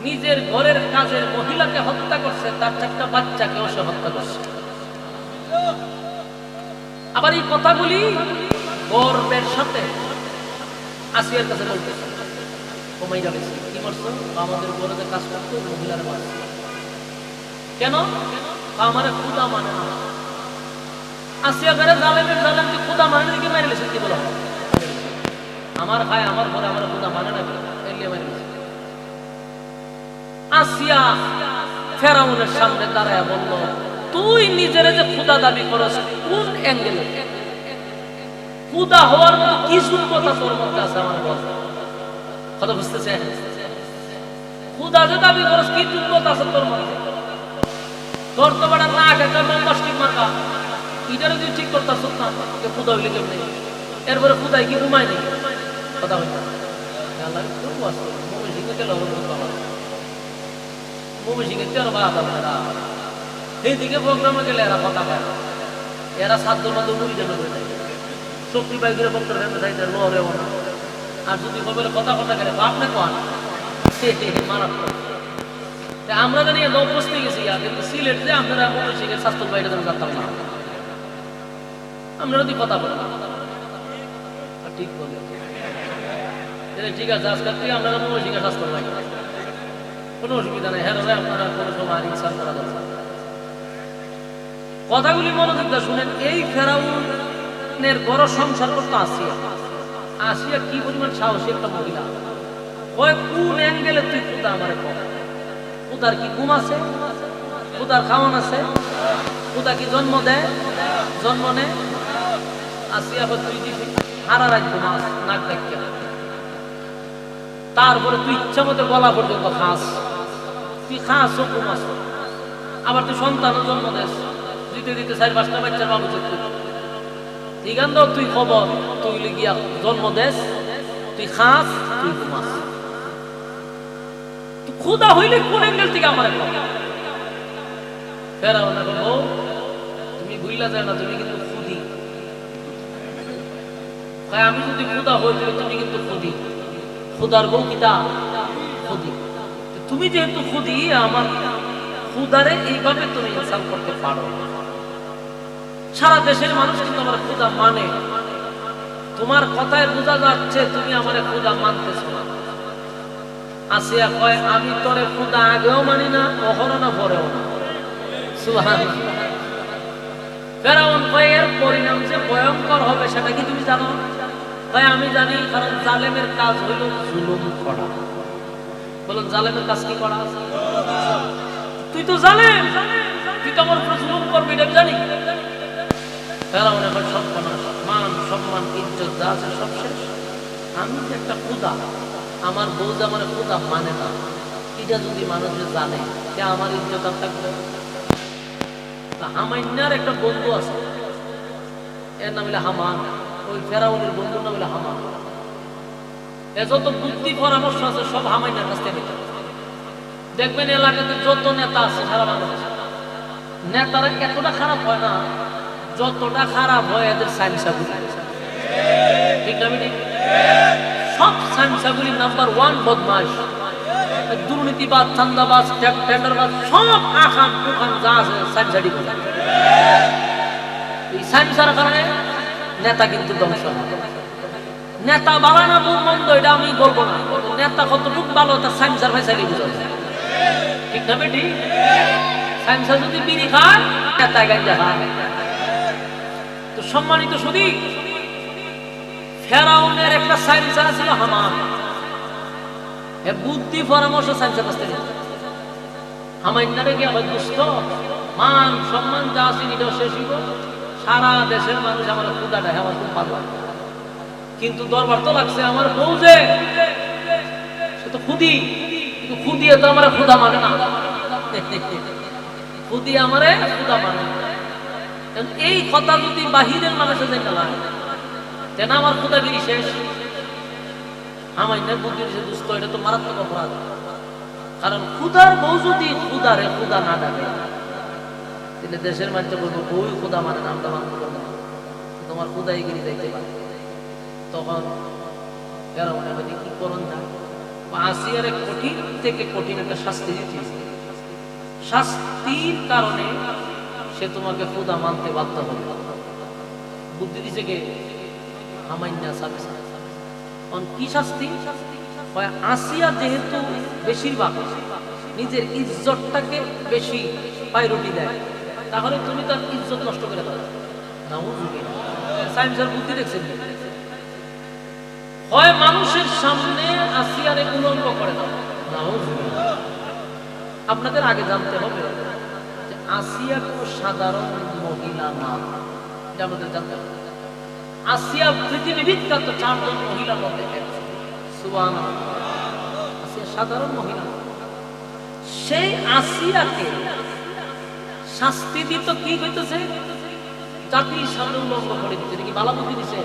নিজের ঘরের কাজের মহিলাকে হত্যা করছে, তার 4টা বাচ্চাকেও সে হত্যা করছে। আবার এই কথাগুলি গর্বের সাথে আসিয়ার কাছে বলতেছে, কমাই যাবে কি করছো? আমাদের ঘরে কাজ করতো মহিলার মারছে। কেন? আমার খুদা মানে না। আসিয়া ঘরে জালেমের জালেম কি খুদা মানে দিকে মেরে লেছে? কি বলো আমার ভাই আমার ঘরে আমার খুদা মানে না, এলিয়ে মেরে লেছে। আসিয়া ফেরাউনের সামনে দাঁড়ায় বলল, তুই নিজের যে খুদা দাবি করস কোন অ্যাঙ্গেলে? খুদা হওয়ার মতো কি যোগ্যতা তোর মধ্যে আছে আমার বল? কথা বুঝতেছে? খুদা যে দাবি করস কি যোগ্যতা আছে তোর মধ্যে? তোর তো বড় না খেতে মস্তিক মার্কা, এটারে তুই ঠিক করতেছ না, খুদা হইলে কেমন? এরপরে খুদাই কি ঘুমায় নেই? কথা হইল আল্লাহ খুব আসতো মুভি শিখে গেল মুভি শিখে তেল বাদ আপনারা এইদিকে প্রোগ্রামে গেলে এরা কথা পায়, এরা সাধ্যর মধ্যে মুড়ি দেবে শক্তি পাই করে বক্তব্য চাইতে লড়েও না। আর যদি খবরে কথা কথা গেলে আপনি কোন মারাত্মক। আমরা জানি নবস্তে গেছি, কিন্তু সিলেট যে আপনারা মুভি শিখে স্বাস্থ্য বাইরে জানতাম না, আমরা যদি কথা বলি ঠিক বলে ঠিক আছে, আজকাল থেকে আপনারা মুভি শিখে স্বাস্থ্য পাই, কোনো অসুবিধা নেই। হ্যাঁ আপনারা কোনো সময় ইনসান করা যাচ্ছে। কথাগুলি মনোযোগ দিয়ে শুনেন। এই ফেরাউনের বড় সংসার করতো আসিয়া। আসিয়া কি পরিমাণ সাহসী একটা মহিলা, কয় কোন অ্যাঙ্গেলে তুই খুদা আমারে কর? খুদার কি ঘুম আছে? খুদার খাওয়ান আছে? খুদা কি জন্ম দেয়? জন্ম নেয়? আসিয়া তুই দিবি হারা রাখবো মাছ নাক দেখতে, তারপরে তুই ইচ্ছা মতো গলা পর্যন্ত খাস, তুই খাস ঘুম আস, আবার তুই সন্তানও জন্ম দেশ, দিতে দিতে 4-5টা বাচ্চার বাবু ঠিক আছে, তুই খবর তুই গিয়া জন্ম দেশ, তুই খাস, তুই ঘুমাস। খুদা হইলে কোন অ্যাঙ্গেল থেকে আমার ফেরাউন বলল তুমি ভুইলা যায় না, তুমি কিন্তু খুদি। আমি যদি খুদা হই তাহলে তুমি কিন্তু খুদি, খুদার বউ কিতা খুদি। তুমি যেহেতু খুদি, আমার খুদারে এইভাবে তুমি ইনসাল্ট করতে পারো। সারা দেশের মানুষ কিন্তু আমার খুদা মানে, তোমার কথায় বোঝা যাচ্ছে তুমি আমার খুদা মানতেছো না। আসিয়া কয় আমি তোরে খুদা আগেও মানি না, কখনো না পরেও না। সুবহানাল্লাহ। ফেরাউন কয় এর পরিণাম যে ভয়ঙ্কর হবে সেটা কি তুমি জানো? কয় আমি জানি, কারণ জালেমের কাজ হইল জুলুম করা। বলুন জালেমের কাজ কি করা? তুই তো জালেম, তুই তো আমার উপর জুলুম করবি, এটা আমি জানি। ফেরাউন এখন সব মান সম্মান ইজ্জত যা আছে সব শেষ। আমি যে একটা খুদা, আমার বউ যে আমার খুদা মানে না, এটা যদি মানুষ জানে যে আমার ইজ্জত আর থাকবে। হামাইনার একটা বন্ধু আছে, এর নাম হলো হামান। ওই ফেরাউনের বন্ধুর নাম হলো হামান। এ যত বুদ্ধি পরামর্শ আছে সব হামাইনার কাছ থেকে নিতে। দেখবেন এলাকাতে যত নেতা আছে সারা বাংলাদেশে, নেতারা এতটা খারাপ হয় না যতটা খারাপ হয় এদের সাইন্সাগুলি। ঠিক না ঠিক? সব সাইন্সাগুলি নাম্বার 1 বদমাশ, দুর্নীতিবাদ, চান্দাবাজ, টেন্ডারবাজ, সব আখাম কুখাম যা আছে সাইন্সাডি বলে। এই সাইন্সার কারণে নেতা কিন্তু ধ্বংস হয়। নেতা ভালো না মন্দ এটা আমি বলবো না, নেতা কতটুকু ভালো তার সাইন্সার ভাই চাইলে বুঝা যায়। ঠিক না বেটি? সাইন্সার যদি বিড়ি খায়, নেতা গাঞ্জা খায়। তো সম্মানিত শুধু ফেরাউনের একটা সাইন্সার ছিল হামান। বুদ্ধি পরামর্শ সাইন্সের কাছ থেকে হামাইনারে গিয়ে আবার দুষ্ট মান সম্মান যা আছে এটা শেষ হইব। সারা দেশের মানুষ আমার খুদাটা আমার খুব ভালো লাগে, কিন্তু দরবার তো লাগছে আমার বউ যে সে তো খুদি, কিন্তু খুদিয়ে তো আমার খুদা মানে না। খুদি আমারে খুদা মানে। এই কথা যদি বাহিরের মানুষের জানা লাগে যেন আমার খুদাগিরি শেষ। হামাইনার বুদ্ধি দিয়েছে দুষ্ট, এটা তো মারাত্মক অপরাধ। কারণ খুদার বউ যদি খুদারে খুদা না ডাকে তাহলে দেশের মানুষ বলবো বউ খুদা মানে না, আমরা মানতে পারবো না, তোমার খুদাইগিরি যাইতে পারে। তখন ফেরাউন বলে কি করণ যায়, আসিয়ারে কঠিন থেকে কঠিন একটা শাস্তি দিতে, শাস্তির কারণে সে তোমাকে খুদা মানতে বাধ্য হবে। বুদ্ধি দিছে কে? হামাইনা সাথে। কি শাস্তি? আসিয়া যেহেতু বেশিরভাগ নিজের ইজ্জতটাকে বেশি প্রায়োরিটি দেয়, তাহলে তুমি তার ইজ্জত নষ্ট করে দাও। সায়েন্সের বুদ্ধি দেখছেন, হয় মানুষের সামনে আসিয়ারে উলঙ্গ করে দাও। আপনাদের আগে জানতে হবে যে আসিয়া কোনো সাধারণ মহিলা না, এটা আমাদের জানতে হবে। আসিয়া পৃথিবী বিখ্যাত 4 জন মহিলার মধ্যে একজন। সুবহানাল্লাহ। আসিয়া সাধারণ মহিলা। সেই আসিয়াকে শাস্তি দিত কি হইতেছে? জাতির সামনে উলঙ্গ করে দিতে। কি বালা বুদ্ধি দিছে?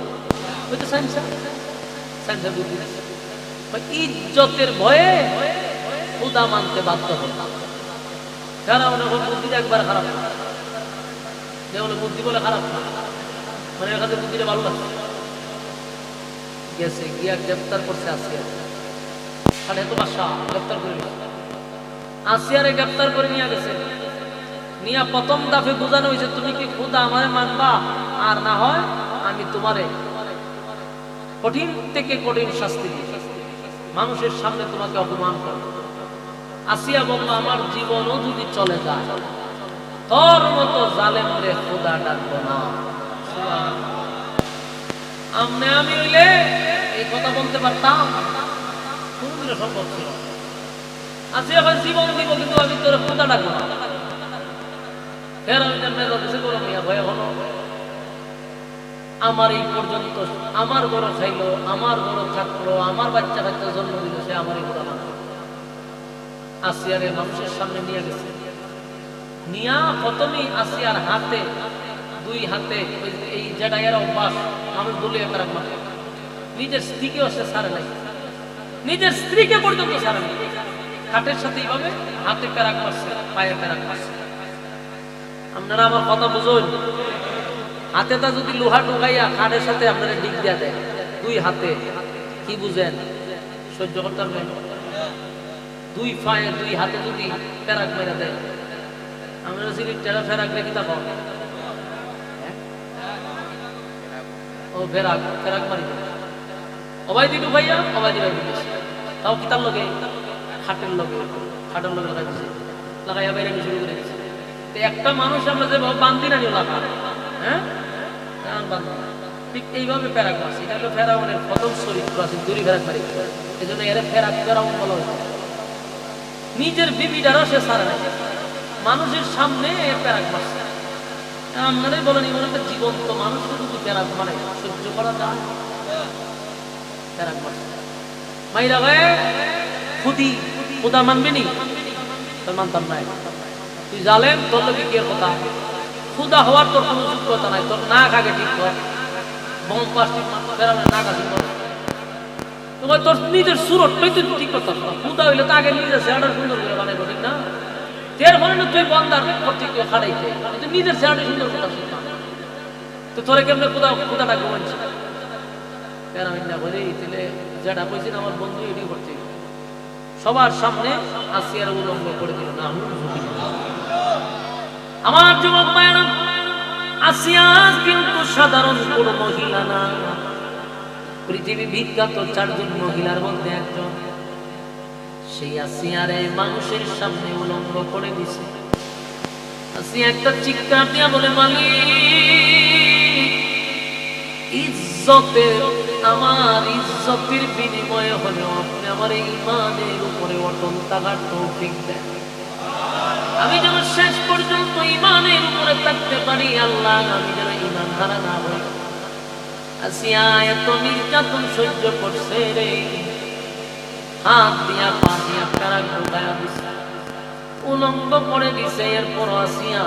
হইতে সাইন্সের বুদ্ধি দিছে। ইজ্জতের ভয়ে খুদা মানতে বাধ্য হল। ফেরাউন বুদ্ধি একবার খারাপ না, যে বলে বুদ্ধি বলে খারাপ না, মানে এর কাছে বুদ্ধিটা ভালো লাগছে। গেছে গিয়া গ্রেফতার করছে আসিয়া। তাহলে এত বাসা গ্রেফতার করে আসিয়ারে গ্রেফতার করে নিয়ে গেছে। নিয়া প্রথম দাফে বোঝানো হয়েছে তুমি কি খুদা আমারে মানবা, আর না হয় আমি তোমারে কঠিন থেকে কঠিন শাস্তি দিই, মানুষের সামনে তোমাকে অপমান করব। আসিয়া বলল আমার জীবনও যদি চলে যায় তোর মতো জালেমরে খুদা ডাকবো না। আমি হইলে এই কথা বলতে পারতাম, কোনদিনও সম্ভব ছিল। আসিয়া ভাই জীবন দিব কিন্তু আমি তোর খুদা ডাকবো না। আমার এই পর্যন্ত আমার বড় খাইলো, আমার বড় থাকলো, আমার বাচ্চা কাচ্চা জন্ম দিল, সে আমারই খুদা মানে। আসিয়ারে মানুষের সামনে নিয়ে গেছে। নিয়া প্রথমেই আসিয়ার হাতে, 2 হাতে এই যেটা এর অভ্যাস মানুষ বলে একটা রাখবে, নিজের স্ত্রীকেও সে ছাড়ে নাই, নিজের স্ত্রীকে পর্যন্ত ছাড়ে নাই। খাটের সাথে এইভাবে হাতে প্যারাক মারছে, পায়ে প্যারাক মারছে। আপনারা আমার কথা বুঝুন, হাতে তা যদি লোহা ঢুকাইয়া খাটের সাথে আপনারা ডিগ দিয়া দেয়, দুই হাতে, কি বুঝেন? সহ্য করতে পারবেন? দুই পায়ে দুই হাতে যদি প্যারাক মেরা দেয়, আমরা যদি টেরা ফেরাক রেখে তা পাবো, ও ফেরাক ফেরাক মারি অবাই দিলু ভাইয়া, অবাই দিবাই দিস, তাও কি তার লগে খাটের লগে লাগাই দিছে, লাগাইয়া বাইরে শুরু করে দিচ্ছে। তো একটা মানুষ আমরা যে বান্দি না লাগা, হ্যাঁ ঠিক এইভাবে প্যারাক মারছে। এটা হলো ফেরাউনের প্রথম চরিত্র আছে, দূরি ফেরাক মারি, এই জন্য এর ফেরাউন বলা হয়েছে। নিজের বিবিটারও সে ছাড়ে না, মানুষের সামনে প্যারাক মারছে। আপনারাই বলেন, এমন একটা জীবন্ত মানুষকে যদি প্যারাক মারে সহ্য করা যায়? প্যারাক মারছে মাইরা ভাই খুদি খুদা মানবে নি? তোর মানতাম নাই, তুই জালেম, তোর লোকে কি কথা? খুদা হওয়ার তোর কোনো যোগ্যতা নাই, তোর নাক আগে ঠিক কর, বম প্লাস্টিক ফেরাউনের নাক আগে কর, তোমার তোর নিজের সুরতটাই তুই ঠিক করতাম না। খুদা হইলে তো আগে নিজের চেহারা সুন্দর করে বানাইব, ঠিক না? এর ফলে না তুই বন্দার কর্তৃত্ব খাড়াইতে, তুই নিজের চেহারাটা সুন্দর করতাম না, তো তোরে কেমনে খুদাটা ঘুমাইছে? ফেরাউন না বলে তাহলে যেটা কইছেন আমার বন্ধু এটি করতে, সবার সামনে আসিয়ার উলঙ্গ করে দিল। না আমার যুবক ভাইরা, আসিয়া কিন্তু সাধারণ কোন মহিলা না, পৃথিবী বিখ্যাত 4 জন মহিলার মধ্যে একজন। সেই আসিয়ারে মানুষের সামনে উলঙ্গ করে দিছে। আসিয়া একটা চিৎকার দিয়া বলে, মালিক, ইজ্জতের, আমার ইজ্জতের বিনিময়ে হলেও আপনি আমার ঈমানের উপরে অটল থাকার তৌফিক দেন, আমি যেন শেষ পর্যন্ত ঈমানের উপরে থাকতে পারি। আল্লাহ, আমি যেন ঈমান হারা না হই। আসিয়া এত নির্যাতন সহ্য করছে রে, হাত দিয়া পা দিয়া প্যারাক ঢুকাইয়া দিছে, উলঙ্গ করে দিছে। এরপর আসিয়া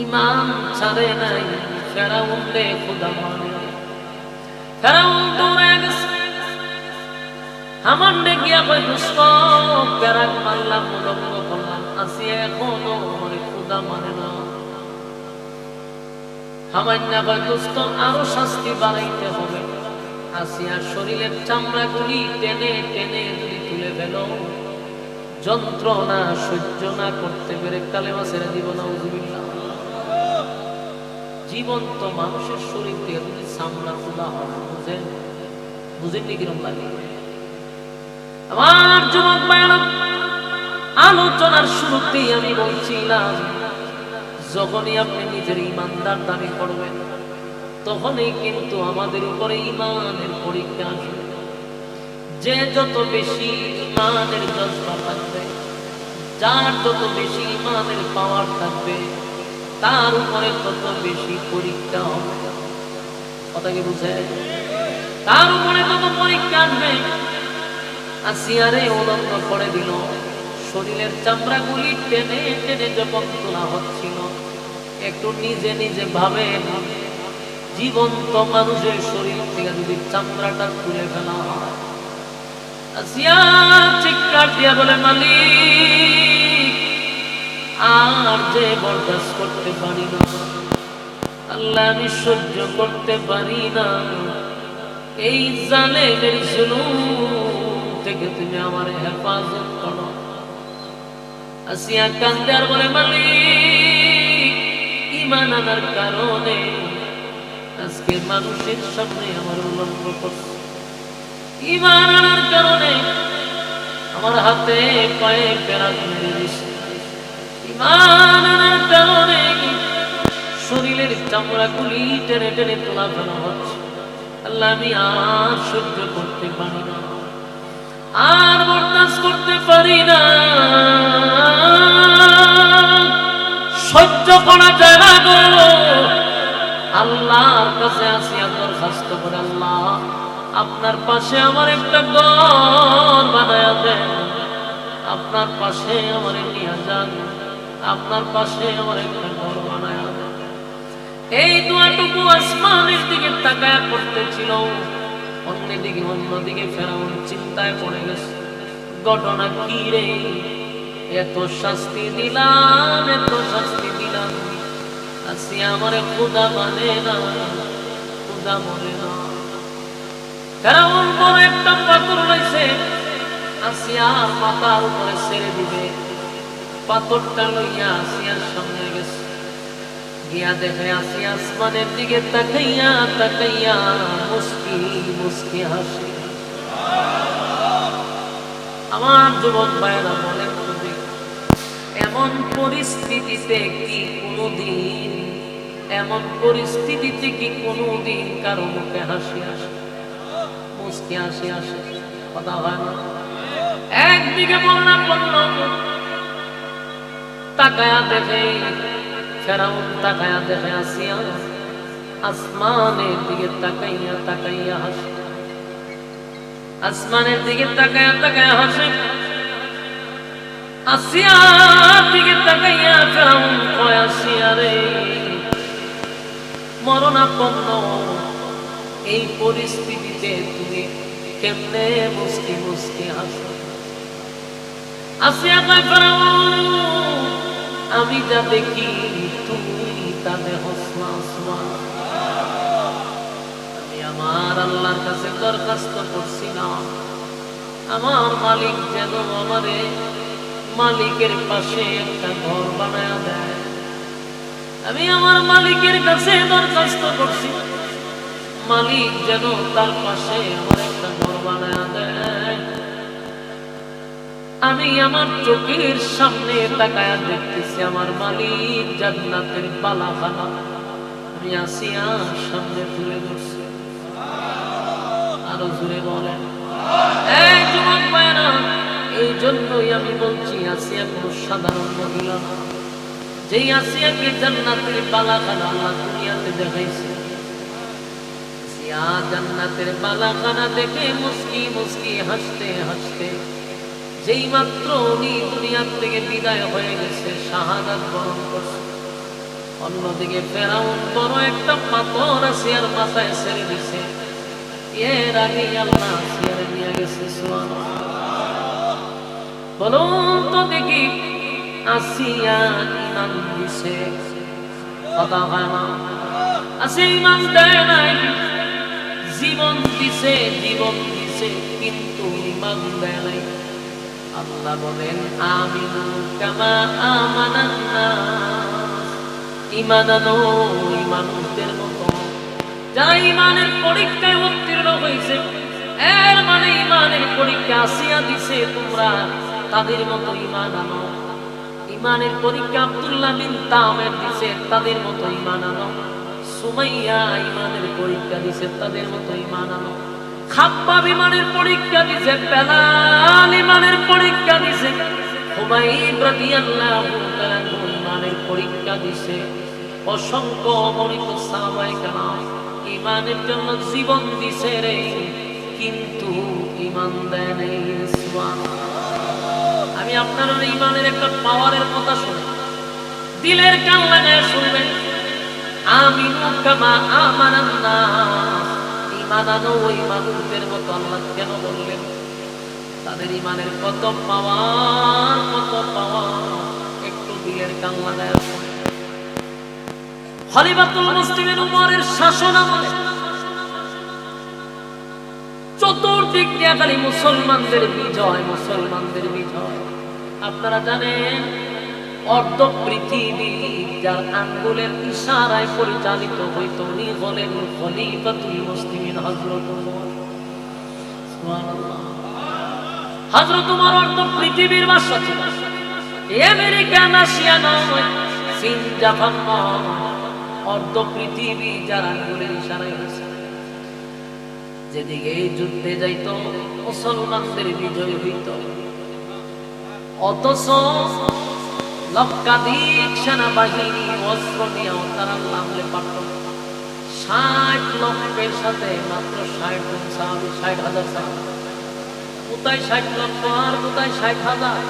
ঈমান ছাড়ে নাই। ফেরাউন রে খোদা মানে, ফেরাউন দৌড়ে গেছে, হামান্ডে গিয়া কই, দুষ্ট প্যারাক মারলাম, উলঙ্গ করলাম, আসিয়া এখনো আমার খোদা মানে না। হামান্না কয়, দুষ্ট আরো শাস্তি বাড়াইতে হবে। আসিয়া শরীরের চামড়াগুলি টেনে টেনে যদি তুলে ফেল, যন্ত্রণা সহ্য না করতে পেরে কালেমা ছেড়ে দিব না, উযুবিল্লাহ। জীবন্ত মানুষের শরীর থেকে যদি চামড়া তোলা হয়, বুঝেননি কিরম লাগে? আমার যুবক ভাইরা, আলোচনার শুরুতেই আমি বলছিলাম, যখনই আপনি নিজের ঈমানদার দাবি করবেন, তখনই কিন্তু আমাদের উপরে ঈমানের পরীক্ষা আসবে। যে যত বেশি ঈমানের জজবা থাকবে, যার যত বেশি ঈমানের পাওয়ার থাকবে, তার উপরে তত বেশি পরীক্ষা হবে। কথা কি বুঝে? তার উপরে তত পরীক্ষা আসবে। আসিয়ারে উলঙ্গ করে দিল, শরীরের চামড়াগুলি টেনে টেনে যখন তোলা হচ্ছিল, একটু নিজে নিজে ভাবেন, জীবন্ত মানুষের শরীর থেকে যদি চামড়াটা তুলে ফেলা হয়। আসিয়া চিৎকার দিয়া বলে, মালিক, আর যে বরদাস্ত করতে পারি না, আল্লাহ, আমি সহ্য করতে পারি না, এই জালেমের জুলুম থেকে তুমি আমার হেফাজত করো। আসিয়া কান্দে আর বলে, মালিক, ঈমান আনার কারণে আজকে মানুষের সামনে আমার উলঙ্গ করছে, ঈমান আনার কারণে আমার হাতে পায়ে প্যারাক মেরে দিছে, ঈমান আনার কারণে শরীরের চামড়াগুলি টেনে টেনে তোলা ফেলা হচ্ছে। আল্লাহ, আমি আর সহ্য করতে পারি না, আর বরদাস্ত করতে পারি না, সহ্য করা যায় না গো। আল্লাহর কাছে আসিয়া দরখাস্ত করে, আল্লাহ, আপনার পাশে আমার একটা ঘর বানায়া দেন, আপনার পাশে আমার নিয়ে যান, আপনার পাশে আমার একটা ঘর বানায়া দেন। এই দোয়াটুকু আসমানের দিকে তাকায়া করতেছিল, অন্যদিকে ফেরাউন চিন্তায় পড়ে গেছে। ঘটনা কি রে, এত শাস্তি দিলাম, এত শাস্তি দিলাম, আসিয়া আমারে খোদা মানে না, খোদা বলে না। ফেরাউন বড় একটা পাথর লইছে, আসিয়ার মাথার উপরে ছেড়ে দিবে। পাথরটা লইয়া আসিয়ার সামনে গেছে, গিয়া দেখে আসিয়া আসমানের দিকে তাকাইয়া তাকাইয়া মুস্কি মুস্কি হাসে। আমার যুবক ভাইরা বলেন তো দেখি, এমন পরিস্থিতিতে কি কোনোদিন, এমন পরিস্থিতিতে কি কোনোদিন কারো মুখে হাসি আসে, মুস্কি হাসি আসে? কথা হয় না। একদিকে বললাম তাকায়া দেখে ফেরাউন, তাকায়া দেখে আসিয়া আসমানের দিকে তাকাইয়া তাকাইয়া হাসে, আসমানের দিকে তাকায়া তাকায়া হাসে। আসিয়ার দিকে তাকাইয়া ফেরাউন কয়, আসিয়া রে, মরণাপন্ন এই পরিস্থিতিতে তুমি কেমনে মুস্কি মুস্কি হাসো? আসিয়া কয়, ফেরাউন, আমি যা দেখি তুমি তা দেখোস না। আমি আমার আল্লাহর কাছে দরখাস্ত করছিলাম, আমার মালিক যেন আমারে মালিকের পাশে একটা ঘর বানায়া দেয়। আমি আমার মালিকের কাছে দরখাস্ত করছি, মালিক যেন তার পাশে আমার একটা ঘর বানায়া দেয়। আমি আমার চোখের সামনে তাকায়া দেখতেছি আমার মালিক জান্নাতের বালাখানা আমি আসিয়ার সামনে তুলে ধরছি। আরো জোরে বলেন। এই যুবক ভাইরা, এই জন্যই আমি বলছি আসিয়া কোনো সাধারণ মহিলা না। যেই আসিয়াকে জান্নাতের বালাখানা আল্লাহ দুনিয়াতে দেখাইছে, আসিয়া জান্নাতের বালাখানা দেখে মুস্কি মুস্কি হাসতে হাসতে যেই মাত্র উনি দুনিয়ার থেকে বিদায় হয়ে গেছে, শাহাদাত বরণ করছে, অন্যদিকে ফেরাউন বড় একটা পাথর আসিয়ার মাথায় ছেড়ে দিছে। এর আগে আল্লাহ আসিয়ারে নিয়ে গেছে। বলুন তো দেখি, আসিয়া ইমান দিছে? কথা হয় না। আসিয়া ইমান দেয় নাই, জীবন দিছে, জীবন দিছে, কিন্তু ইমান দেয় নাই। আল্লাহ বলেন, আমিনু কামা আমানান নাস, ঈমান আনো ওই মানুষদের মতো যারা ঈমানের পরীক্ষায় উত্তীর্ণ হয়েছে। এর মানে ঈমানের পরীক্ষা আসিয়া দিছে, তোমরা তাদের মতো ঈমান আনো। ঈমানের পরীক্ষা আব্দুল্লাহ বিন তামের দিছে, তাদের মতো ঈমান আনো। সুমাইয়া ঈমানের পরীক্ষা দিছে, তাদের মতো ঈমান আনো। খাব্বাব ঈমানের পরীক্ষা দিছে, বেলাল ঈমানের পরীক্ষা দিছে, হুমায়ব রাদিয়াল্লাহু তাআলা ঈমানের পরীক্ষা দিছে। অসংখ্য অগণিত সাহাবায়ে কেরাম ঈমানের জন্য জীবন দিছে রে, কিন্তু ঈমান দেয় নাই। সুবহানাল্লাহ। আমি আপনাদের ঈমানের একটা পাওয়ারের কথা শুনি, দিলের কান লাগায় শুনবেন। আমিনু কামা আমানান নাস, ঈমান আনো ওই মানুষদের মতো। আল্লাহ কেন বললেন? তাদের ঈমানের কত পাওয়ার, কত পাওয়ার, একটু দিলের কান লাগায় শুনবেন। খলিফাতুল মুসলিমিন উমরের শাসন আমলে চতুর্দিক দিয়ে খালি মুসলমানদের বিজয়, মুসলমানদের বিজয়। আপনারা জানেন, অর্ধ পৃথিবী যার আঙ্গুলের ইশারায় পরিচালিত হইত, উনি হলেন খলিফাতুল মুসলিমিন হযরত উমর। সুবহানাল্লাহ। হযরত উমর অর্ধ পৃথিবীর বাদশা ছিলেন। আমেরিকা, রাশিয়া নয়, চীন, জাপান নয়, অর্ধ পৃথিবী যার আঙ্গুলের ইশারায় হয়েছে। যেদিকে যুদ্ধে যাইত মুসলমানদের বিজয় হইত। অথচ লক্ষাধিক সেনাবাহিনী অস্ত্র নিয়ে তারা নামলে পারত। 60 লক্ষের সাথে মাত্র 60 জন সাহাবী, 60,000 সাহাবী। কোথায় 60 লক্ষ আর কোথায় 60,000?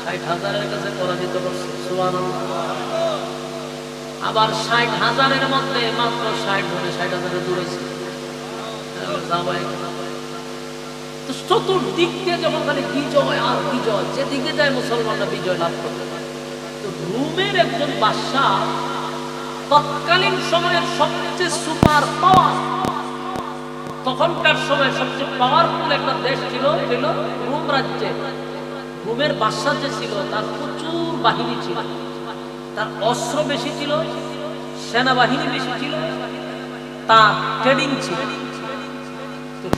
60,000-এর কাছে পরাজিত করছে। সুবহানাল্লাহ। আবার 60,000-এর মধ্যে মাত্র 60 জনে 60,000-এ দৌড়েছে। তো চতুর্দিক দিয়ে যখন খালি বিজয় আর বিজয়, যেদিকে যায় মুসলমানরা বিজয় লাভ করতে পারে। তো রোমের একজন বাদশাহ, তৎকালীন সময়ের সবচেয়ে সুপার পাওয়ার, তখনকার সময় সবচেয়ে পাওয়ারফুল একটা দেশ ছিল রোম রাজ্যে। রোমের বাদশাহ যে ছিল তার প্রচুর বাহিনী ছিল, তার অস্ত্র বেশি ছিল, সেনাবাহিনী বেশি ছিল, তার ট্রেডিং ছিল।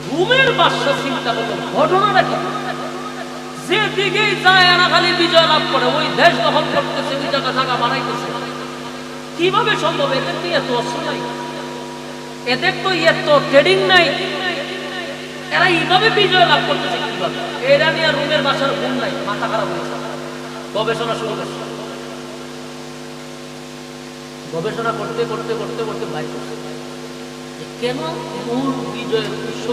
রোমের বাদশাহ চিন্তা করলো ঘটনাটা কি, যে দিকেই যায় এরা খালি বিজয় লাভ করে, ওই দেশ দখল করতেছে, ওই জায়গা জায়গা বানাইতেছে। কিভাবে সম্ভব? এদের তো এত অস্ত্র নাই, এদের তো এত ট্রেডিং নাই, এরা এইভাবে বিজয় লাভ করতেছে কিভাবে? এরা নিয়ে রোমের বাদশার ঘুম নাই, মাথা খারাপ হয়েছে, গবেষণা শুরু করছে। গবেষণা করতে করতে করতে করতে বাইর করছে কেন মূল বিজয়ের উৎস,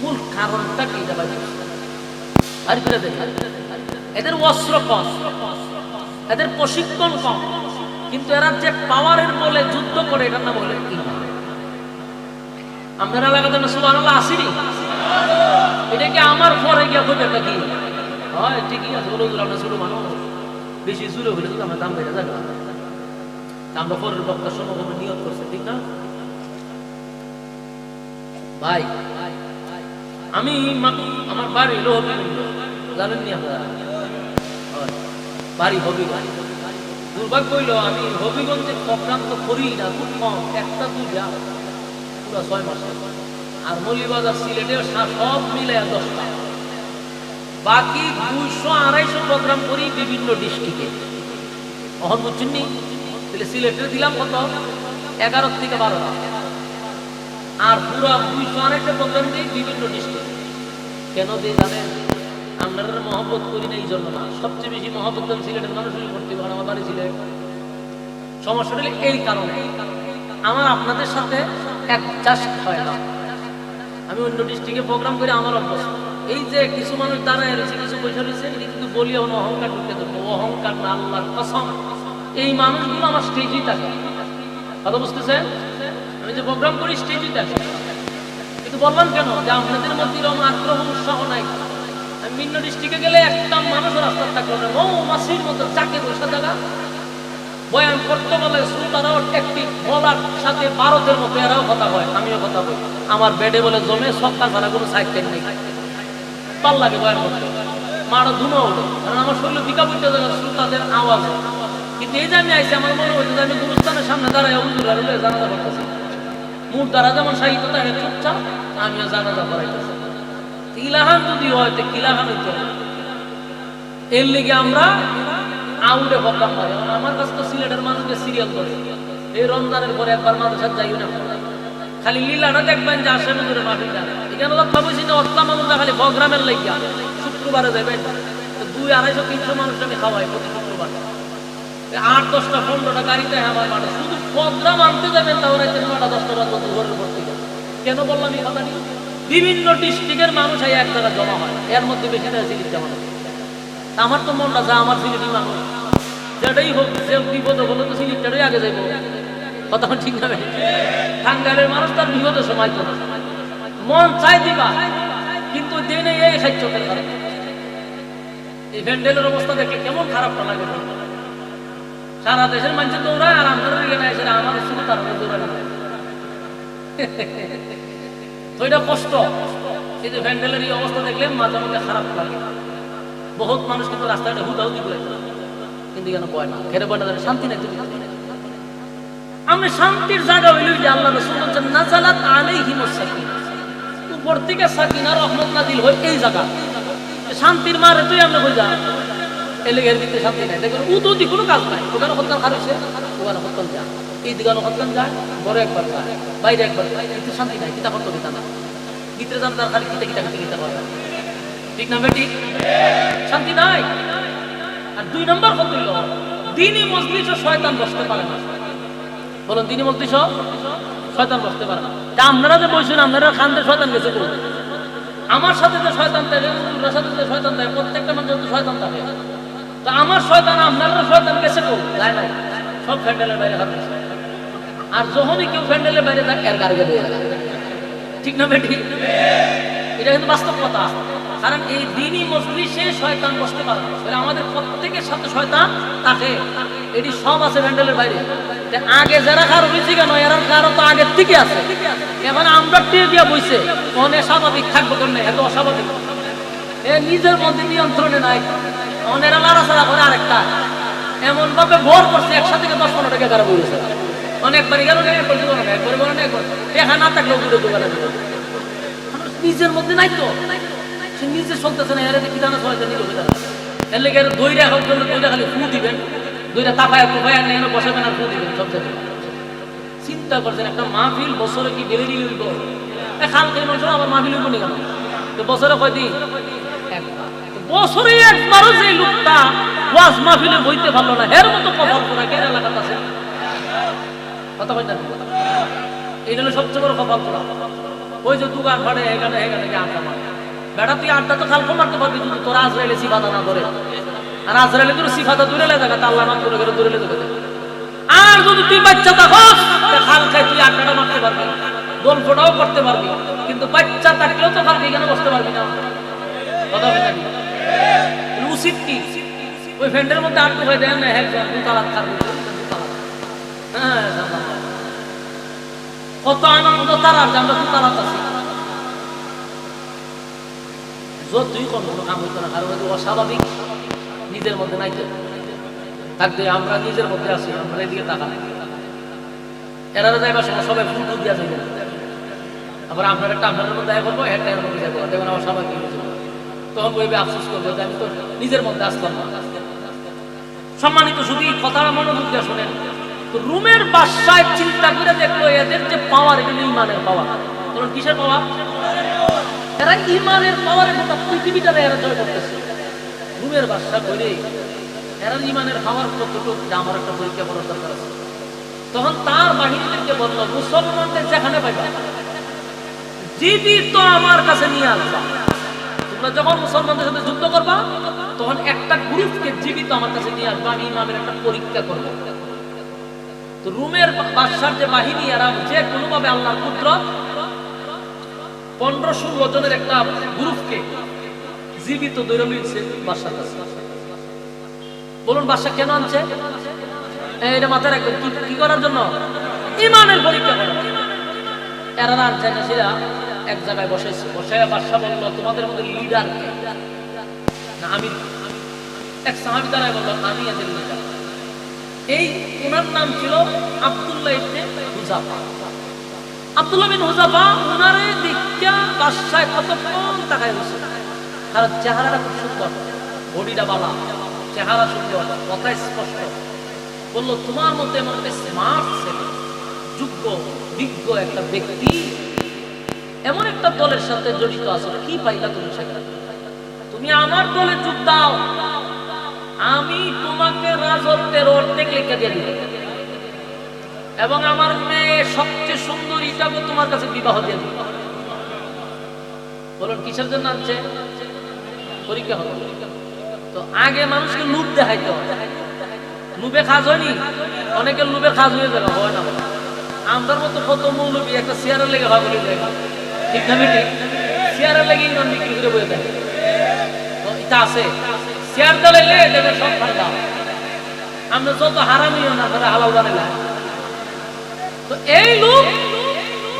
মূল কারণটা কি, এটা বাইর করছে। আর করে দেখে এদের অস্ত্র কম, এদের প্রশিক্ষণ কম, কিন্তু এরা যে পাওয়ারের বলে যুদ্ধ করে, এটার নাম বলে কি? আপনারা এলাকাতে সুবহানাল্লাহ আসেনি? এটা কি আমার পরে গিয়া খুব একটা কি হয়? ঠিকই আছে, বলো আমরা ছোট মানুষ, বেশি জুড়ে হইলে তো আমরা দাম বেড়ে যাবে। আমরা পরের বক্তার সময় নিয়ত করছে, ঠিক না ভাই? আমি আমার বাড়ি হলো হবিগঞ্জ, জানেননি আপনারা? বাড়ি হবিগঞ্জ। দুর্ভাগ্য হইল আমি হবিগঞ্জের প্রোগ্রাম তো করি না, খুব কম, একটা দুইটা পুরো 6 মাসে। আর মৌলভীবাজার সিলেটে সব মিলে 10টা, বাকি 200-250 প্রোগ্রাম করি বিভিন্ন ডিস্ট্রিক্টে। অহন বুঝছেন নি? তাহলে সিলেটে দিলাম কত? 11 থেকে 12টা, আর পুরো 200-250 প্রোগ্রাম দিই বিভিন্ন ডিস্ট্রিক্টে। কেন দিই জানেন? আপনারা মহব্বত করি না এই জন্য না, সবচেয়ে বেশি মহব্বত সিলেটের মানুষই করতে পারে। আমার বাড়ি সিলেট। সমস্যাটা হলে এই কারণে আমার আপনাদের সাথে অ্যাডজাস্ট হয় না। আমি অন্য ডিস্ট্রিক্টে প্রোগ্রাম করে আমার অভ্যাস। এই যে কিছু মানুষ দাঁড়ায় রয়েছে, কিছু পয়সা রয়েছে, এটা কিন্তু বলি আমার অহংকার ঢুকতে দেবো, অহংকার না, আল্লাহর কসম। এই মানুষগুলো আমার স্টেজেই থাকে, কথা বুঝতেছেন? আমি যে প্রোগ্রাম করি স্টেজেই থাকে, কিন্তু বললাম কেন যে আপনাদের মধ্যে এরকম আগ্রহ উৎসাহ নাই। আমি ভিন্ন ডিস্ট্রিক্টে গেলে একটা মানুষ রাস্তার থাকলো না, মৌমাছির মতো চাকে বসে থাকা, বয়ান করতে বলে শ্রোতারাও টেকটিক বলার সাথে ভারতের মতো এরাও কথা কয়, আমিও কথা বলি। আমার বেডে বলে জমে সবটা ছাড়া কোনো সাইকেল নেই, ভাল লাগে বয়ান করতে, মারো ধুমা ওঠে, কারণ আমার শরীরে বিকা বুঝতে যাবে শ্রোতাদের আওয়াজ। কিন্তু এই যে আমি আইসি, আমার মনে হচ্ছে যে আমি গুরুস্থানের সামনে দাঁড়াই হুজুরা রুলে জানাজা করতেছি। মুখ দ্বারা যেমন সাহিত্য থাকে চুপচাপ, আমিও জানাজা করাইতেছি। ইলাহান যদি হয় তো কিলাহান হইতে, এর লিগে আমরা আউটে প্রোগ্রাম হয়। আমার কাছে তো সিলেটের মানুষকে সিরিয়াল করে, এই রমজানের পরে একবার মানুষের যাইও না, খালি লীলাটা দেখবেন যে আসে নজরে মাহফিল জানে। এখানে তো ভাবছি যে অতলা মানুষরা খালি প্রোগ্রামের লাগিয়া শুক্রবারে যাবেন 200-250-300 মানুষ আমি খাওয়াই প্রতি শুক্রবার। 8-10-15টা গাড়িতে আমার মাঠে শুধু প্রোগ্রাম আনতে যাবেন, তাহলে 9-10টা বাজে ঘরের ভর্তি। কেন বললাম এই কথাটি? বিভিন্ন ডিস্ট্রিক্টের মানুষ এক জায়গায় জমা হয়, এর মধ্যে বেশি দেয় সিলেট মানুষ। আমার তো মনটা যা, আমার সিলেটি মানুষ যেটাই হোক, যে বিপদে হলো তো সিলেটটারই আগে যাইব, কথা ঠিক না? টাঙ্গাইলের মানুষ তার বিপদের সময় তো মন চাই দিবা, কিন্তু দিনে এই খাইচতের কারণে এই ভ্যান্ডেলের অবস্থা দেখলে কেমন খারাপটা লাগে। সারা দেশের মানুষ দৌড়ায়, আর আমাদের এখানে এসে আমার শুধু তার দৌড়ানো তো এটা কষ্ট। এই যে ভ্যান্ডেলের এই অবস্থা দেখলে মাঝে মাঝে খারাপ লাগে। বহুত মানুষ কিন্তু রাস্তাটা হুদাহুদি করে, কিন্তু কেন বয় না, ঘেরে বয় না, শান্তি নাই। আমি শান্তির জায়গা হইল যে আল্লাহ রাসূল বলেন নাযালাত আলাইহিমুস সাকিনা, উপর থেকে সাকিনা রহমত নাজিল হয় এই জায়গা। শান্তির মারে তুই আমরা কই যা, এলাকার ভিতরে শান্তি নাই, দেখুন ও তো কোনো কাজ নাই, ওখানে হত্যা খারাইছে, ওখানে হত্যা যায়, এই দিকে হত্যা যায়, বড় একবার যায়, বাইরে একবার যায়, কিন্তু শান্তি নাই। কিতা করতে দিতা না, ভিতরে যান তার খালি কিতা কিতা কিতা করে, ঠিক না বেটি? শান্তি নাই। আর 2 নম্বর কত হইল, দ্বীনি মজলিসে শয়তান বসতে পারে না। বলুন, দ্বীনি মজলিসে শয়তান বসতে পারে না। তা আপনারা যে বলছেন, আপনারা খানদের শয়তান গেছে করুন, আমার সাথে যে শয়তান থাকে, ওর সাথে যে শয়তান থাকে, প্রত্যেকটা মানুষের তো শয়তান থাকে। তো আমার শয়তান আপনারা শয়তান গেছে করুন, যায় নাই, সব ফ্যান্ডেলের বাইরে হাত দিয়েছে। আর যখনই কেউ ফ্যান্ডেলের বাইরে যায়, এর গার্গে দিয়ে যায়, ঠিক না বেটি? এটা কিন্তু বাস্তব কথা। কারণ এই দিনই মজলিসে শয়তান বসতে পারে না, আমাদের প্রত্যেকের সাথে শয়তান থাকে। এটি সব আছে ভ্যান্ডেলের বাইরে। আগে যারা কারো হয়েছে কেন, এরা কারো তো আগের থেকে আছে। এখন আমরা টের দিয়া বইছে, অনেক স্বাভাবিক থাকবো কেন, এত অস্বাভাবিক। এ নিজের মধ্যে নিয়ন্ত্রণে নাই, অনেরা লাড়াছাড়া করে। আরেকটা এমন ভাবে ভোর করছে, 1 থেকে 10-15 টাকা তারা বলেছে। অনেকবারই গেল না, একবার জীবন না, একবার বলে না, একবার দেখা না থাকলেও ঘুরে দোকানে নিজের মধ্যে নাই তো, সে নিজে চলতেছে না। এর কি জানা সবাই নিজে হয়ে যাবে। এর লেগে দইরা হোক, দইরা খালি ফু দিবেন, দইরা তাপায় তোপায় আনে, বসাবেন আর ফু দিবেন সব জায়গায়। চিন্তা করছেন একটা মাহফিল বছরে কি বেড়ে দিল? খালকে মানুষ আবার মাহফিল হইব না কেন? তো বছরে কয়দিন? একবার। বছরে একবারও যে লোকটা ওয়াজ মাহফিলে বইতে পারলো না, এর মতো কপাল পোড়া কেন এলাকাতে আছে? কথা কই না? এই হলো সবচেয়ে বড় কপাল পোড়া। ওই যে দোকান ভাড়ে এখানে এখানে আড্ডা মারে। বেটা তুই আড্ডা তো খালকো মারতে পারবি যদি তোর আজরাইলে সিফাতা না ধরে। আর আজরাইলে তোর সিফাতা দূরে লে জায়গা, আল্লাহ নাম করে দূরে লে জায়গা। আর যদি তুই বাচ্চা থাকস, খালকায় তুই আড্ডাটা মারতে পারবি, দোল ফোটাও করতে পারবি, কিন্তু বাচ্চা থাকলেও তো খালকে এখানে বসতে পারবি না। কথা বলে নাকি? উচিত কি ওই ফ্যান্ডের মধ্যে আটকে হয়ে দেন না, একজন দুতালাত থাকবে। হ্যাঁ, কত আনন্দ তার, আর আমরা দুতালাত আছি। যতই কোন কাম হইতো না, কারণ অস্বাভাবিক নিজের মধ্যে নাই তো থাকতে। আমরা নিজের মধ্যে আছি, আমরা এদিকে তাকাই। এরা যাইবার সময় সবাই ফুল দিয়া যাবে, আবার আপনার একটা আপনার মধ্যে দেখা করবো, একটা এর মধ্যে যাবো, দেখবেন অস্বাভাবিক। তখন বইবে আফসোস করবো যে আমি তো নিজের মধ্যে আসলাম না। সম্মানিত শুধু কথাটা মনোযোগ দিয়ে শোনেন তো। রুমের বাসায় চিন্তা করে দেখলো এদের যে পাওয়ার, এগুলো ইমানের পাওয়ার। বলুন কিসের পাওয়ার? এরা ইমানের পাওয়ারে গোটা পৃথিবীটা এরা জয় করতেছে। রুমের বাসা করে এরা ইমানের পাওয়ার কতটুকু, আমার একটা পরীক্ষা করার দরকার আছে। তখন তার বাহিনীদেরকে বললো, মুসলমানদের যেখানে পাইবা জীবিত আমার কাছে নিয়ে আসবা। তোমরা যখন মুসলমানদের সাথে যুদ্ধ করবা, তখন একটা গ্রুপকে জীবিত আমার কাছে নিয়ে আসবা, আমি ইমামের একটা পরীক্ষা করবো। তো রুমের বাদশার যে বাহিনী, এরা যে কোনোভাবে আল্লাহর কুদরত 15-16 জনের একটা গ্রুপকে জীবিত ধরে নিয়েছে বাদশার কাছে। বলুন বাদশা কেন আনছে? এটা মাথায় রাখবেন, কি করার জন্য? ইমানের পরীক্ষা করার। এরা আনছে না, সেরা এক জায়গায় বসেছে। বসে বাদশা বললো, তোমাদের মধ্যে লিডার কে? না আমি। এক সাহাবী দাঁড়ায় বললো, আমি এদের লিডার। এই ওনার নাম ছিল আব্দুল্লাহ ইবনে হুযাফা। আব্দুল্লাহ বিন হুযাফা ওনারে দেখা বাদশায় কতক্ষণ তাকায় বসে। তার চেহারাটা খুব সুন্দর, বডিটা বালা, চেহারা সুন্দর, কথা স্পষ্ট। বললো, তোমার মধ্যে এমন একটা স্মার্ট ছেলে, যোগ্য বিজ্ঞ একটা ব্যক্তি এমন একটা দলের সাথে জড়িত আছো, কি পাইলা তুমি সেখানে? তুমি আমার দলে যোগ দাও, আমি তোমাকে রাজত্বের অর্ধেক লিখে দিয়ে দিব, এবং আমার মেয়ে সবচেয়ে সুন্দরীটাকে তোমার কাছে বিবাহ দিয়ে দিব। বলুন কিসের জন্য আনছে? পরীক্ষা হবে। তো আগে মানুষকে লুপ দেখাইতে হয়। লুবে খাজ হয়নি, অনেকের লুবে খাজ হয়ে যাবে, হয় না? আমাদের মতো কত মৌলবী একটা চেয়ারের লেগে হয় বলে যায়, ঠিক না? ঠিক, চেয়ারের লেগে ইমান বিক্রি করে বয়ে দেয়। তো এটা আছে, চেয়ার দাঁড়াইলে দেবের সব ঠান্ডা। আমরা যত হারামিও না করে হালাল দাঁড়াইলা। তো এই লোক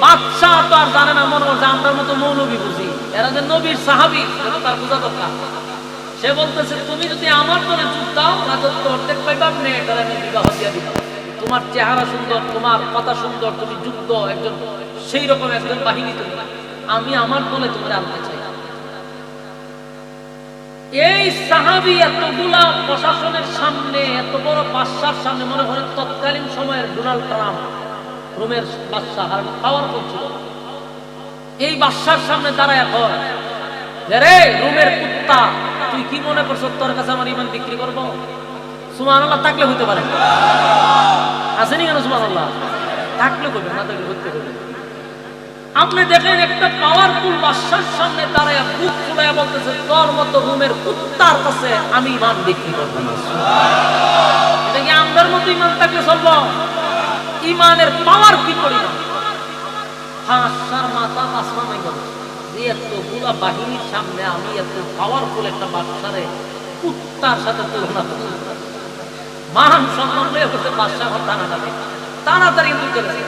বাদশা তো আর জানে না, মনে করছে আমরা মতো মৌলবী বুঝি, এরা যে নবীর সাহাবী তার বোঝা দরকার। সে বলতেছে, তুমি যদি আমার দলে যোগ দাও, রাজত্ব অর্ধেক পাইবা, মেয়েটার আমি বিবাহ দিয়ে দিব। তোমার চেহারা সুন্দর, তোমার কথা সুন্দর, তুমি যোগ্য একজন, সেই রকম একজন বাহিনী তুমি, আমি আমার দলে তোমার আনতে চাই। এই সাহাবী এতগুলা প্রশাসনের সামনে, এত বড় বাদশার সামনে, মনে করেন তৎকালীন সময়ের ডোনাল্ড ট্রাম্প রোমের বাদশা, আর পাওয়ারফুল ছিল। এই বাদশার সামনে দাঁড়ায় কয়, রে রোমের কুত্তা, তুই কি মনে করছ তোর কাছে আমার ইমান বিক্রি করবো? সুবহানাল্লাহ থাকলে হইতে পারে, আসেনি কেন? সুবহানাল্লাহ থাকলে করবে, না থাকলে করতে হবে। আপনি দেখেন একটা পাওয়ারফুল বাদশার সামনে দাঁড়ায় বুক ফুলাইয়া বলতেছে, তোর মতো রোমের কুত্তার কাছে আমি ইমান বিক্রি করবো না। এটা কি আমাদের মতো ইমান থাকলে চলবো? ইমানের পাওয়ার কি পরিমাণ! হাসার মাথা আসমান হয়ে গেল। যে এতগুলা বাহিনীর সামনে আমি এত পাওয়ারফুল একটা বাদশারে কুত্তার সাথে তুলনা করি, মান সম্মান লয়ে করতে বাদশা ঘর টানাটানি তাড়াতাড়ি কিন্তু চলেছে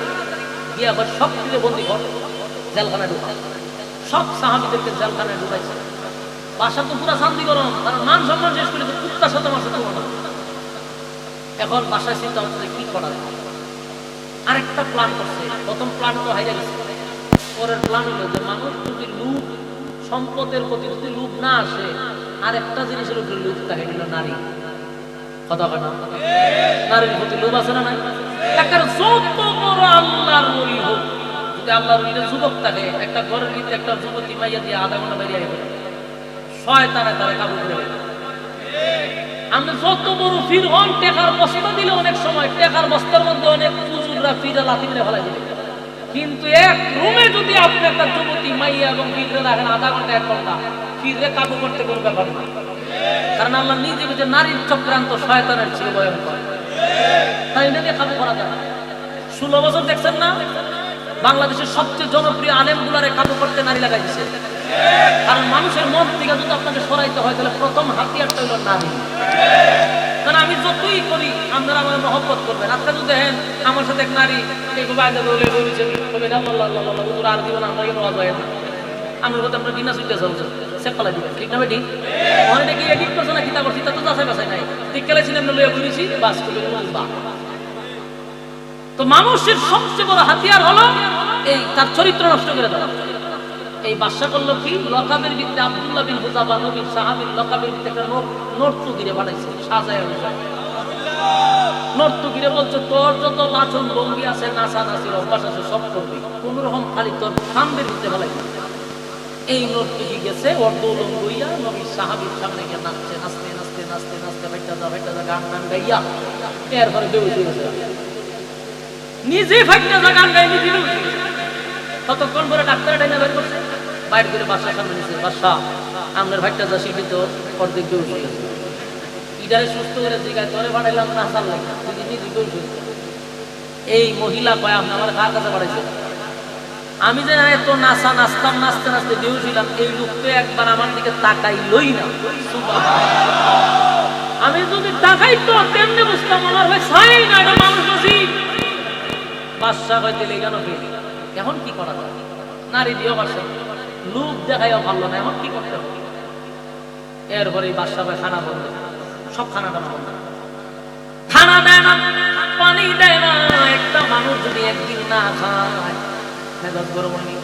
গিয়ে আবার সব কিছু বন্দি ঘর জেলখানায় ঢুকা, সব সাহাবীদেরকে জেলখানায় ঢুকাইছে। বাদশা তো পুরা শান্তি গরম, কারণ মান সম্মান শেষ করে কুত্তার সাথে আমার সাথে তুলনা। এখন বাসায় চিন্তা হচ্ছে কি করা যায়, আরেকটা প্ল্যান করছে। প্রথম প্ল্যান তো হাইরা গেছে, পরের প্ল্যান হলো যে মানুষ যদি লোভ সম্পদের প্রতি যদি লোভ না আসে, আর একটা জিনিসের উপরে লোভ থাকে, এটা নারী। কথা হয় না? নারীর প্রতি লোভ আছে না নাই? একটা যত বড় আল্লাহর ওলি হোক, যদি আল্লাহর ওলিটা যুবক থাকে, একটা ঘরের ভিতরে একটা যুবতী মাইয়া দিয়ে আধা ঘন্টা বেরিয়ে আসবে, শয়তানে তারা কাবু করে ফেলবে। আমরা যত বড় ফির হন, টেকার বস্তা দিলে অনেক সময় টেকার বস্তার মধ্যে অনেক ফুজুররা ফিরে লাথি মেরে ফেলাই দিবে, কিন্তু এক রুমে যদি আপনি একটা যুবতী মাইয়া এবং ফিরে রাখেন আধা ঘন্টা 1 ঘন্টা, ফিরে কাবু করতে কোনো ব্যাপার না। কারণ আল্লাহ নিজে বলছে নারীর চক্রান্ত শয়তানের চেয়ে ভয়ঙ্কর, তাই না দিয়ে কাবু করা যায়। 16 বছর দেখছেন না বাংলাদেশের সবচেয়ে জনপ্রিয় আলেমগুলারে কাবু করতে নারী লাগাই দিচ্ছে। কারণ মানুষের মন থেকে যদি আপনাকে সরাইতে হয়, তাহলে প্রথম হাতিয়ারটা হলো নারী। কারণ আমি যতই করি আপনারা আমার মহব্বত করবেন। আজকে যদি দেখেন আমার সাথে এক নারী আর দিব না, আমরা আমি বলতে আমরা বিনা সুইটা চলছে সে পালা দিবেন, ঠিক না বেটি? অনেকে কি এডিট করছে না, কিতা করছি তা তো যাচাই বাছাই নাই, ঠিক খেলেছিলাম লইয়া বলেছি বাস করবে। তো মানুষের সবচেয়ে বড় হাতিয়ার হলো এই তার চরিত্র নষ্ট করে দেওয়া। এই বাদশা করলো কি, লকাবের ভিতরে আব্দুল্লাহ বিন হুযাফা নবীর সাহাবীর লকাবের ভিতরে একটা নর্তকীরে বানাইছে, সাজায় নর্তকীরে বলছে তোর যত লাচন ভঙ্গি আছে, নাচা নাচির অভ্যাস আছে, সব করবি, কোন রকম খালি তোর ফান্দের ভিতরে বানাইছে। এই নর্তকী গেছে ওর দৌলন গইয়া নবীর সাহাবীর সামনে গিয়ে নাচছে, নাচতে নাচতে নাচতে নাচতে ভাইটা যা গান গান গাইয়া এরপরে বেউস হয়ে গেছে, নিজে ভাইটা যা গান গাই নিজে বেউস হয়ে গেছে। ততক্ষণ পরে ডাক্তার ডাইনা বের করছে, বাইরে করে বাসার সামনে নিচ্ছে, বাসা আপনার ভাইটা যা শিক্ষিত অর্ধেক বেউস হয়ে গেছে। ইডারে সুস্থ করে জিগায় তোরে বানাইলাম না হাসার লাগে তুই নিজে বেউস হয়ে গেছে। এই মহিলা কয় আপনি আমার কার কাছে বাড়াইছে? আমি যে এত নাচা নাচতাম, নাচতে নাচতে বেউস হইলাম, এই লোক তো একবার আমার দিকে তাকাইলই না। আমি যদি তাকাইতো তেমনি বুঝতাম আমার ভাই ছাই না, এটা মানুষ নসিব। বাদশা হইতে লেগানো পেয়ে এখন কি করা যায়? নারী দিয়েও বাসা লোক দেখাইও ভালো না, এখন কি করতে হবে? এরপরে বাদশা ভাই খানা বন্ধ, সব খানা টানা বন্ধ, খানা দেয় না, পানি দেয় না। একটা মানুষ যদি একদিন না খায় মেজাজ গরম হয়নি?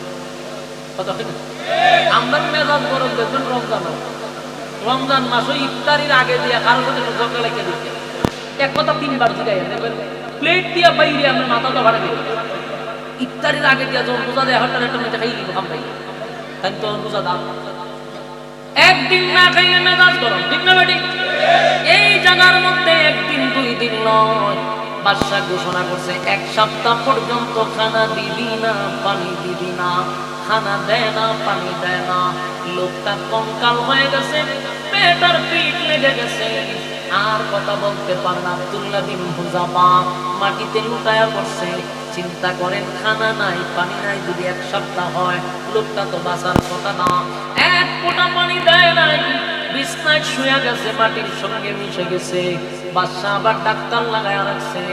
আমরা মেজাজ গরম দেখবেন রমজান মাসে ইফতারির আগে দিয়ে কারোর সাথে ঝগড়া লেগে দিচ্ছে, এক কথা 3 বার জিগাই দেখবেন প্লেট দিয়ে বাইরে আমরা মাথাটা ভাড়া দিই। ইফতারির আগে দিয়ে যখন রোজা দেয় হঠাৎ একটা মেয়েটা খাই খাম খাই, তাই তো রোজা দাও। একদিন না খাইলে মেজাজ গরম, ঠিক না বেটি? এই জায়গার মধ্যে একদিন 2 দিন নয়, বাদশা ঘোষণা করছে 1 সপ্তাহ পর্যন্ত খানা দিবি না, পানি দিবি না। খানা দেয় না, পানি দেয় না, লোকটা কঙ্কাল হয়ে গেছে, পেটার পিঠ লেগে গেছে, আর কথা বলতে পারে না। আব্দুল্লাহ বিন হুযাফা মাটিতে লুটায়া পড়ছে। চিন্তা করেন খানা নাই পানি নাই, যদি 1 সপ্তাহ হয় লোকটা তো বাঁচার কথা না। 1 ফোঁটা পানি দেয় নাই, বিছনায় শুয়ে গেছে, মাটির সঙ্গে মিশে গেছে। বাদশা আবার ডাক্তার লাগায় রাখছে,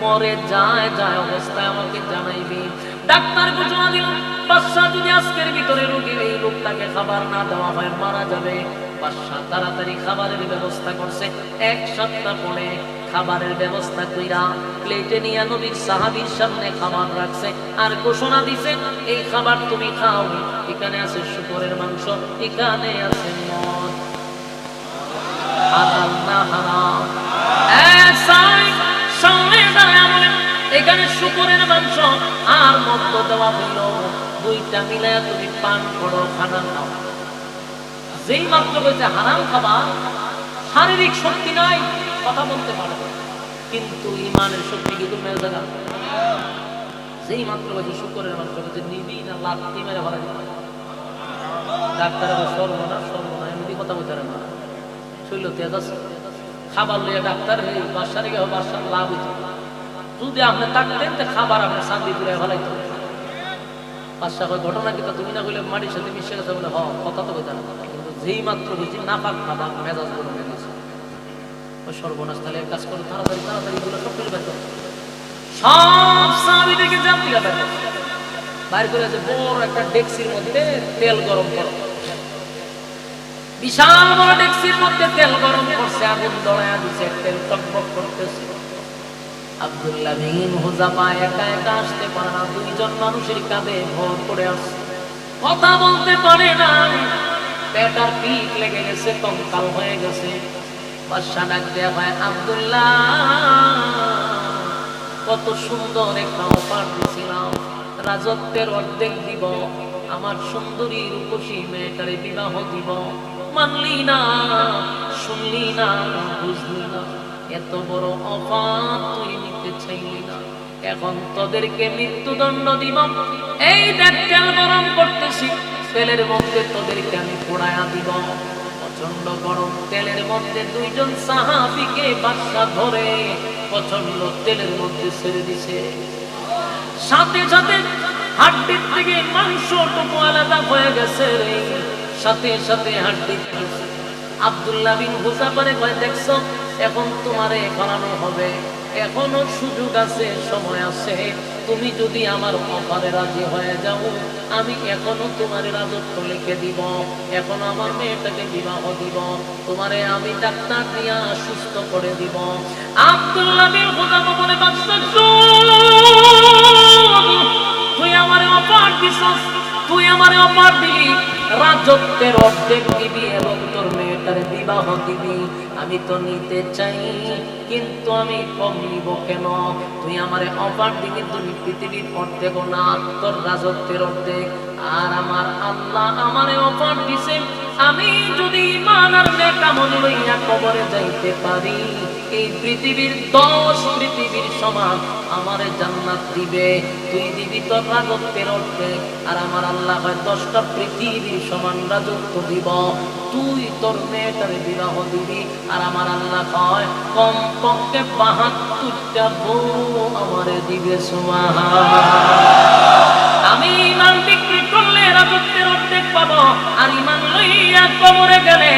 মরে যায় যায় অবস্থায় আমাকে জানাইবি। ডাক্তার ঘোষণা দিল বাদশা যদি আজকের ভিতরে রোগী এই লোকটাকে খাবার না দেওয়া হয় মারা যাবে। বাদশা তাড়াতাড়ি খাবারের ব্যবস্থা করছে। 1 সপ্তাহ পরে খাবারের ব্যবস্থা কইরা প্লেটে নিয়ে নবীর সাহাবীর সামনে খাবার রাখছে, আর ঘোষণা দিছে এই খাবার তুমি খাও। এখানে আছে শুকরের মাংস, এখানে আছে মদ, হালাল না হারাম। এখানে শুকরের মাংস আর মদ দেওয়া হইল, 2টা মিলাইয়া তুমি পান করো, খানা খাও। যেই মাত্র বলছে হারাম খাবার, শারীরিক শক্তি নাই, কথা বলতে পারো, কিন্তু ইমানের শক্তি কিন্তু মেরে দেখা। যেই মাত্র বলছে শুকরের মাংস, বলছে নিবি না লাথি মেরে ভরা দিতে। ডাক্তার সর্বনা সর্বনা এমনি কথা বলতে পারে না, শৈল তেজ আছে। খাবার লইয়া ডাক্তার বাসার গিয়ে বাসার লাভ হইত। যদি আপনি থাকতেন তো খাবার আপনার শান্তি পুরে ভালাইত। বাদশা কয় ঘটনা কি তুমি না কইলে মাটির সাথে মিশে গেছে বলে হ কথা তো কইতা না, কিন্তু যেই মাত্র বুঝি না পাক খাবা মেজাজ গরম হয়ে গেছে। ওই সর্বনাশ, তাহলে এক কাজ করো, তাড়াতাড়ি তাড়াতাড়ি এগুলো সব কিছু বের করো। সব সাহাবীদেরকে জান দিলা বের করো, বাইর করে আছে বড় একটা ডেক্সির মধ্যে তেল গরম করো। বিশাল বড় ডেক্সির মধ্যে তেল গরম করছে, আগুন ধরায়া দিছে, তেল টকবক করতেছে। আব্দুল্লাহ বিন হুযাফা একা একা আসতে পারে না, দুইজন মানুষের কাঁধে ভর করে আসছে, কথা বলতে পারে না, পেটার পিক লেগে গেছে, কঙ্কাল হয়ে গেছে। বাদশা ডাক দেয়া ভাই আব্দুল্লাহ, কত সুন্দর একটা অফার দিছিলাম, রাজত্বের অর্ধেক দিব, আমার সুন্দরী রূপসী মেয়েটারে বিবাহ দিব, মানলি না, শুনলি না, বুঝলি না, এত বড় অফার তুই নিতে চাইলি না, এখন তোদেরকে মৃত্যুদণ্ড দিব। এই দেখ তেল গরম করতেছি, তেলের মধ্যে তোদেরকে আমি পোড়ায়া দিব। প্রচন্ড গরম তেলের মধ্যে দুইজন সাহাবীকে বাদশা ধরে প্রচন্ড তেলের মধ্যে ছেড়ে দিছে, সাথে সাথে হাড্ডির থেকে মাংসটুকু আলাদা হয়ে গেছে, সাথে সাথে হাড্ডি। আব্দুল্লাহ বিন হুযাফারে কয় দেখছো, এখন তোমারে ফলানো হবে, এখনো সুযোগ আছে, সময় আছে, তুমি যদি আমার অফারে রাজি হয়ে যাও, আমি এখনো তোমার রাজত্ব লিখে দিব, এখন আমার মেয়েটাকে বিবাহ দিব, তোমারে আমি ডাক্তার দিয়া সুস্থ করে দিব। আব্দুল্লাহ বিন হুযাফা বলে বাদশা, তুই আমারে অফার দিছস, তুই আমারে অফার দিবি, রাজত্বের অর্ধেক দিবি এবং তোর মেয়েটার বিবাহ দিবি, আমি তো নিতে চাই, কিন্তু আমি কম নিব কেন? তুই আমারে অফার দিবি, তুমি পৃথিবীর অর্ধেক না, তোর রাজত্বের অর্ধেক, আর আমার আল্লাহ আমারে অফার দিছে, আমি যদি ঈমান আর নেক আমল লইয়া কবরে যাইতে পারি, এই পৃথিবীর 10 পৃথিবীর সমান আমারে জান্নাত দিবে, তুই দিবি তোর রাজত্বের অর্ধেক, আর আমার আল্লাহ হয় 10টা পৃথিবীর সমান রাজত্ব দিব, তুই তোর মেয়েটার বিবাহ দিবি, আর আমার আল্লাহ কয় কম পক্ষে 72টা বউ আমারে দিবে। সুবহানাল্লাহ। আমি ঈমান বিক্রি করলে রাজত্বের অর্ধেক পাবো, আর ঈমান লইয়া কবরে গেলে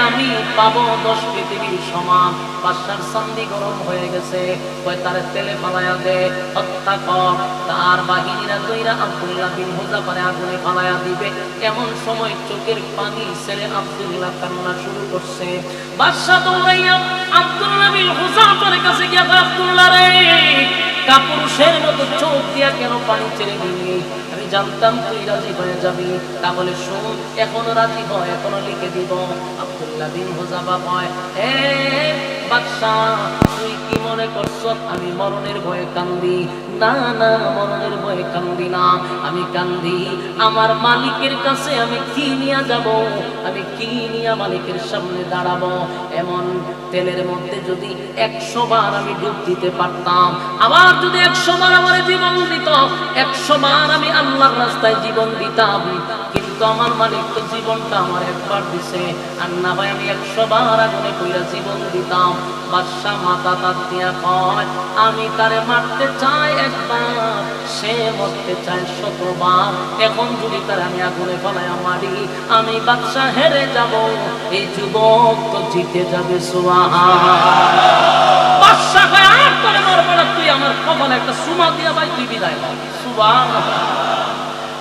আমি পাবো 10 পৃথিবীর সমান। বাদশার চান্দি গরম হয়ে গেছে, কয় তারে তেলে ফালায়া দে, হত্যা কর। তার বাহিনীরা দইরা আব্দুল্লাহ বিন হুযাফারে আগুনে ফালায়া দিবে, এমন সময় চোখের পানি ছেড়ে আব্দুল্লাহ কান্না শুরু করছে। বাদশা দৌড়াইয়া আব্দুল্লাহ বিন হুযাফার কাছে গিয়া, আব্দুল্লাহ রে, কাপুরুষের মতো চোখ দিয়া কেন পানি ছেড়ে দিলি? আমি জানতাম তুই রাজি হয়ে যাবি, তাহলে শোন, এখনো রাজি হয়, এখনো লিখে দিব। আব্দুল্লাহ বিন হুযাফা কয়, হে বাদশা, তুই কি মনে করছ আমি মরণের ভয়ে কান্দি? না না, মরণের ভয়ে কান্দি না, আমি কান্দি আমার মালিকের কাছে আমি কি নিয়ে যাব, আমি কি নিয়ে মালিকের সামনে দাঁড়াবো। এমন তেলের মধ্যে যদি 100 বার আমি ডুব দিতে পারতাম, আবার যদি 100 বার আমার জীবন দিত, 100 বার আমি আল্লাহর রাস্তায় জীবন দিতাম, কিন্তু আমার মালিক তো জীবনটা আমার একবার দিছে, আর না ভাই আমি 100 বার আগুনে পইরা জীবন দিতাম। বাদশা মাথা তাত দিয়া কয়, আমি তারে মারতে চাই একবার, সে মরতে চায় 100 বার, এখন যদি তারে আমি আগুনে ফলাইয়া মারি, আমি বাদশা হেরে যাব, এই যুবক তো জিতে যাবে। সুবহানাল্লাহ। বাদশা কয়, আর তোরে মারবো না, তুই আমার কপালে একটা সুমা দিয়া ভাই তুই বিদায় হ। সুবহানাল্লাহ।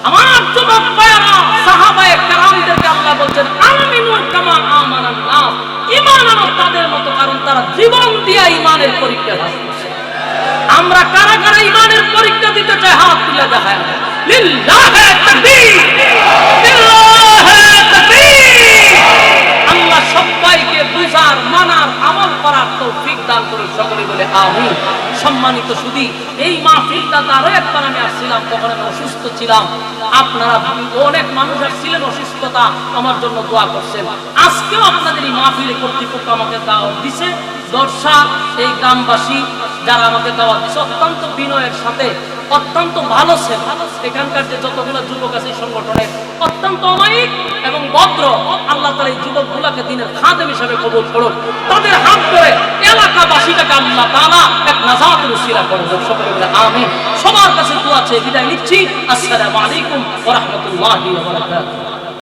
আমার যুবক ভাইরা, সাহাবায়ে কেরামদেরকে আল্লাহ বলছেন, আমিনু কামা আমানান নাস, ঈমান আনো তাদের মতো, কারণ তারা জীবন দিয়ে ঈমানের পরীক্ষা পাস করছে। আমরা কারা কারা ঈমানের পরীক্ষা দিতে চাই? হাত তুলে দেখায়। লিল্লাহি তাকবীর, লিল্লাহি তাকবীর। আল্লাহ সবাইকে বুঝার, মানার, আমল করার তৌফিক দান করুন, সকলে বলে আমিন। সম্মানিত সুধী, এই মাহফিলটা আরো একবার আমি আসছিলাম, তখন আমি অসুস্থ ছিলাম, আপনারা অনেক মানুষ আসছিলেন, অসুস্থতা আমার জন্য দোয়া করছেন। আজকেও আপনাদের এই মাহফিলে কর্তৃপক্ষ আমাকে দাওয়াত দিছে, দর্শক এই গ্রামবাসী যারা আমাকে দাওয়াত দিছে, অত্যন্ত বিনয়ের সাথে, অত্যন্ত ভালো ছেলে, এখানকার যে যতগুলো যুবক আছে সংগঠনের অত্যন্ত অমায়িক এবং ভদ্র। আল্লাহ তাআলা এই যুবকগুলোকে দিনের খাদেম হিসেবে কবুল করুন, তাদের হাত ধরে এলাকাবাসীটাকে আল্লাহ তাআলা এক নাজাতের উসিলা করুন, সকলে বলে আমিন। সবার কাছে দোয়া চেয়ে বিদায় নিচ্ছি। আসসালামু আলাইকুম ওয়া রাহমাতুল্লাহি ওয়া বারাকাতুহু।